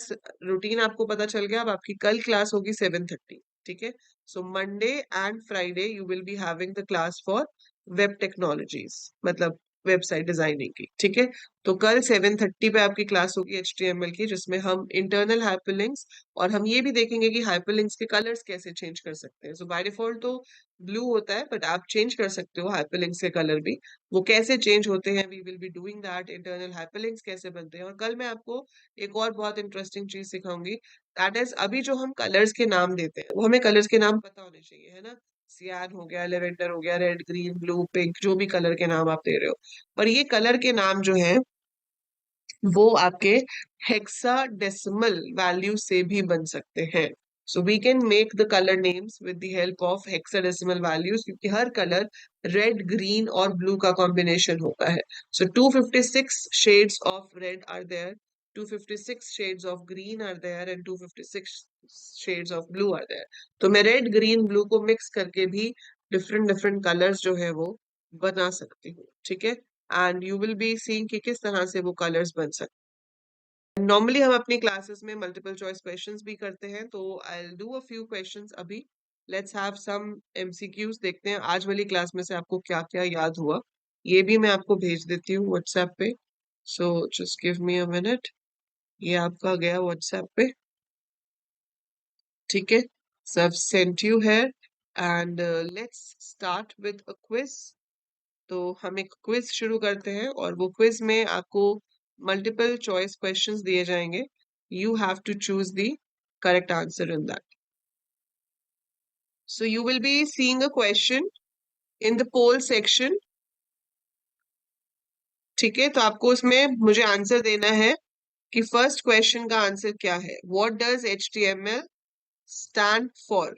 रूटीन आपको पता चल गया। अब आपकी कल क्लास होगी 7:30। ठीक है, so Monday and Friday you will be having the class for web technologies, मतलब वेबसाइट डिजाइनिंग की। ठीक है, तो कल 7:30 पे आपकी क्लास होगी HTML की, जिसमें हम इंटरनल हाइपरलिंक्स, और हम ये भी देखेंगे कि हाइपरलिंक्स के कलर्स कैसे चेंज कर सकते हैं। सो बाय डिफॉल्ट तो ब्लू होता है, बट आप चेंज कर सकते हो हाइपरलिंक्स के कलर भी। वो कैसे चेंज होते हैं, we will be doing that. Internal hyperlinks कैसे बनते हैं, और कल मैं आपको एक और बहुत इंटरेस्टिंग चीज सिखाऊंगी, दैट इज अभी जो हम कलर्स के नाम देते हैं वो हमें कलर्स के नाम पता होने चाहिए, है ना। सियान हो गया, लेवेंडर हो गया, रेड, ग्रीन, ब्लू, पिंक, जो भी कलर के नाम आप दे रहे हो। पर ये कलर के नाम जो है वो आपके हेक्साडेसिमल वैल्यू से भी बन सकते हैं। So we can make the colour names with the help of hexadecimal values, क्योंकि हर कलर रेड, ग्रीन और ब्लू का कॉम्बिनेशन होता है। So 256 shades of red are there, 256 shades of green are there and 256 shades of blue are there. तो मैं रेड, ग्रीन, ब्लू को मिक्स करके भी डिफरेंट डिफरेंट कलर्स जो है वो बना सकती हूँ, ठीक है। And you will be seeing कि किस तरह से वो कलर्स बन सकते हैं। नॉर्मली हम अपनी क्लासेस में मल्टीपल चॉइस क्वेश्चंस भी करते हैं, तो I will do a few questions अभी। लेट्स हैव सम एमसीक्यूज, देखते हैं आज वाली क्लास में से आपको क्या क्या याद हुआ। ये भी मैं आपको भेज देती हूँ व्हाट्सएप पे। So just give me a minute. ये आपका गया व्हाट्सएप पे, ठीक है। So I sent you here and let's start with a quiz. तो हम एक क्विज शुरू करते हैं और वो क्विज में आपको मल्टीपल चॉइस क्वेश्चंस दिए जाएंगे। You have to choose the correct answer in that. So you will be seeing a question in the poll section, ठीक है। तो आपको उसमें मुझे आंसर देना है कि फर्स्ट क्वेश्चन का आंसर क्या है। What does HTML stand for?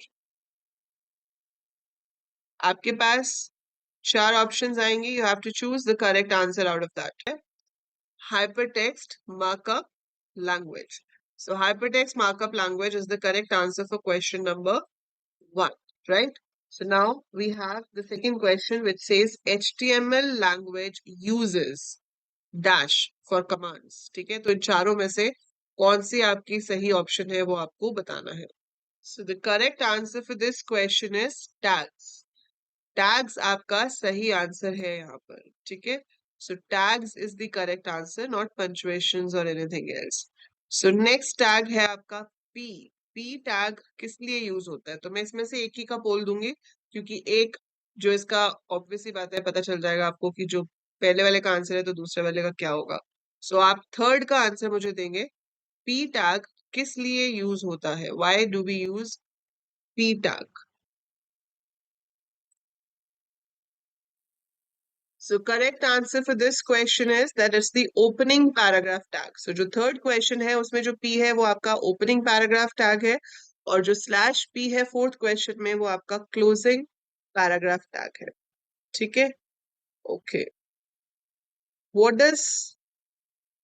आपके पास 4 ऑप्शंस आएंगे, you have to choose the correct answer out of that. Hypertext markup language. So hypertext markup language is the correct answer for question number 1, right? So now we have the second question which says HTML language uses dash for commands. ठीक है, तो इन चारों में से कौन सी आपकी सही ऑप्शन है वो आपको बताना है। So the correct answer for this question is tags. Tags आपका सही आंसर है यहाँ पर, ठीक है। So tags is the correct answer, not punctuations और anything else. So next tag है आपका पी। पी टैग किस लिए यूज होता है? तो मैं इसमें से एक ही का पोल दूंगी, क्योंकि एक जो इसका ऑब्वियसली बात है, पता चल जाएगा आपको कि जो पहले वाले का आंसर है तो दूसरे वाले का क्या होगा। सो आप थर्ड का आंसर मुझे देंगे। पी टैग किस लिए यूज होता है? Why do we use P tag? So correct answer for this question is that it's the opening paragraph tag. So जो third question है उसमें जो P है वो आपका opening paragraph tag है, और जो slash P है fourth question में वो आपका closing paragraph tag है, ठीक है। Okay. What does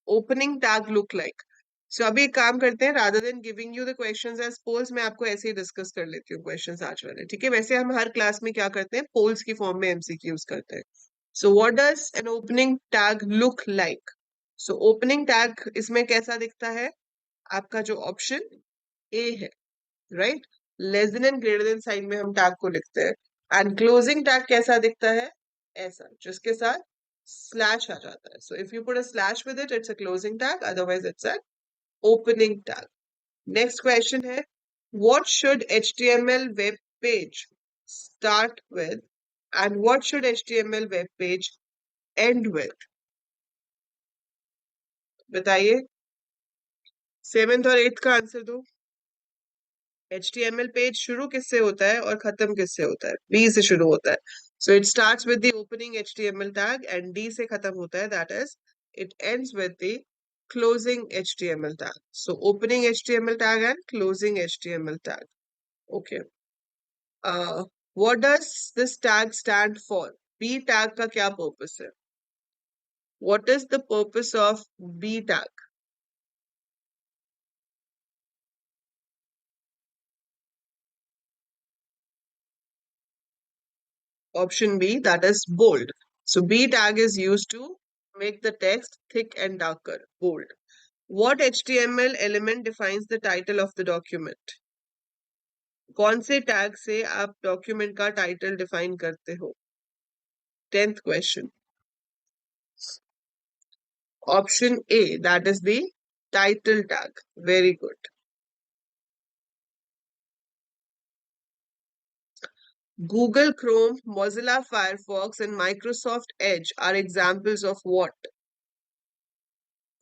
opening tag look like? So अभी एक काम करते हैं, rather than giving you the questions as polls, मैं आपको ऐसे ही डिस्कस कर लेती हूँ क्वेश्चंस आज वाले, ठीक है। वैसे हम हर क्लास में क्या करते हैं, पोल्स की फॉर्म में एमसीक्यूज करते हैं। So what does an opening tag look like? So opening tag इसमें कैसा दिखता है? आपका जो ऑप्शन ए है, right. Less than and greater than sign में हम टैग को लिखते हैं। एंड क्लोजिंग टैग कैसा दिखता है? ऐसा, जिसके साथ स्लैश आ जाता है। So if you put a slash with it, it's a closing tag, otherwise it's a opening tag. Next question है, what should HTML web page start with and what should HTML web page end with? बताइए, सेवेंथ और एट्थ का आंसर दो। HTML पेज शुरू किससे होता है और खत्म किससे होता है? B से शुरू होता है। So it starts with the opening HTML tag and D से खत्म होता है, that is it ends with the closing HTML tag. So opening HTML tag and closing HTML tag. Okay. What does this tag stand for? B tag का क्या purpose है? What is the purpose of B tag? Option B, that is bold. So B tag is used to make the text thick and darker, bold. What HTML element defines the title of the document? कौन से टैग से आप डॉक्यूमेंट का टाइटल डिफाइन करते हो? 10th question. Option A, that is the title tag. Very good. Google Chrome, Mozilla Firefox, and Microsoft Edge are examples of what?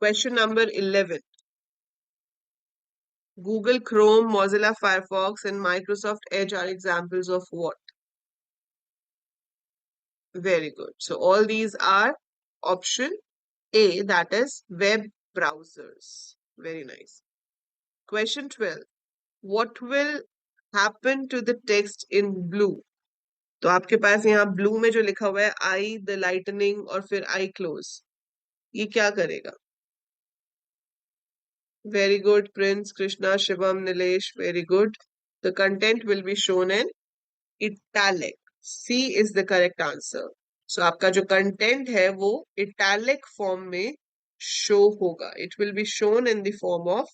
Question number 11. Google Chrome, Mozilla Firefox, and Microsoft Edge are examples of what? Very good. So all these are option A, that is web browsers. Very nice. Question 12. What will happen to the text in blue? तो आपके पास यहाँ ब्लू में जो लिखा हुआ है आई द लाइटनिंग और फिर आई क्लोज, ये क्या करेगा? Very good Prince, Krishna, Shivam, Nilesh, very good. The content will be shown in italic. C is the correct answer. So आपका जो कंटेंट है वो इटैलिक फॉर्म में शो होगा. It will be shown in the form of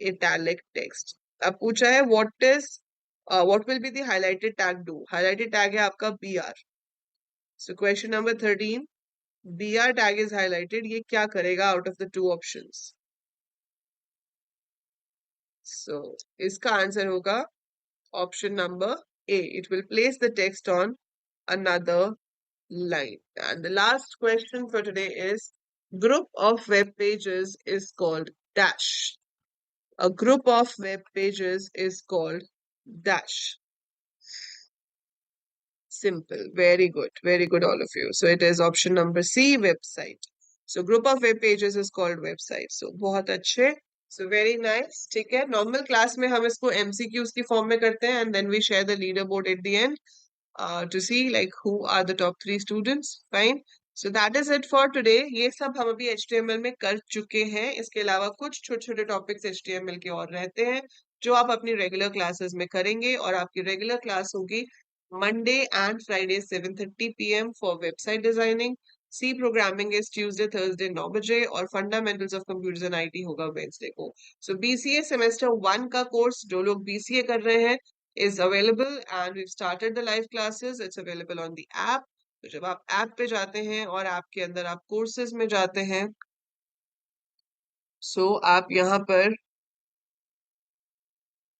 italic text. अब पूछा है what will be the highlighted tag do. Highlighted tag है आपका B R. So question number 13, BR tag is highlighted. ये क्या करेगा out of the two options? So इसका आंसर होगा option number A. It will place the text on another line. And the last question for today is, group of web pages is called dash. A group of web pages is called dash. Simple. Very good. Very good, all of you. So it is option number C, website. So group of web pages is called website. So बहुत अच्छे. So very nice. ठीक है. Normal class में हम इसको MCQs की form में करते हैं and then we share the leaderboard at the end to see like who are the top 3 students. Fine. So that is it for today. ये सब हम अभी HTML में कर चुके हैं. इसके अलावा कुछ छोटे छोटे टॉपिक्स HTML के और रहते हैं जो आप अपनी रेगुलर क्लासेस में करेंगे. और आपकी रेगुलर क्लास होगी Monday and Friday 7:30 p.m. for website designing. C programming is Tuesday, Thursday 9 बजे और fundamentals of computers and IT होगा Wednesday को. So BCA semester 1 का course जो लोग BCA कर रहे हैं is available and we've started the live classes. It's available on the app. तो जब आप ऐप पे जाते हैं और ऐप के अंदर आप कोर्सेज में जाते हैं, सो आप यहाँ पर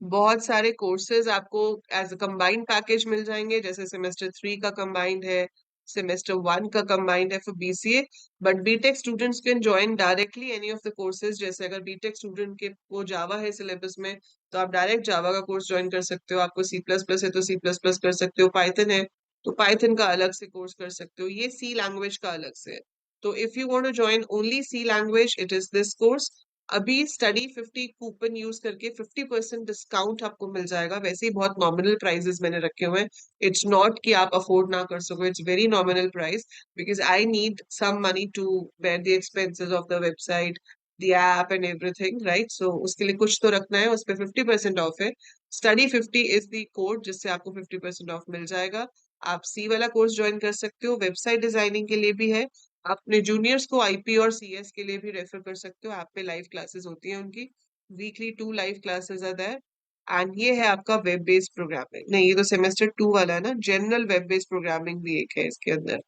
बहुत सारे कोर्सेज आपको एज अ कंबाइंड पैकेज मिल जाएंगे. जैसे सेमेस्टर 3 का कंबाइंड है, सेमेस्टर 1 का कंबाइंड है for BCA. But BTech students can join directly any of the courses. जैसे अगर बीटेक स्टूडेंट के वो जावा है सिलेबस में तो आप डायरेक्ट जावा का कोर्स ज्वाइन कर सकते हो. आपको C++ है तो C++ कर सकते हो. पाइथन है तो पाइथन का अलग से कोर्स कर सकते हो. ये सी लैंग्वेज का अलग से है. तो if you want to join only C language, it is this course. अभी स्टडी 50 कूपन यूज करके 50% डिस्काउंट आपको मिल जाएगा. वैसे ही बहुत नॉमिनल प्राइजेस मैंने रखे हुए हैं. इट्स नॉट कि आप अफोर्ड ना कर सको. It's very nominal price because I need some money to bear the expenses of the website, the app and everything, right. So उसके लिए कुछ तो रखना है. उस पर 50% ऑफ है. स्टडी 50 इज द कोड जिससे आपको 50% ऑफ मिल जाएगा. आप सी वाला कोर्स ज्वाइन कर सकते हो. वेबसाइट डिजाइनिंग के लिए भी है. अपने जूनियर्स को आईपी और सीएस के लिए भी रेफर कर सकते हो. ऐप पे लाइव क्लासेस होती हैं उनकी. Weekly 2 live classes are there. And ये है आपका वेब बेस्ड प्रोग्रामिंग. नहीं, ये तो सेमेस्टर 2 वाला है ना. जनरल वेब बेस्ड प्रोग्रामिंग भी एक है इसके अंदर,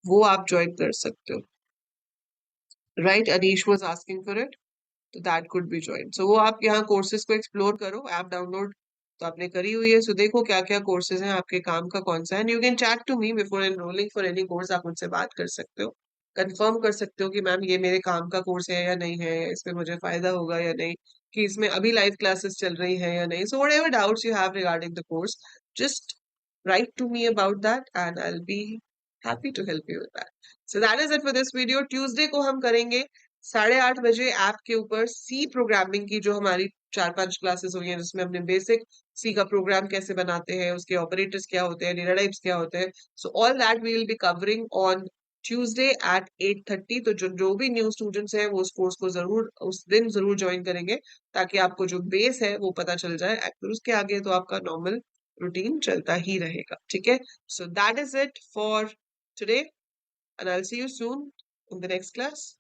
वो आप ज्वाइन कर सकते हो. Right, Anish was asking for it, तो दैट कुड बी ज्वाइन. सो वो आप यहाँ कोर्सेज को एक्सप्लोर करो. ऐप डाउनलोड तो आपने करी हुई है. सो देखो क्या क्या कोर्सेज हैं, आपके काम का कौन सा है. And you can chat to me before enrolling for any course. आप मुझसे बात कर सकते हो, कंफर्म कर सकते हो कि मैम ये मेरे काम का कोर्स है या नहीं है, इसमें मुझे फायदा होगा या नहीं, कि इसमें अभी लाइव क्लासेस चल रही हैं या नहीं. So whatever doubts you have regarding the course, just write to me about that and I will be happy to help you with that. So that is it for this video. Tuesday को हम करेंगे 8:30 बजे ऐप के ऊपर सी प्रोग्रामिंग की जो हमारी 4-5 क्लासेस हुई हैं, जिसमें हमने बेसिक सी का प्रोग्राम कैसे बनाते हैं, उसके ऑपरेटर्स क्या होते हैं, डेटा टाइप्स क्या होते हैं. So all that we will be covering on Tuesday at 8:30. तो जो भी न्यू स्टूडेंट्स हैं वो उस कोर्स को जरूर उस दिन जरूर ज्वाइन करेंगे ताकि आपको जो बेस है वो पता चल जाए. फिर उसके आगे तो आपका नॉर्मल रूटीन चलता ही रहेगा. ठीक है. सो that is it for today and I will see you soon in the next class.